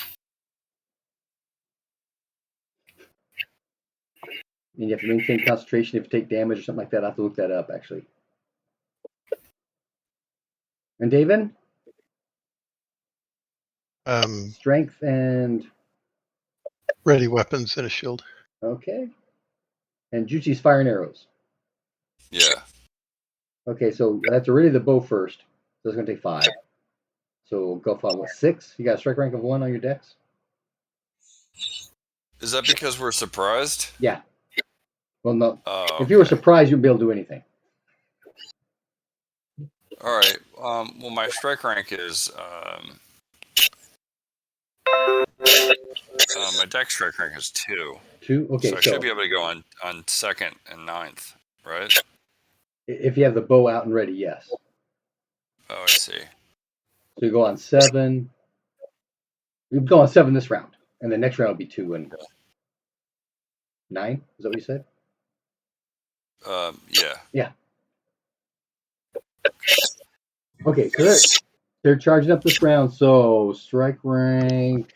And you have to maintain concentration if you take damage or something like that. I have to look that up, actually. And David? Strength and... Ready weapons and a shield. Okay. And Juchi's fire and arrows. Yeah. Okay, so that's already the bow first. So it's going to take 5. So go for what, 6? You got a strike rank of 1 on your dex? Is that because we're surprised? Yeah. Well, no. Oh, If you were surprised, you'd be able to do anything. All right. Well, my strike rank is my deck strike rank is 2. 2. Okay, So I should be able to go on 2nd and 9th, right? if you have the bow out and ready, yes. Oh, I see. So you go on 7. You go on 7 this round, and the next round will be 2 and 9. Is that what you said? Yeah. Yeah. Okay, so they're charging up this round. So strike rank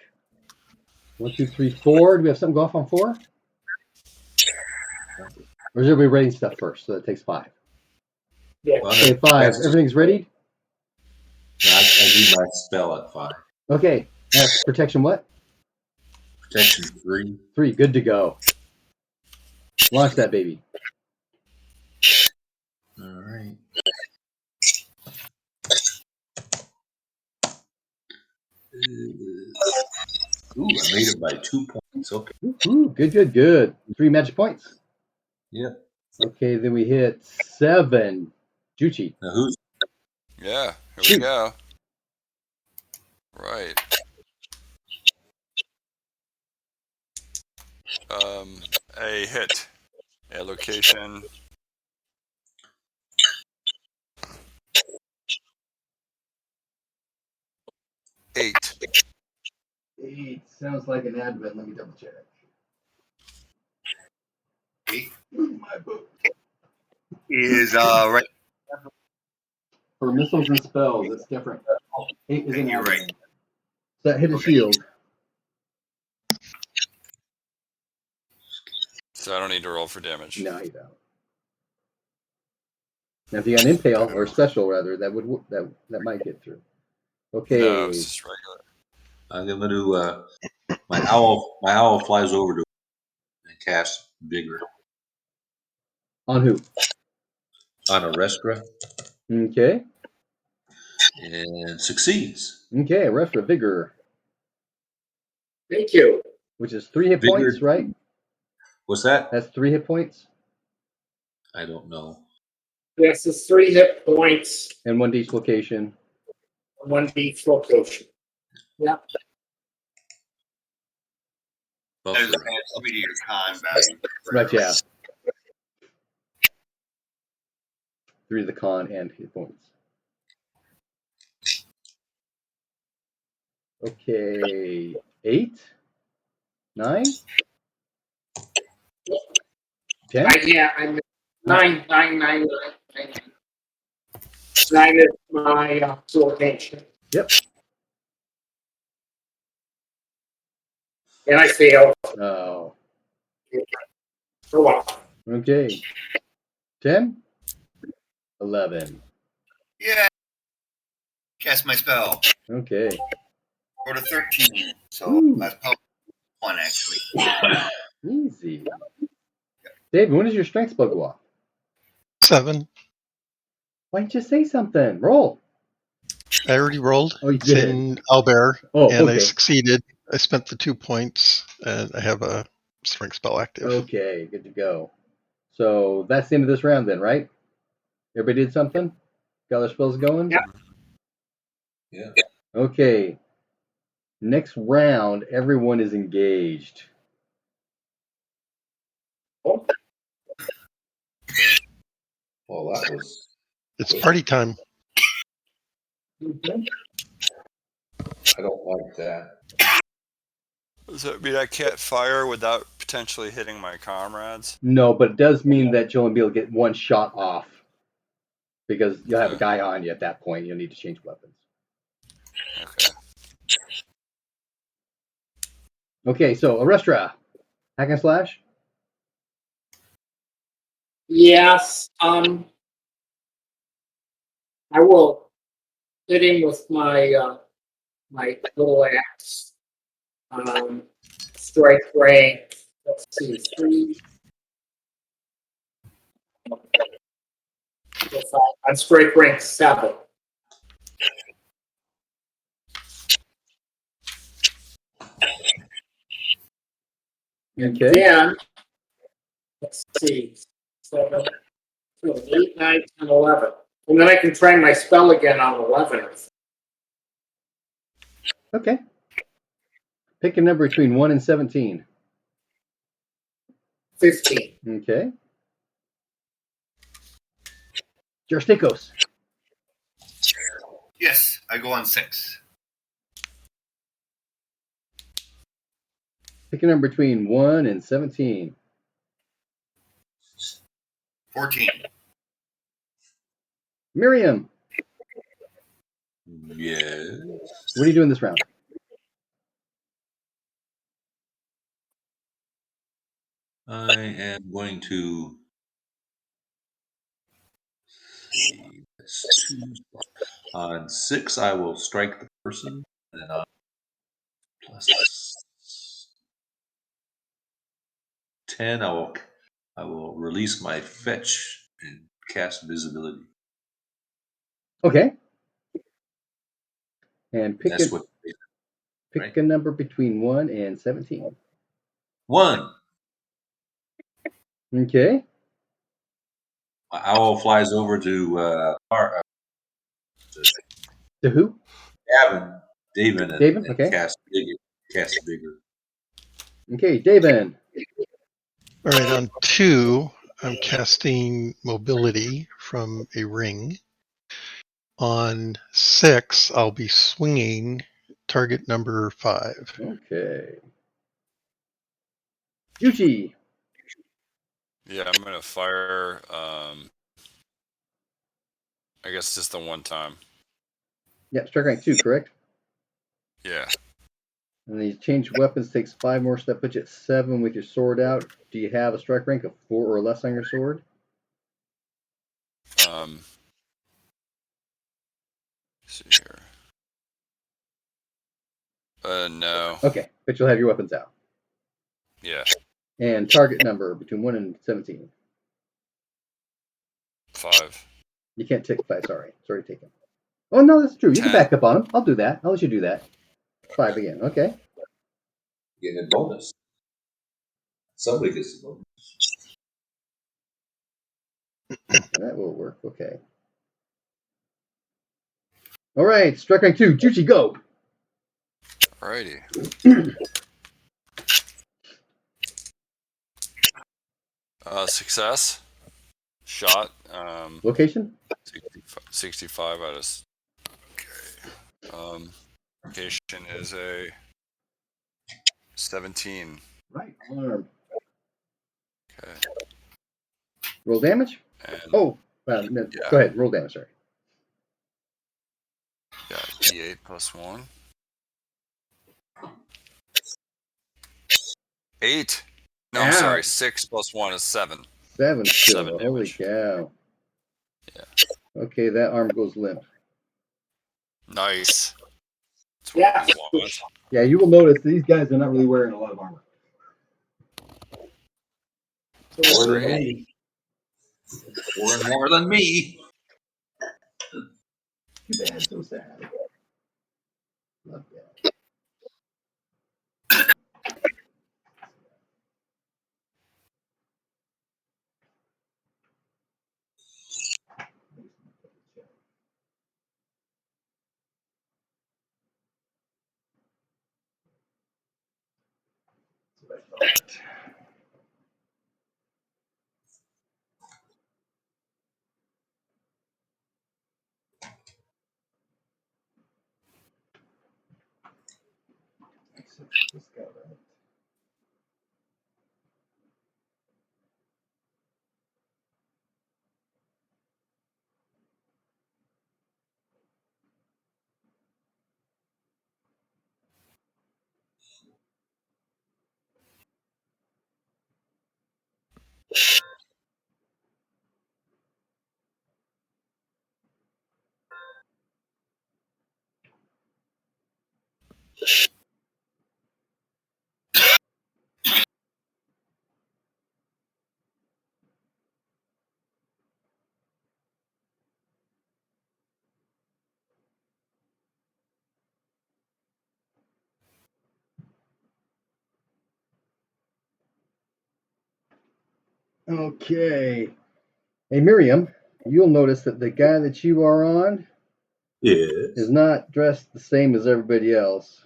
1, 2, 3, 4. Do we have something go off on 4? Or is everybody rating stuff first? So that takes 5. Yeah. Okay, 5. Everything's ready? I do my spell at 5. Okay. That's protection what? Protection 3. 3. Good to go. Launch that baby. All right. Ooh, I made it by 2 points. Okay. Ooh, good. 3 magic points. Yep. Okay, then we hit 7. Juchi. Now who's? Yeah. Here we go. Right. A hit. A location. Eight. 8 sounds like an advent. Let me double check. My book. Is right. For missiles and spells, it's different. 8 is an You're advent. right. That hit a shield. So I don't need to roll for damage. No, you don't. Now, if you got an impale or special, rather, that might get through. Okay. No, it's just regular. I'm gonna do. My owl flies over to and casts Vigor On who? on Arestra Okay. and succeeds. Okay. Rest for vigor, Thank you. which is 3 hit Vigor. points, right? What's that? That's 3 hit points I don't know. This is 3 hit points, and 1 dislocation. 1 each location. Yeah. That is add 3 to your con value. Right, yeah. 3 to the con and hit points. Okay. 8? 9? 10? I'm 9. 9 is my location. Yep. And I failed. Oh. Oh well. Okay. 10? 11. Yeah. Cast my spell. Okay. Go to 13. So Ooh. my spell 1 actually. Easy. David, when does your strength spell go off? 7. Why didn't you say something? Roll. I already rolled. Oh, you It's did. in Owlbear, Oh, and okay. I succeeded. I spent the 2 points, and I have a strength spell active. Okay, good to go. So that's the end of this round then, right? Everybody did something? Got their spells going? Yeah. Yeah. Okay. Next round, everyone is engaged. Well, that was. It's party time. Mhm. I don't like that. Does that mean I can't fire without potentially hitting my comrades? No, but it does mean that you'll only be able to get 1 shot off because you'll have a guy on you at that point. You'll need to change weapons. Okay. Okay, so Arestra, hack and slash. Yes. I will hit him with my my little axe. Strike rank. Let's see, 3. On strike rank 7. And Okay. then, let's see, 7, 8, 9, 10, 11. And then I can try my spell again on 11. Okay. Pick a number between 1 and 17. 15. Okay. Juristicos. Yes, I go on 6. Pick a number between 1 and 17. 14. Miriam, Yes. what are you doing this round? I am going to see. That's 2. On 6, I will strike the person, and then on plus 10, I will release my fetch and cast visibility. Okay. And pick That's what. right? a number between 1 and 17. 1. Okay. My owl flies over to To who? David, and David? Okay. cast bigger. Okay, David. All right, on 2, I'm casting mobility from a ring. On 6, I'll be swinging target number 5. Okay. Yuchi. Yeah, I'm gonna fire. I guess just the one time. Yeah, strike rank 2, correct? Yeah. And then you change weapons, takes 5 more, so that puts you at 7 with your sword out. Do you have a strike rank of 4 or less on your sword? See here. No. Okay, but you'll have your weapons out. Yeah. And target number between 1 and 17. 5. You can't take 5, sorry. It's already taken. Oh, no, that's true. You 10. can back up on him. I'll do that. I'll let you do that. 5 again. Okay. Get a bonus. Somebody gets a bonus. That will work. Okay. All right. Strike rank 2. Juchi, go. Alrighty. Success. Shot. Location? 65 out of. Okay. Location is a 17. Right arm. Okay. Roll damage? And Oh, no, Yeah. Go ahead. Roll damage, sorry. yeah, D8 plus 1. 8. No, I'm sorry. Ouch. 6 plus 1 is 7. 7 still. 7 Holy damage. cow. Yeah. Okay, that arm goes limp. Nice. That's what Yeah. we want. Yeah, you will notice these guys are not really wearing a lot of armor. More than Great. me. More than me. Too bad, so sad. Love that. That's what I thought. Except this guy, right? Okay. Hey, Miriam. you'll notice that the guy that you are on Yes. is not dressed the same as everybody else.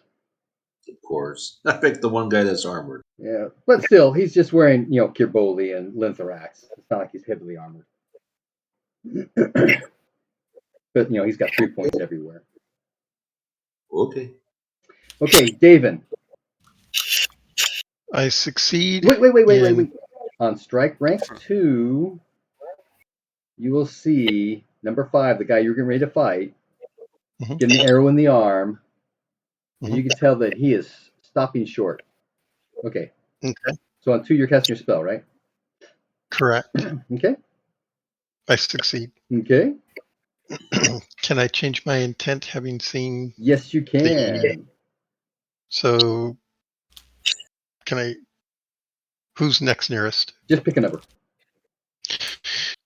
Of course. I picked the one guy that's armored. Yeah, but still, he's just wearing, Kirboli and Linthorax. It's not like he's heavily armored. But, he's got 3 points everywhere. Okay. Okay, David. I succeed. Wait. On strike rank 2, you will see number 5, the guy you're getting ready to fight, getting the arrow in the arm. And you can tell that he is stopping short. Okay. So on 2, you're casting your spell, right? Correct. Okay. I succeed. Okay. Can I change my intent having seen? Yes, you can. So, can I? Who's next nearest? Just pick a number.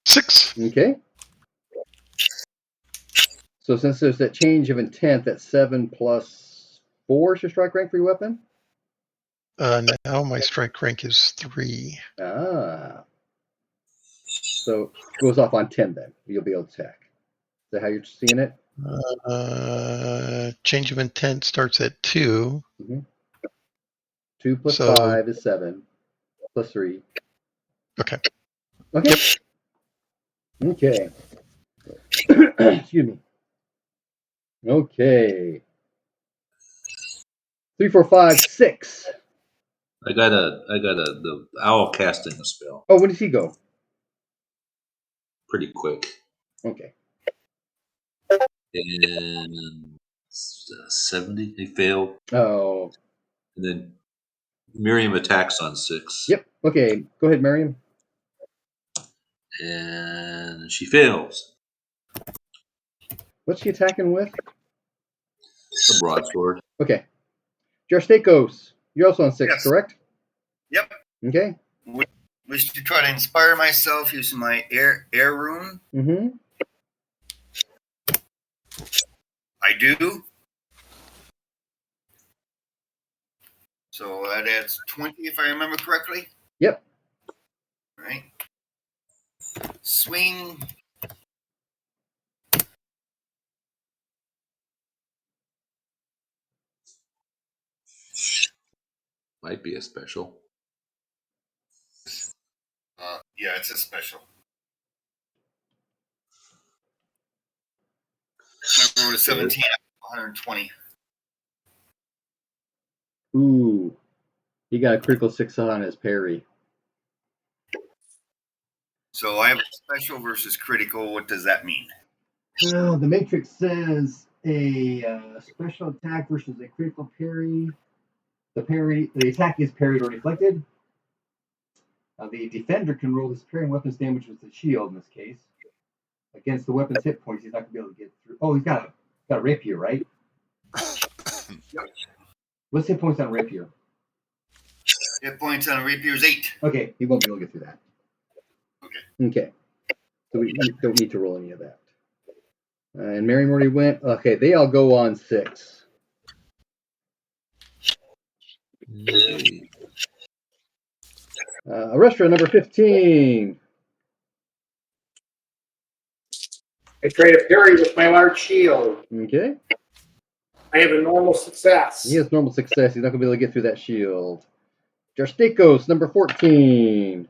6. Okay. So since there's that change of intent, that's 7 plus 4 is your strike rank for your weapon? Now my strike rank is 3. Ah. So it goes off on 10 then. You'll be able to attack. Is that how you're seeing it? Change of intent starts at 2. 2 plus 5 is 7. Plus 3. Okay. Okay. Okay. Excuse me. Okay. 3, 4, 5, 6. I got the owl casting a spell. Oh, when does he go? Pretty quick. Okay. And 70, he failed. Oh. And then Miriam attacks on 6. Yep. Okay. Go ahead, Miriam. And she fails. What's she attacking with? A broadsword. Okay. Jarstakos, you're also on 6, Yes. correct? Yep. Okay. Wish to try to inspire myself using my air rune. Mm-hmm. I do. So that adds 20 if I remember correctly. Yep. All right. Swing. Might be a special. Yeah, it's a special. I rolled a 17, 120. Ooh. He got a critical 6 on his parry. So I have a special versus critical. What does that mean? Oh, the Matrix says a special attack versus a critical parry. The attack is parried or deflected. The defender can roll his parrying weapon's damage with the shield in this case. Against the weapon's hit points, he's not going to be able to get through. Oh, he's got a rapier, right? What's hit points on rapier? Hit points on a rapier is 8. Okay, he won't be able to get through that. Okay. So we don't need to roll any of that. And Miriam already went. Okay, they all go on 6. Okay. Arrestra, number 15. I trade a parry with my large shield. Okay. I have a normal success. He has normal success. He's not going to be able to get through that shield. Jarstakos, number 14.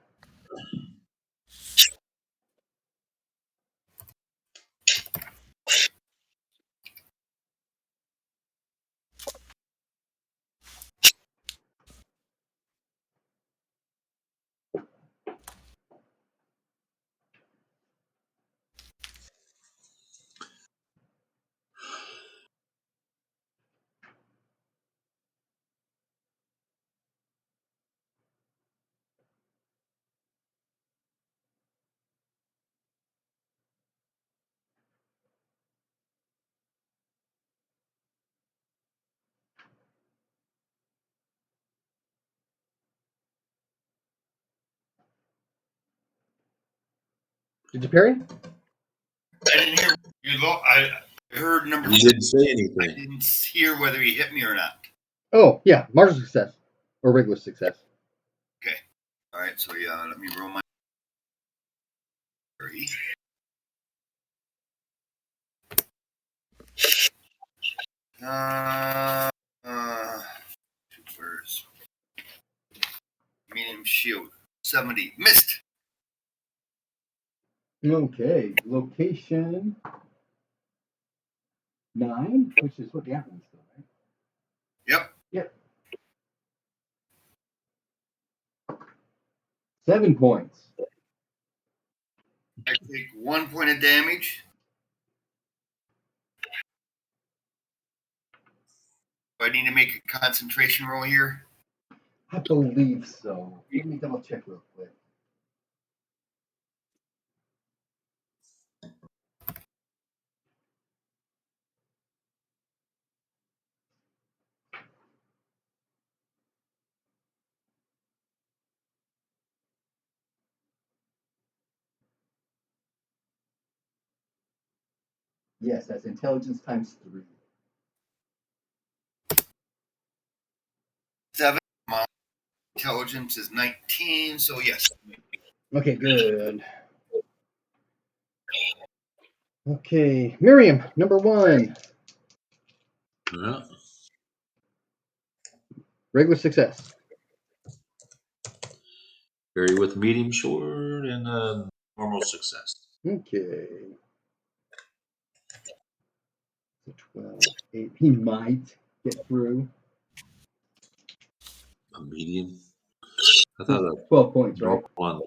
Did you parry? I didn't hear you. I heard number. You didn't say I anything. didn't hear whether he hit me or not. Oh, yeah. Martial success. Or regular success. Okay. All right. So yeah, let me roll my. Where's medium shield? 70. Missed. Okay, location 9, which is what the Apple's still, right? Yep. Yep. 7 points. I take 1 point of damage. Do I need to make a concentration roll here? I believe so. Let me double check real quick. Yes, that's intelligence times 3. 7. My intelligence is 19, so yes. Okay, good. Okay, Miriam, number 1. Yeah. Regular success. Vary with medium short and normal success. Okay. So 12, 8. He might get through. A medium. I thought a 12 points, right? normal one.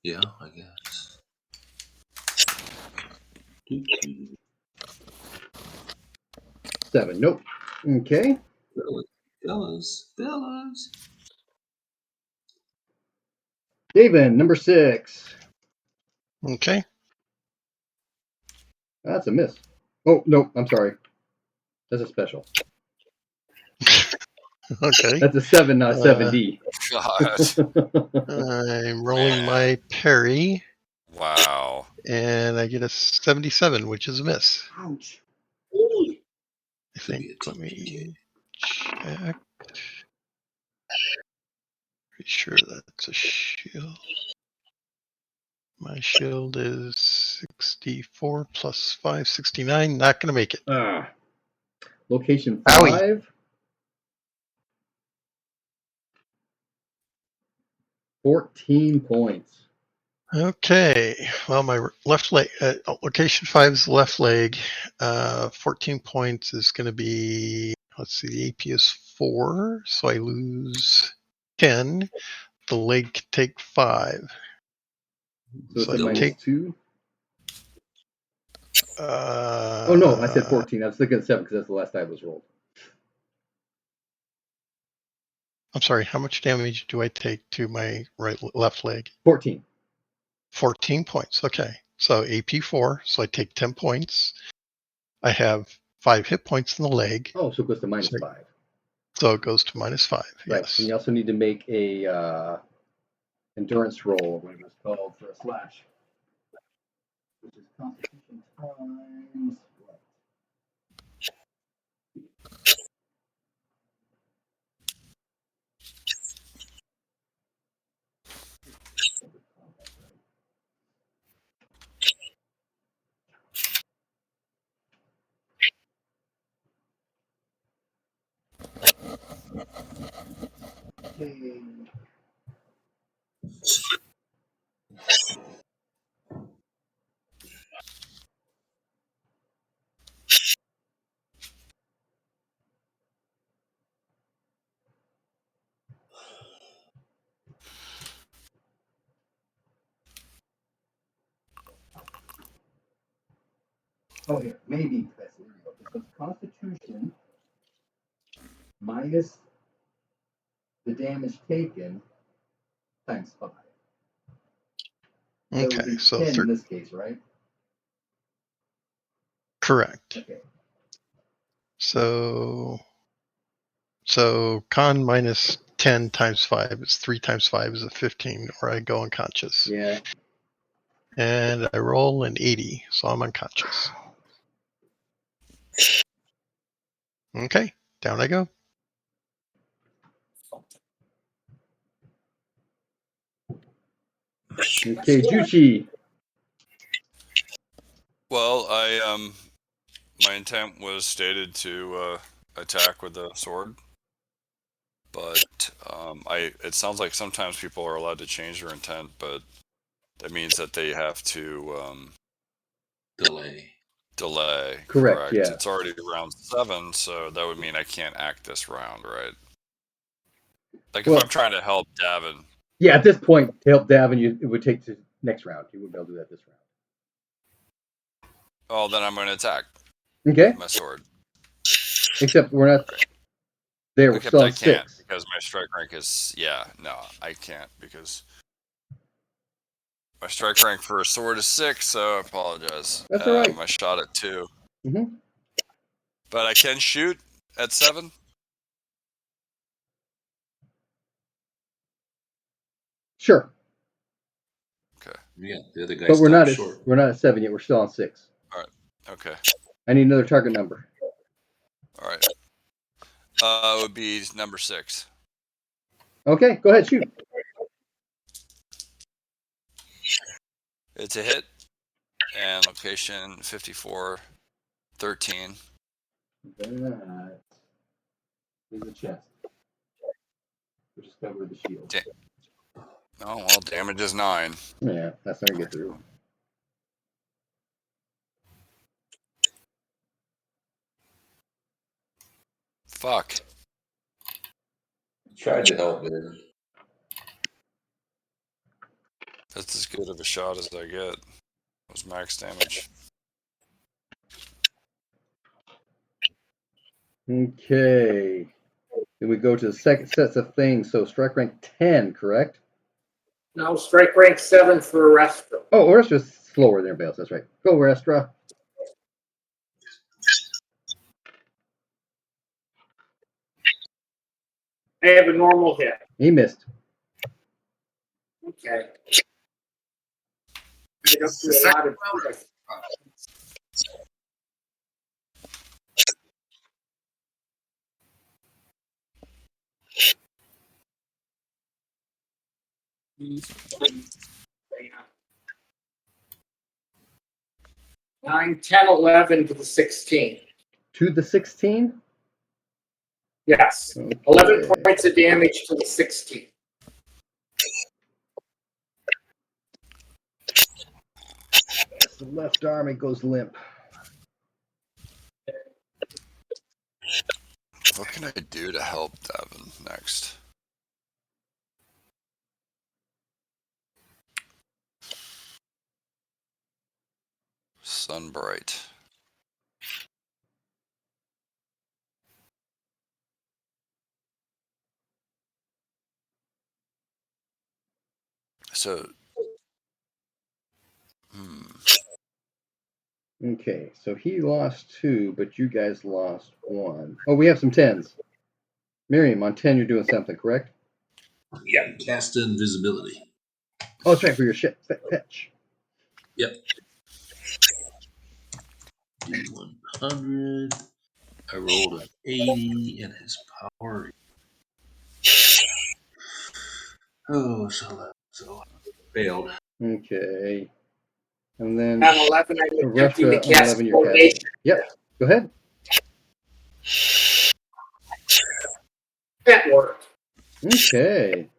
Yeah, I guess. 7. Nope. Okay. Fellas. David, number 6. Okay. That's a miss. Oh, no, I'm sorry. That's a special. Okay. That's a 7, not a 7D. God. I'm rolling Man. my parry, Wow. and I get a 77, which is a miss. Ouch. I think. Let me check. Pretty sure that's a shield. My shield is 64 plus 5, 69. Not going to make it. Location Owie. 5. 14 points. Okay. Well, my left leg, location 5 is the left leg. 14 points is going to be, let's see, the AP is 4, so I lose 10. The leg can take 5. So it's So a I minus take. 2. Oh, no, I said 14. I was thinking of 7 because that's the last die was rolled. I'm sorry, how much damage do I take to my left leg? 14. 14 points. Okay. So AP 4, so I take 10 points. I have 5 hit points in the leg. Oh, so it goes to minus So- 5. So it goes to minus 5. Right. Yes. And you also need to make a endurance roll, whatever it's called, for a slash. Which is Constitution times what? Okay. Oh, here, maybe that's there we go. So it's Constitution minus the damage taken times 5. That would Okay. be So 10 in this case, right? correct. Okay. So con minus 10 times 5 is 3 times 5 is a 15, or I go unconscious. Yeah. And I roll an 80, so I'm unconscious. Okay. Down I go. Okay, Juchi. Well, I my intent was stated to attack with a sword, but it sounds like sometimes people are allowed to change their intent, but that means that they have to Delay. Correct, yeah. It's already round 7, so that would mean I can't act this round, right? Like if Well- I'm trying to help Davin. Yeah, at this point, to help Davin, it would take to next round. You wouldn't be able to do that this round. Oh, then I'm going to attack Okay. with my sword. Except we're not there. We're Except still I on can't 6. because my strike rank is no, I can't because my strike rank for a sword is 6. So I apologize. That's all right. My shot at 2, Mm-hmm. but I can shoot at 7. Sure. Okay. Yeah, the other guy But we're not stopped short. we're not at 7 yet. We're still on 6. Okay. I need another target number. All right. It would be number 6. Okay, go ahead, shoot. It's a hit, and location 5413. That is a chest. Which is covered with the shield. Oh well, damage is 9. Yeah, that's not gonna get through. Fuck. Tried to help there. That's as good of a shot as I get. That was max damage. Okay. Then we go to the second sets of things. So strike rank 10, correct? No, strike rank 7 for Restra. Oh, Orestra's slower than everybody else. That's right. Go, Orestra. I have a normal hit. He missed. Okay. I don't do a lot of stress. Nine, 10, 11 to the 16. To the 16? Yes. Okay. 11 points of damage to the 16. The left arm, it goes limp. What can I do to help Devin next? Sunbright. So, Okay, so he lost 2, but you guys lost 1. Oh, we have some 10s. Miriam, on 10, you're doing something, correct? Yeah, cast invisibility. Oh, that's right, for your fetch. Yep. D100. I rolled an 80, and his power. Oh, so failed. Okay. And then On 11, I'm attempting to Orestra on cast 11, you're casting. Formation. Yep, go ahead. That worked. Okay.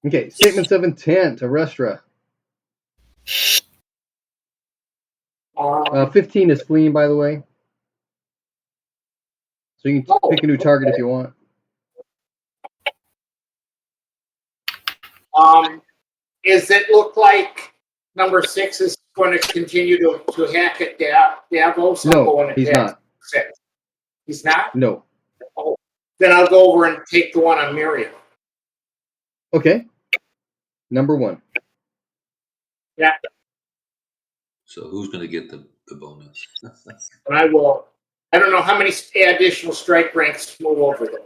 Okay, statements of intent, Orestra. 15 is fleeing, by the way. So you can pick a new target if you want. Does it look like number 6 is going to continue to hack at Davos? No, he's not. 6. He's not? No. Oh, then I'll go over and take the one on Miriam. Okay. Number 1. Yeah. So who's going to get the bonus? And I will. I don't know how many additional strike ranks move over there.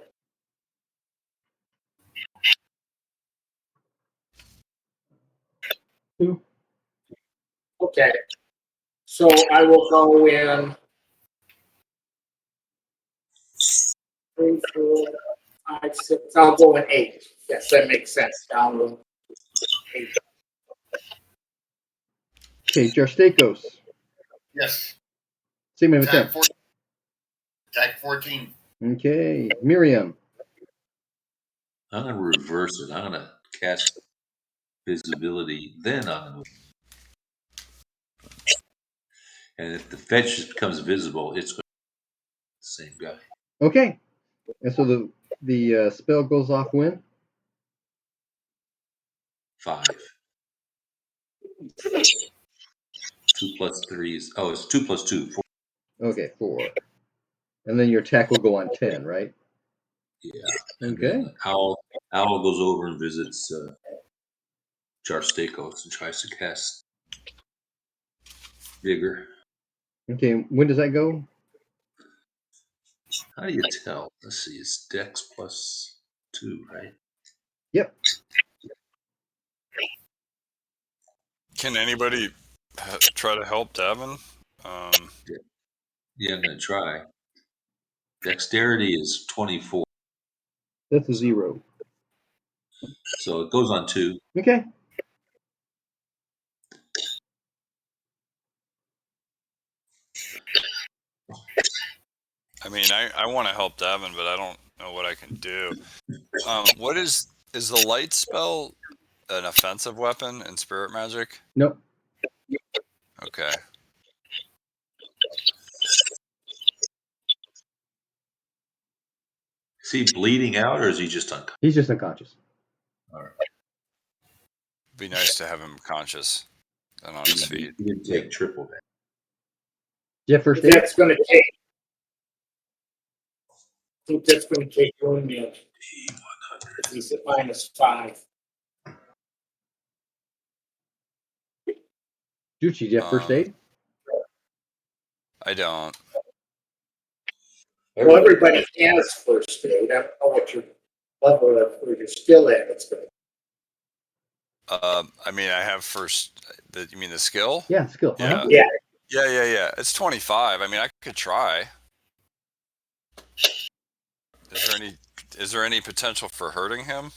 Two. Okay. So I will go in 3, 4, 5, 6. I'll go in 8. Yes, that makes sense. Down to 8. Okay, Jarstakos. Yes. Same name Attack with 14. Attack 14. Okay, Miriam. I'm going to reverse it. I'm going to cast visibility, then I'm going to. And if the fetch becomes visible, it's going to be the same guy. Okay, and so the spell goes off when? 5. 2 plus 3 is. Oh, it's 2 plus 2. 4. Okay, 4. And then your attack will go on 10, right? Yeah. And Okay. then Owl goes over and visits Jarstakos and tries to cast Vigor. Okay, when does that go? How do you tell? Let's see. It's Dex plus 2, right? Yep. Can anybody try to help Devin? Yeah, I'm going to try. Dexterity is 24. That's a 0. So it goes on 2. Okay. I mean, I want to help Devin, but I don't know what I can do. What is the light spell an offensive weapon in spirit magic? Nope. Okay. Is he bleeding out or is he just unconscious? He's just unconscious. All right. Be nice to have him conscious and on his feet. He didn't take triple damage. Jeff, first aid? That's going to take. I think that's going to take wound damage. He's at -5. Juchi, do you have first aid? I don't. Well, everybody has first aid. I don't know what your level of where you're still at. It's going I mean, I have first. You mean the skill? Yeah, skill. Yeah. Yeah. Yeah. It's 25. I mean, I could try. Is there any potential for hurting him?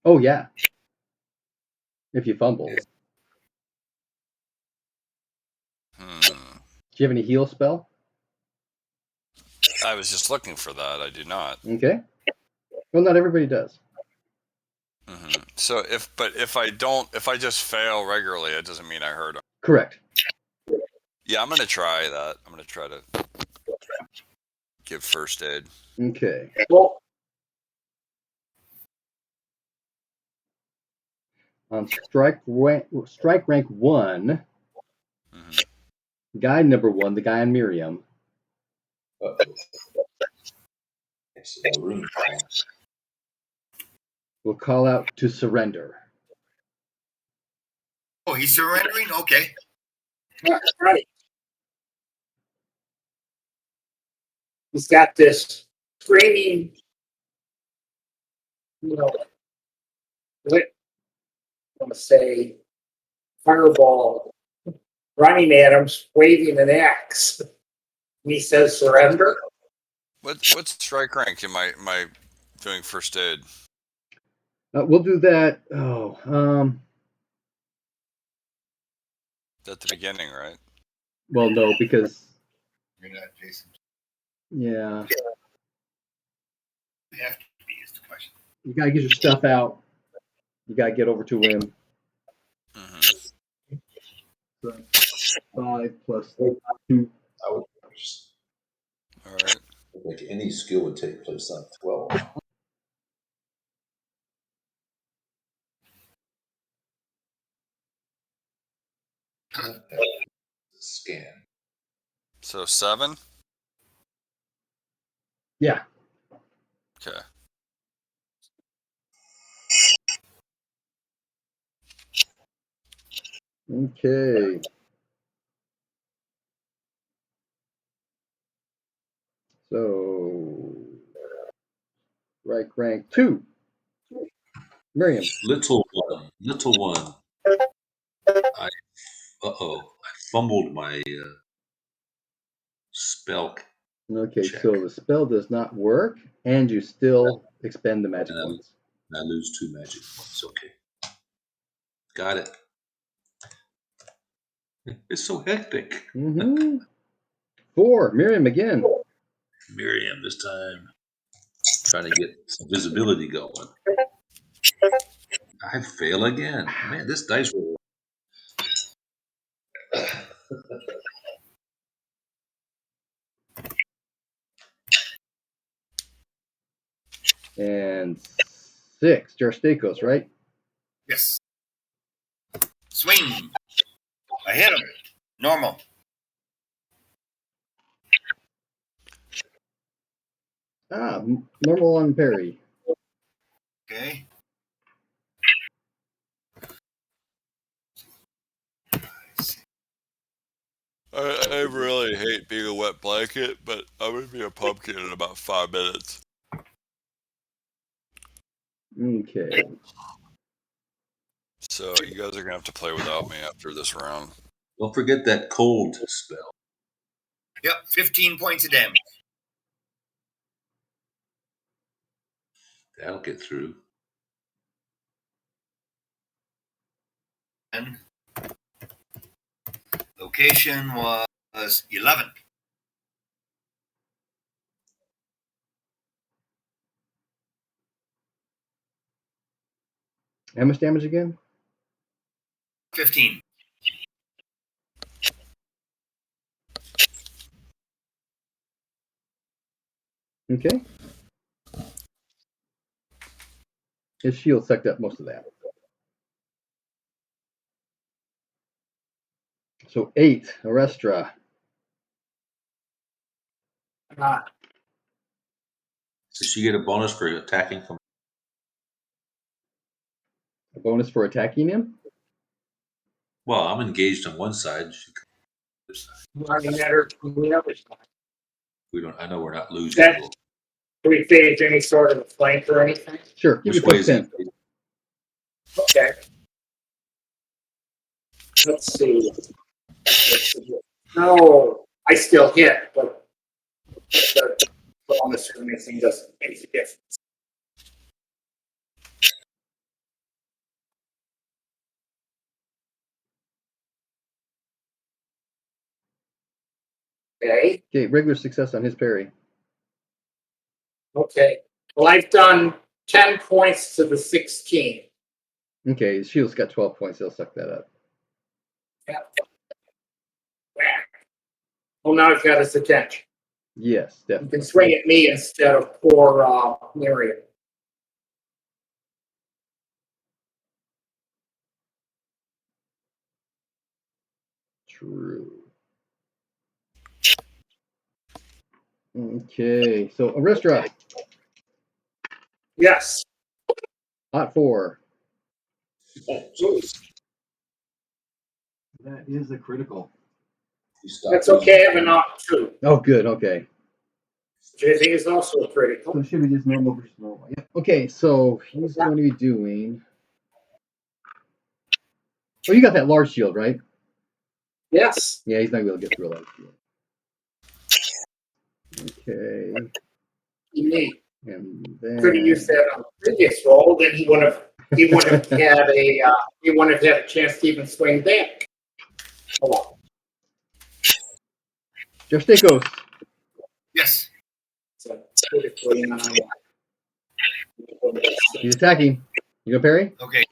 Oh, yeah. If you fumble. Do you have any heal spell? I was just looking for that. I do not. Okay. Well, not everybody does. Mm-hmm. So if I just fail regularly, it doesn't mean I hurt him. Correct. Yeah, I'm gonna try that. I'm gonna try to give first aid. Okay. Well, On strike rank 1, guy number 1, the guy on Miriam. It's a rune call. Will call out to surrender. Oh, he's surrendering? Okay. right. He's got this screaming, what I'm going to say, fireball running at him, waving an axe. And he says, surrender. What strike rank am I doing first aid? We'll do that. At the beginning, right? Well, no, because You're not Jason. yeah, You have to be is the question. you gotta get your stuff out. You gotta get over to him. Mm-hmm. So 5 plus 2. I would just, All right. like any skill would take place on 12. Scan. So 7. Yeah. Okay. Okay. So, rank 2. Miriam. Little one. I fumbled my spell. Okay, check. so the spell does not work, and you still expend the magic points. I lose 2 magic points. Okay. Got it. It's so hectic. 4, Miriam again. Miriam this time. Trying to get some visibility going. I fail again. Man, this dice roll. And 6, Jarostakos, right? Yes. Swing. I hit him. Normal. Normal on parry. Okay. I really hate being a wet blanket, but I'm going to be a pumpkin in about 5 minutes. Okay. So you guys are going to have to play without me after this round. Don't forget that cold spell. Yep, 15 points of damage. That'll get through. And location was 11. How much damage again? 15. Okay. His shield sucked up most of that. So 8, Arestra. Uh, Does she get a bonus for attacking from? A bonus for attacking him? Well, I'm engaged on one side. She could on the other side. running at her from the other side. We don't. I know we're not losing. That- Do we phase any sort of a flank or anything? Sure. Give Which me way plus is 10. he? Okay. Let's see. No, I still hit, but the bonus or anything doesn't make a difference. Okay. Okay, regular success on his parry. Okay. Well, I've done 10 points to the 16. Okay, his shield's got 12 points. He'll suck that up. Yeah. Whack. Well, now I've got his attention. Yes, You definitely. can swing at me instead of poor Miriam. True. Okay, so Aristra, Yes. hot 4. Oh, jeez. That is a critical. That's okay. I have a knock too. Oh, good. Okay. Which I think is also a critical. So it should be just normal versus normal. Yeah. Okay, so he's going to be doing. Oh, you got that large shield, right? Yes. Yeah, he's not going to be able to get through a large shield. Okay. Neat. And then. Could have used that on the previous roll, then he wouldn't have had a chance to even swing back. Hold on. Jarostakos. Yes. So, critically, and He's attacking. You go parry? Okay.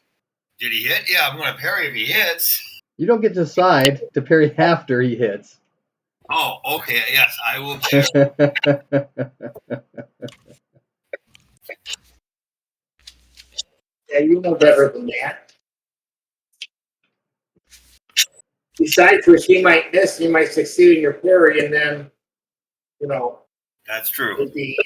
Did he hit? Yeah, I'm going to parry if he hits. You don't get to decide to parry after he hits. Oh, okay. Yes, I will parry. yeah, you know better than that. Besides which, he might miss, you might succeed in your parry, and then, That's true. it'd be,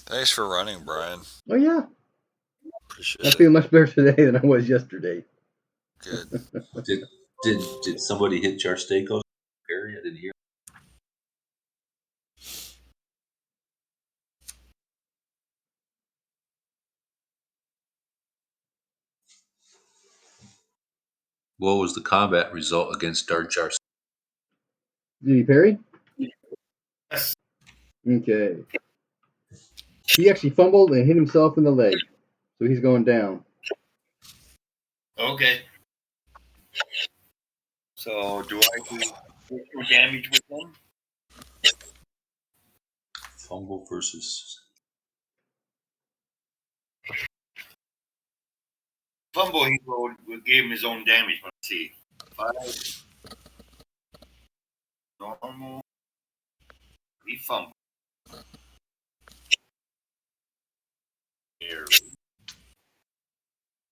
Thanks for running, Brian. Oh, yeah. Appreciate I it. feel much better today than I was yesterday. Good. Did somebody hit Jarstacos? Perry, I didn't hear. What was the combat result against Jarstacos? Did he parry? Yes. Okay. He actually fumbled and hit himself in the leg, so he's going down. Okay. So do I do damage with him? Fumble versus. Fumble, he gave him his own damage. Let's see. 5. Normal. He fumbled. Here.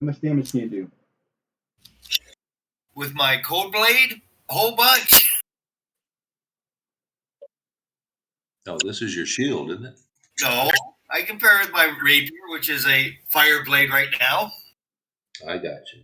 How much damage can you do? With my cold blade, a whole bunch. No, this is your shield, isn't it? No, I compare it with my rapier, which is a fire blade right now. I got you.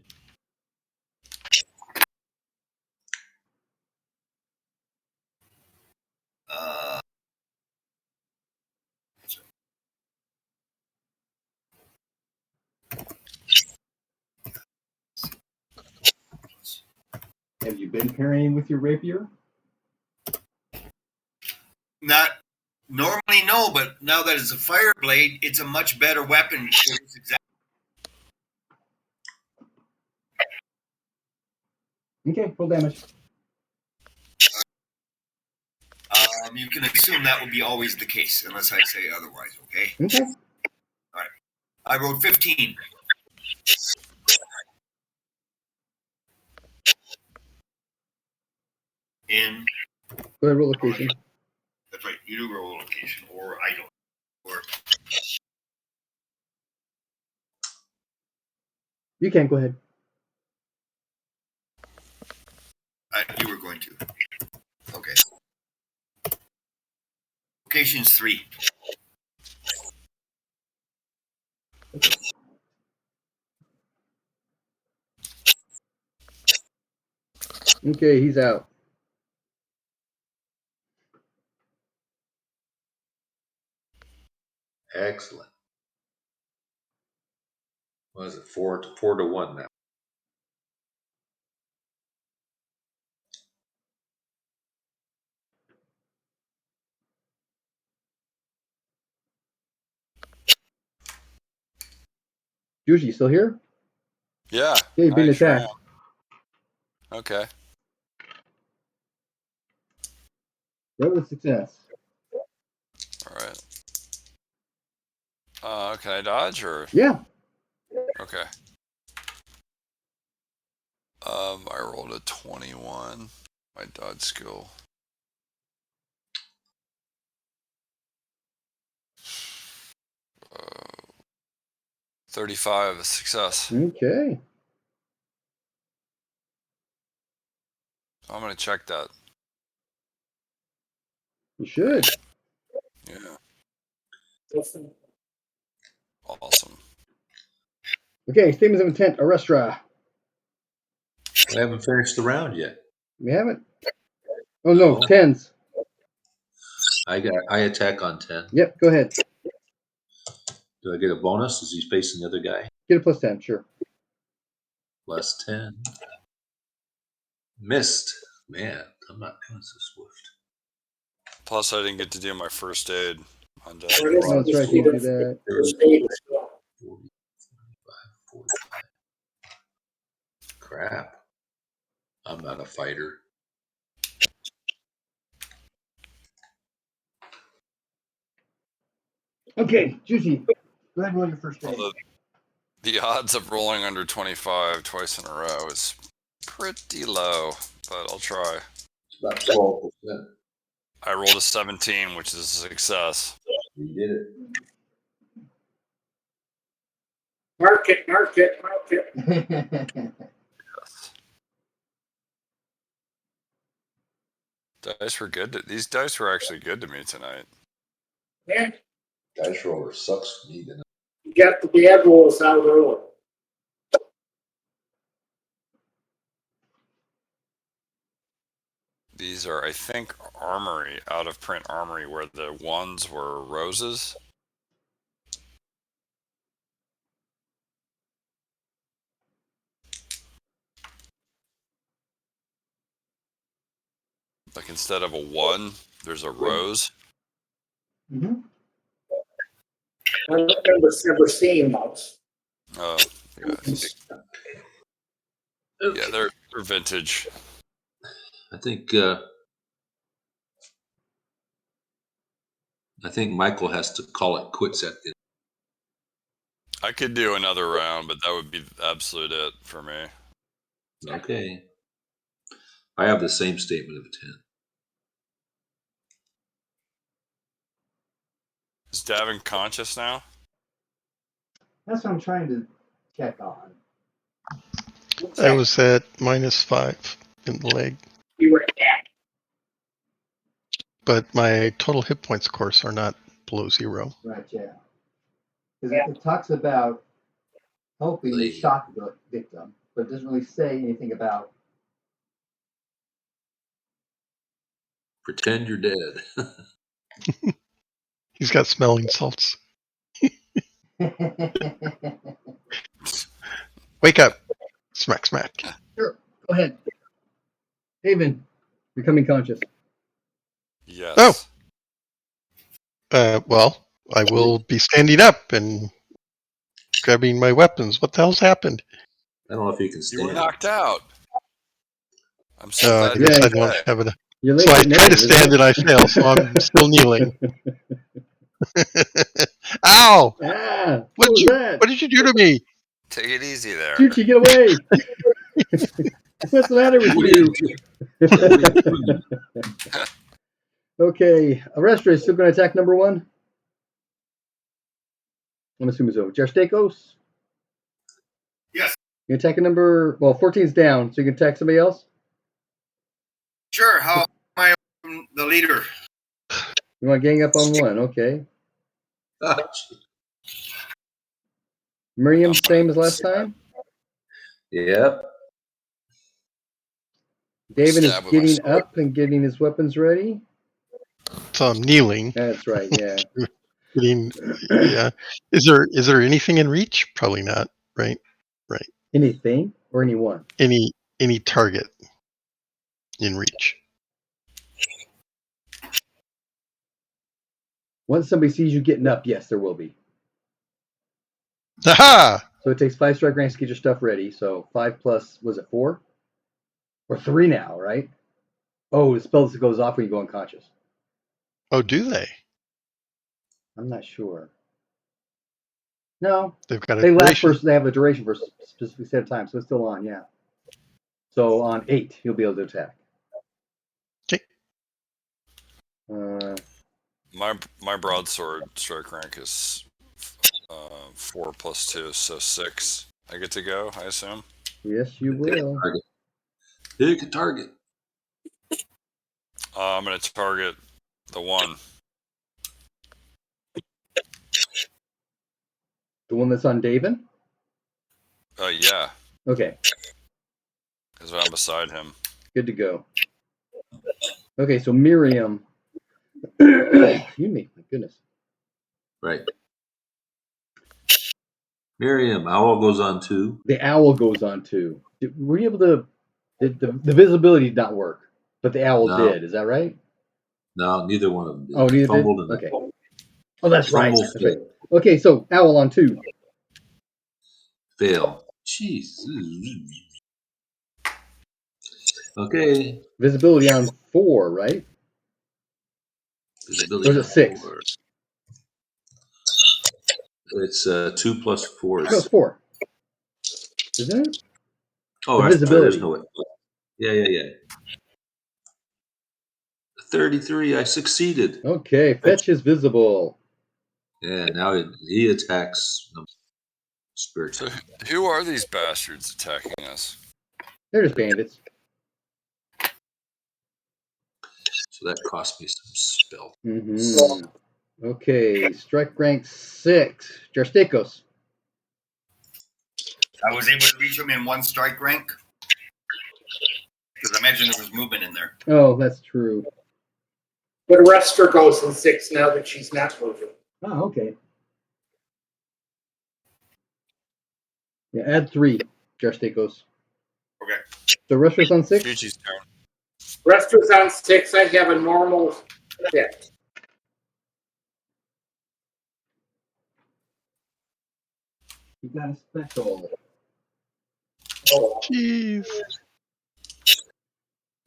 Have you been parrying with your rapier? Not normally, no, but now that it's a fire blade, it's a much better weapon. Okay, full damage. You can assume that will be always the case, unless I say otherwise, okay? Okay. All right. I rolled 15. In. Go ahead, roll location. That's right. You do roll location, or I don't. Or You can, go ahead. you were going to. Okay. Location's 3. Okay, he's out. Excellent. What is it? 4-1 now. Juicy, you still here? Yeah. Yeah, you've been I sure attacked. am. Okay. That was a success. All right. Can I dodge or? Yeah. Okay. I rolled a 21. My dodge skill. 35, a success. Okay. I'm gonna check that. You should. Yeah. Awesome. Okay, statements of intent, Arrestra. I haven't finished the round yet. We haven't? Oh, no, 10s. I attack on 10. Yep, go ahead. Do I get a bonus? Is he facing the other guy? Get a plus 10, sure. Plus 10. Missed. Man, I'm not doing so swift. Plus, I didn't get to do my first aid on death. Oh, that's right, you can do that. 40, 45, 45. Crap. I'm not a fighter. Okay, Juicy, go ahead and roll your first aid. Although the odds of rolling under 25 twice in a row is pretty low, but I'll try. It's about 12%. I rolled a 17, which is a success. You did it. Mark it. Yes. Dice were good. These dice were actually good to me tonight. Yeah, Dice roller sucks for me tonight. you got the bad rolls out early. These are, I think, Armory, out of print Armory, where the ones were roses. Like instead of a 1, there's a rose. Mm-hmm. I don't remember ever seeing those. Oh, yes. Yeah, they're vintage. I think Michael has to call it quits at the. I could do another round, but that would be absolute it for me. Okay. I have the same statement of intent. Is Davin conscious now? That's what I'm trying to check on. I was at -5 in the leg, You were at. but my total hit points, of course, are not below 0. Right, yeah. Because it talks about helping the shock victim, but it doesn't really say anything about. Pretend you're dead. He's got smelling salts. Wake up. Smack, smack. Sure, go ahead. Haven, becoming conscious. Yes. Well, I will be standing up and grabbing my weapons. What the hell's happened? I don't know if you can stand. You were knocked out. I'm so I glad guess Yeah, I don't have it. You're So I try to stand and I fail, so I'm still kneeling. Ow! Ah, what was that? What did you do to me? Take it easy there. Chuchi, get away! What's the matter with you? Okay, Arrestra is still going to attack number 1. I'm assuming so. Jarstakos? Yes. You attacking number, 14's down, so you can attack somebody else? Sure. How am I the leader? You want to gang up on 1, okay. Miriam, same as last time? Yep. David is getting up and getting his weapons ready. So I'm kneeling. That's right, yeah. Yeah. Is there anything in reach? Probably not, right? Right. Anything or anyone? Any target in reach. Once somebody sees you getting up, yes, there will be. Aha! So it takes 5 strike ranks to get your stuff ready. So 5 plus, was it 4? Or 3 now, right? Oh, the spell that goes off when you go unconscious. Oh, do they? I'm not sure. No, They've got a they last duration. they have a duration for a specific set of time, so it's still on, yeah. So on 8, you'll be able to attack. Okay. My broadsword strike rank is 4 plus 2, so 6. I get to go, I assume. Yes, you will. Pick a target. I'm going to target the 1. The one that's on David? Yeah. Okay. Because I'm beside him. Good to go. Okay, so Miriam. You me, my goodness. Right. Miriam, owl goes on 2. The owl goes on 2. Were you able to? The visibility did not work, but the owl did. Is that right? No, neither one of them did. Oh, neither Fumbled did? Okay. Oh, that's right. Fumbles That's right. Okay, so owl on 2. Fail. Jeez. Okay. Visibility on 4, right? Visibility Or is it 6? 4. It's 2 plus 4. No, it's 4. Isn't it? Oh, The visibility. visibility. There's no way. Yeah. 33. I succeeded. Okay, fetch is visible. Yeah, now he attacks spirit. So who are these bastards attacking us? They're just bandits. So that cost me some spell. Mm-hmm. Okay, strike rank 6. Jarstakos. I was able to reach him in 1 strike rank. because I imagine there was movement in there. Oh, that's true. But Rester goes in 6 now that she's not moving. Oh, okay. Yeah, add 3. Josh goes. Okay. The Rester's on 6? Fuji's turn. Rester's on 6. I have a normal hit. You got a special. Oh, Jeez.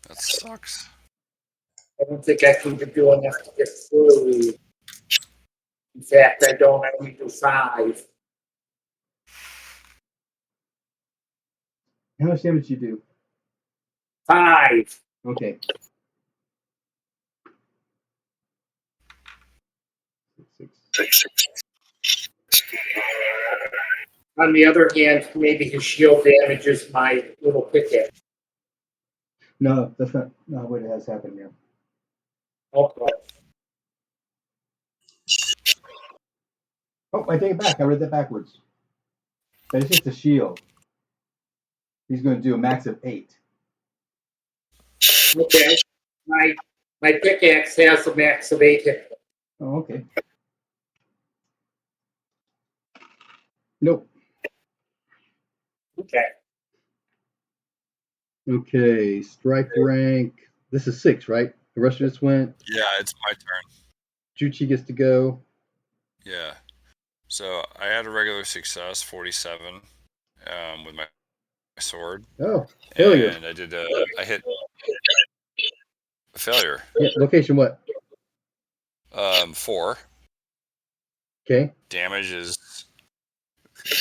That sucks. I don't think I can do enough to get through. In fact, I don't. I only do 5. How much damage you do? 5. Okay. 6. On the other hand, maybe his shield damages my little pickaxe. No, that's not what it has happened here. Okay. Oh, I take it back. I read that backwards. That is just a shield. He's going to do a max of 8. Okay. My pickaxe has a max of 8 hit points. Oh, okay. Nope. Okay. Okay, strike rank. This is 6, right? The rest of us went. Yeah, it's my turn. Juchi gets to go. Yeah. So I had a regular success, 47, with my sword. Oh, failure. And I hit a failure. Yeah, location what? 4. Okay. Damage is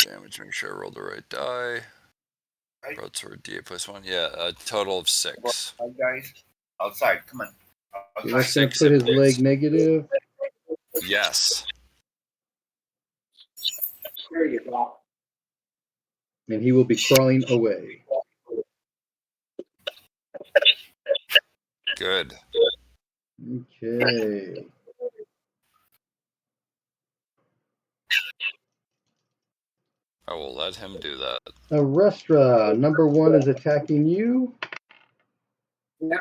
damage. Make sure I rolled the right die. Broadsword D8 plus 1. Yeah, a total of 6. Hi guys, outside. Come on. So that's going to 6 put his hit leg points. negative. Yes. There you go. And he will be crawling away. Good. Okay. I will let him do that. Arestra, number 1 is attacking you. Yeah.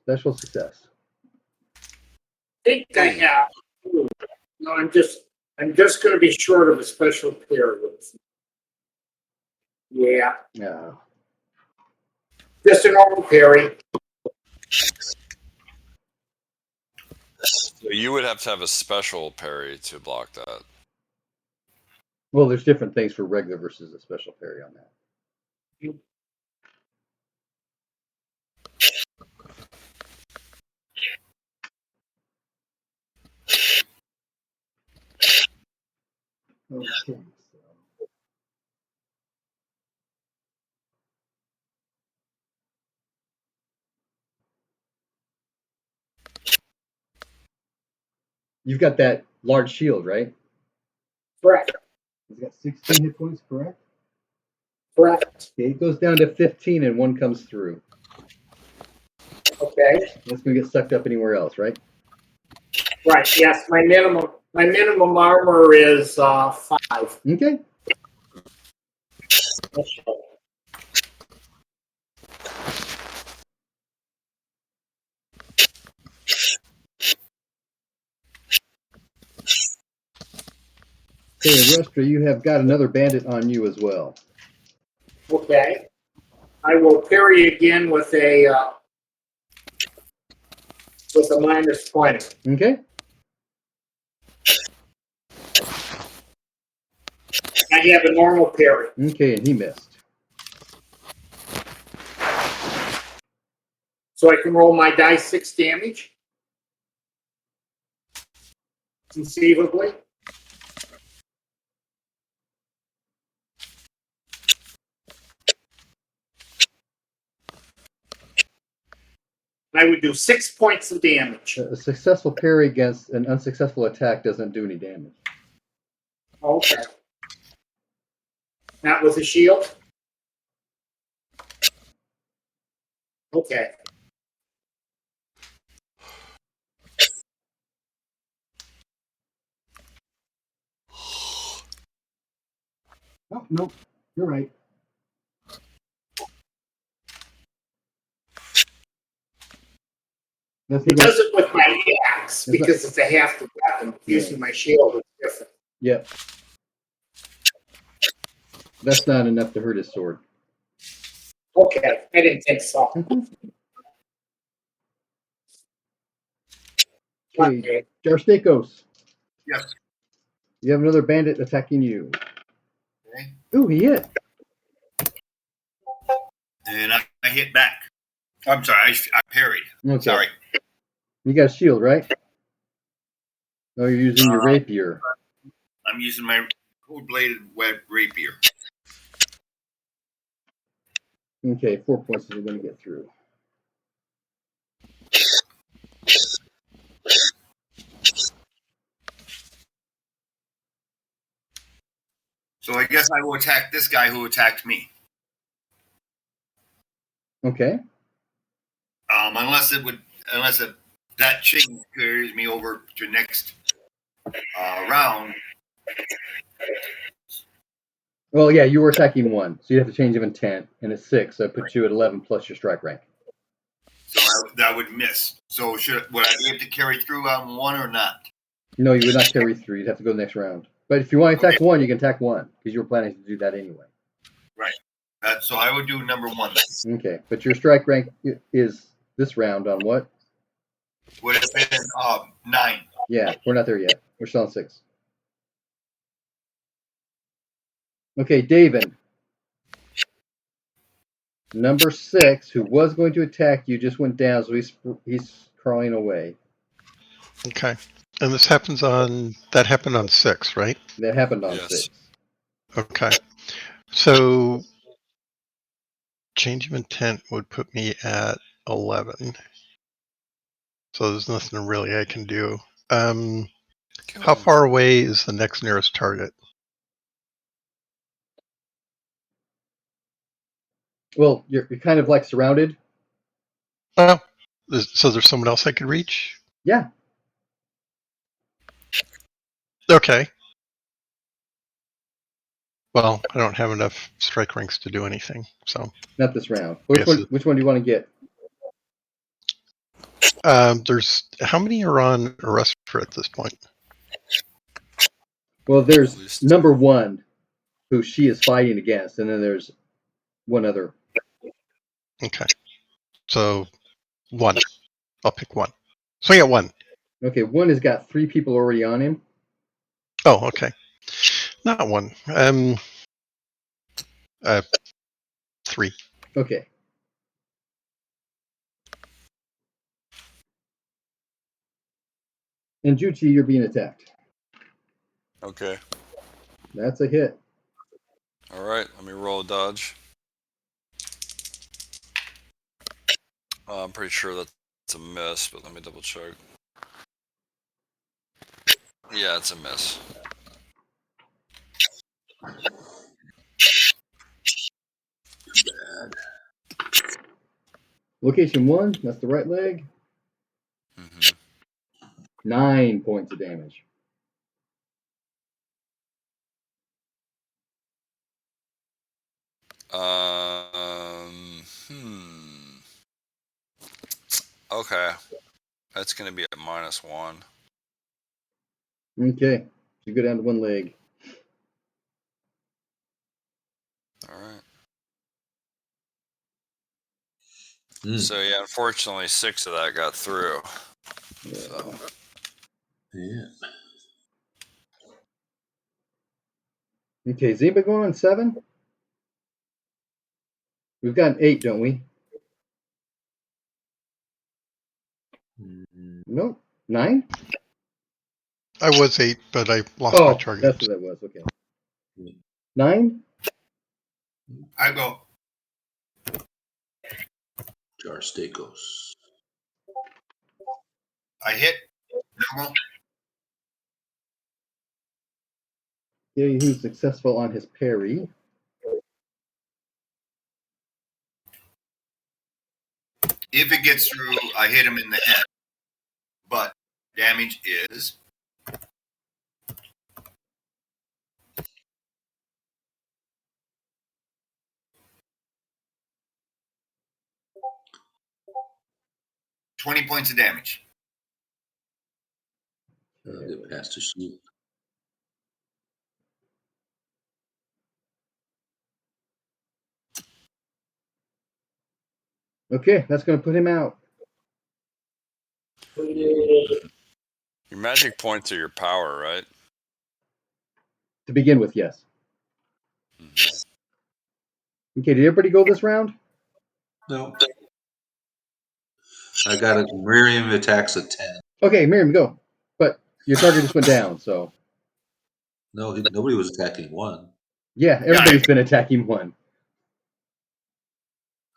Special success. I think I have. No, I'm just going to be short of a special period. Yeah. Yeah. Just a normal parry. So you would have to have a special parry to block that. Well, there's different things for regular versus a special parry on that. Okay. So. You've got that large shield, right? Correct. He's got 16 hit points, correct? Correct. Okay, it goes down to 15 and 1 comes through. Okay. That's going to get sucked up anywhere else, right? Right. Yes. My minimum armor is 5. Okay. Okay, Arestra, you have got another bandit on you as well. Okay. I will parry again with a minus 20. Okay. I have a normal parry. Okay, and he missed. So I can roll my die 6 damage. Conceivably. I would do 6 points of damage. A successful parry against an unsuccessful attack doesn't do any damage. Okay. Not with a shield? Okay. Oh, no, you're right. It does it with my axe because it's a half the weapon. Using my shield is different. Yep. That's not enough to hurt his sword. Okay, I didn't think so. Okay, Jarstakos. Yes. You have another bandit attacking you. Okay. Ooh, he hit. And I hit back. I'm sorry, I parried. Okay. Sorry. You got a shield, right? Oh, you're using your rapier. I'm using my cold-bladed web rapier. Okay, 4 points is going to get through. So I guess I will attack this guy who attacked me. Okay. Unless that chain carries me over to next round. Well, yeah, you were attacking 1, so you have to change of intent, and it's 6, so it puts you at 11 plus your strike rank. So that would miss. So would I be able to carry through on 1 or not? No, you would not carry 3. You'd have to go to the next round. But if you want to attack 1, you can attack 1, because you were planning to do that anyway. Right. So I would do number 1. Okay, but your strike rank is this round on what? Would have been 9. Yeah, we're not there yet. We're still on 6. Okay, David. Number 6, who was going to attack you, just went down, so he's crawling away. Okay. And this happened on 6, right? That happened on Yes. 6. Okay. So change of intent would put me at 11. So there's nothing really I can do. How far away is the next nearest target? Well, you're kind of like surrounded. Oh, so there's someone else I could reach? Yeah. Okay. Well, I don't have enough strike ranks to do anything, so. Not this round. Which one do you want to get? There's how many are on arrest at this point? Well, there's number 1, who she is fighting against, and then there's one other. Okay. So 1. I'll pick 1. Swing at 1. Okay, 1 has got 3 people already on him. Oh, okay. Not 1. 3. Okay. And Juchi, you're being attacked. Okay. That's a hit. All right. Let me roll a dodge. I'm pretty sure that's a miss, but let me double check. Yeah, it's a miss. Location 1, that's the right leg. 9 points of damage. Okay. That's going to be at -1. Okay. You go down to 1 leg. All right. So, yeah, unfortunately, 6 of that got through. Yeah. So. Yeah. Okay, is anybody going on 7? We've got 8, don't we? Nope. 9? I was 8, but I lost my target. That's what that was. Okay. 9? I go. Jarstakos. I hit. Normal. Yeah, he's successful on his parry. If it gets through, I hit him in the head. But damage is 20 points of damage. Get past the shield. Okay, that's going to put him out. Your magic points are your power, right? To begin with, yes. Mm-hmm. Okay, did everybody go this round? No. I got a Miriam attacks a 10. Okay, Miriam, go. But your target just went down, so. No, nobody was attacking one. Yeah, everybody's been attacking one.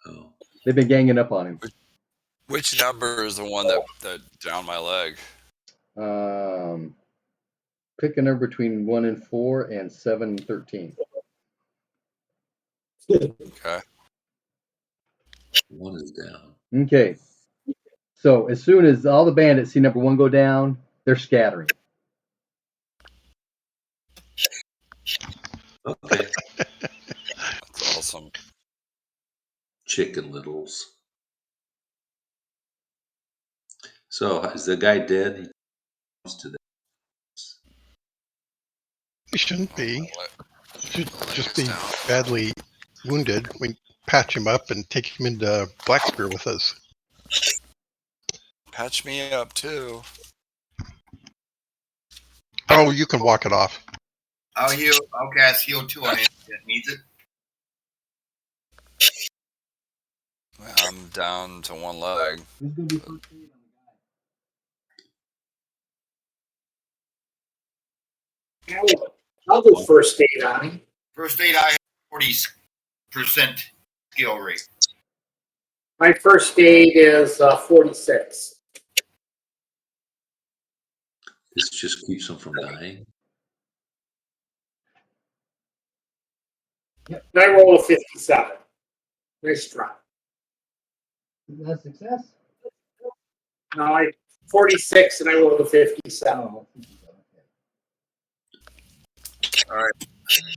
Oh. They've been ganging up on him. Which number is the one that downed my leg? Pick a number between 1 and 4 and 7 and 13. Okay. 1 is down. Okay. So as soon as all the bandits see number 1 go down, they're scattering. Okay. That's awesome. Chicken littles. So is the guy dead? He comes to this. He shouldn't be. Should just be badly wounded. We patch him up and take him into Blackspear with us. Patch me up too. Oh, you can walk it off. I'll cast heal 2 on it that needs it. I'm down to one leg. This is going to be first aid on the guy. I'll do first aid on him. First aid, I have 40% skill rate. My first aid is 46. This just keeps him from dying. Yep. And I roll a 57. Nice try. Is that a success? No, 46 and I rolled a 57. Oh. All right.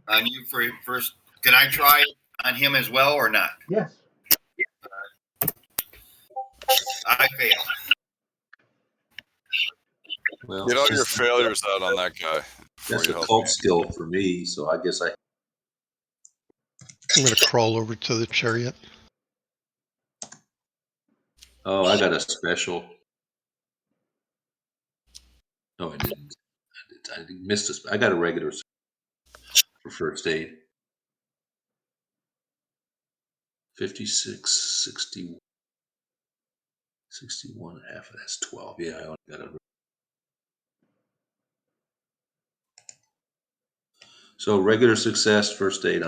On you for first. Can I try on him as well or not? Yes. I fail. Well, Get all your failures out on that guy. That's a help cult me. skill for me, so I guess I'm going to crawl over to the chariot. Oh, I got a special. No, I didn't. I missed I got a regular for first aid. 56, 60, 61 and a half. That's 12. Yeah, I only got a. So regular success, first aid.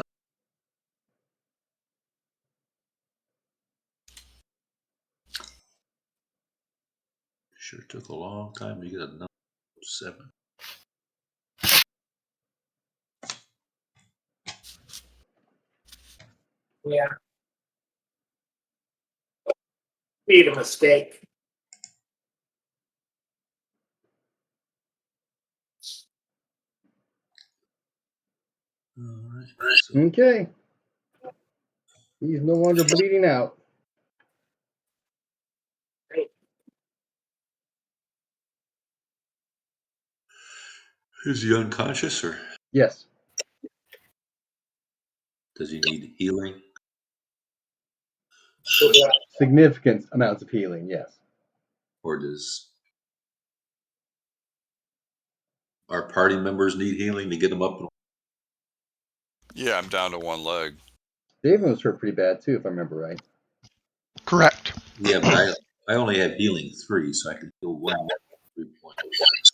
Sure took a long time to get a number 7. Yeah. Made a mistake. All right. So Okay. He's no longer bleeding out. is he unconscious or Yes. does he need healing? Significant amounts of healing, yes. Or does our party members need healing to get them up? Yeah, I'm down to one leg. David was hurt pretty bad too, if I remember right. Correct. Yeah, but I only have healing 3, so I can heal 1 more 3 points.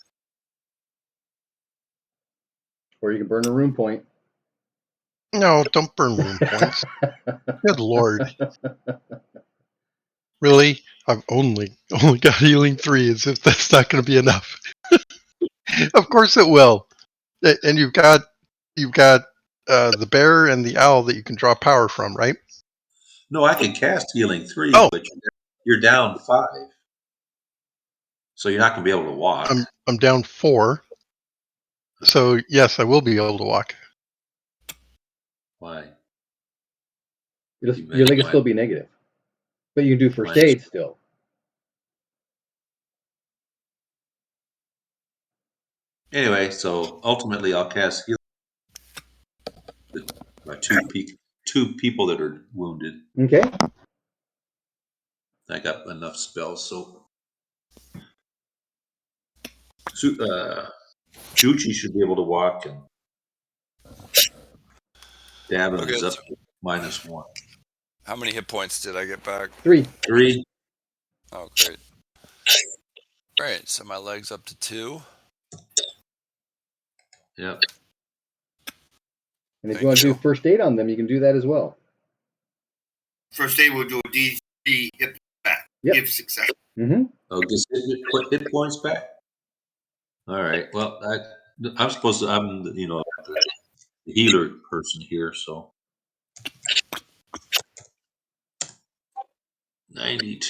Or you can burn a room point. No, don't burn wound points. Good Lord. Really? I've only got healing 3, as if that's not going to be enough. Of course it will. And you've got the bear and the owl that you can draw power from, right? No, I can cast healing 3, Oh. but you're down 5. So you're not going to be able to walk. I'm down 4. So yes, I will be able to walk. Why? Your leg will still be negative. But you can do first aid still. Anyway, so ultimately I'll cast heal by two people that are wounded. Okay. I got enough spells, so Chuchi should be able to walk, and Davin Okay. is up to -1. How many hit points did I get back? 3. 3. Oh, great. All right, so my leg's up to 2. Yep. And if Thank you want to you. do first aid on them, you can do that as well. First aid will do a D3 hit back. Yep. Give success. Mm-hmm. Oh, just hit points back. All right. Well, I'm supposed to. I'm the healer person here, so 92.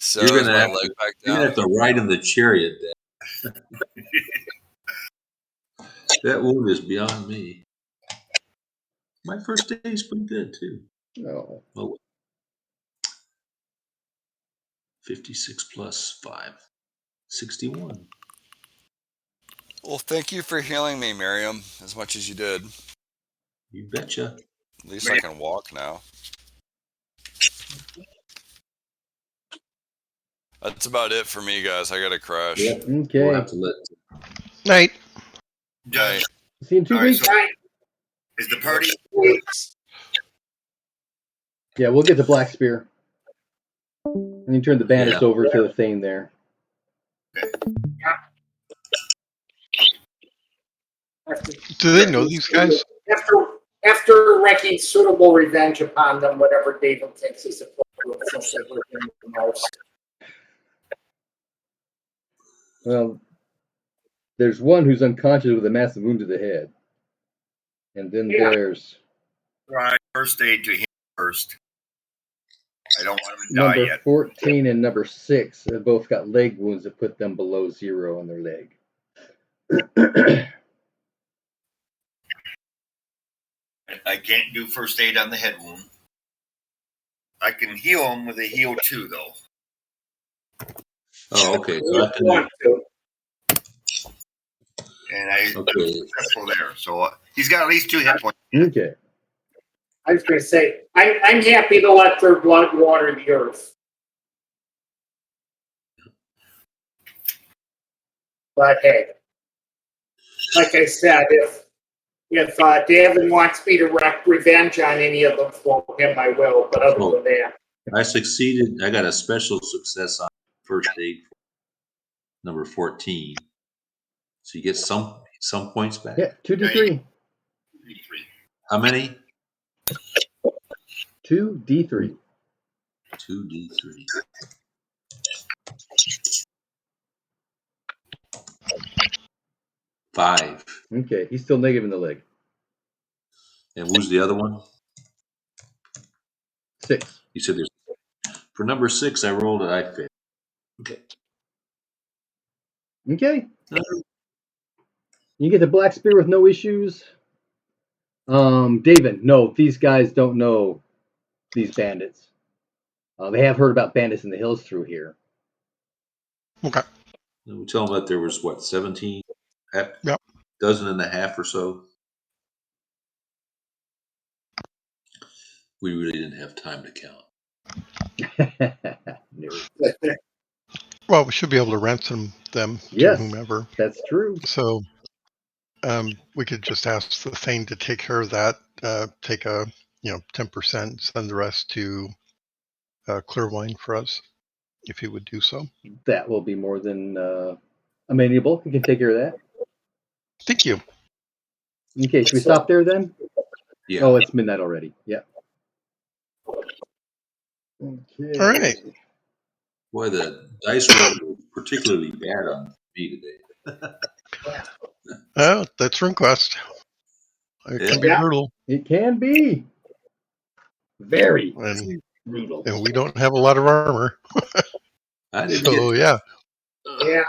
So You're is gonna my have leg to. back You're gonna down? have to ride in the chariot. That wound is beyond me. My first day is pretty good too. Oh. Oh, 56 plus 5, 61. Well, thank you for healing me, Miriam, as much as you did. You betcha. At least I can walk now. That's about it for me, guys. I gotta crash. Yep. Okay. We'll have to let. Night. Night. See you in 2 All right, weeks. so is the party? Yeah, we'll get to Black Spear. And you turn the bandits over to the thing there. Do they know these guys? After wreaking suitable revenge upon them, whatever David thinks is appropriate, since they hurt him the most. Well, there's one who's unconscious with a massive wound to the head. And then there's Right, first aid to him first. I don't want him to die number yet. 14 and number 6. They both got leg wounds that put them below 0 on their leg. I can't do first aid on the head wound. I can heal him with a heal 2, though. Oh, okay. So I can. And I Okay. was successful there. So he's got at least 2 hit points. Okay. I was going to say, I'm happy to let their blood water the earth. But hey, like I said, if Davin wants me to wreak revenge on any of them for him, I will. But other than that, I succeeded. I got a special success on first aid, number 14. So you get some points back. Yeah, 2d3. How many? 2d3. 2d3. Five. Okay, he's still negative in the leg. And who's the other one? 6. You said there's. For number 6, I rolled it. I failed. Okay. Okay. You get the Black Spear with no issues. David, no, these guys don't know these bandits. They have heard about bandits in the hills through here. Okay. And we tell them that there was, 17? Yep. Dozen and a half or so. We really didn't have time to count. No. Well, we should be able to ransom them Yes, to whomever. that's true. So we could just ask the Thane to take care of that. Take a 10%, send the rest to Clearwine for us, if he would do so. That will be more than amenable. You can take care of that. Thank you. Okay, should we stop there then? Yeah. Oh, it's midnight already. Yeah. Okay. All right. Boy, the dice roll was particularly bad on me today. Oh, that's RuneQuest. It can be brutal. It can be. Very And brutal. we don't have a lot of armor. I didn't So, yeah. yeah.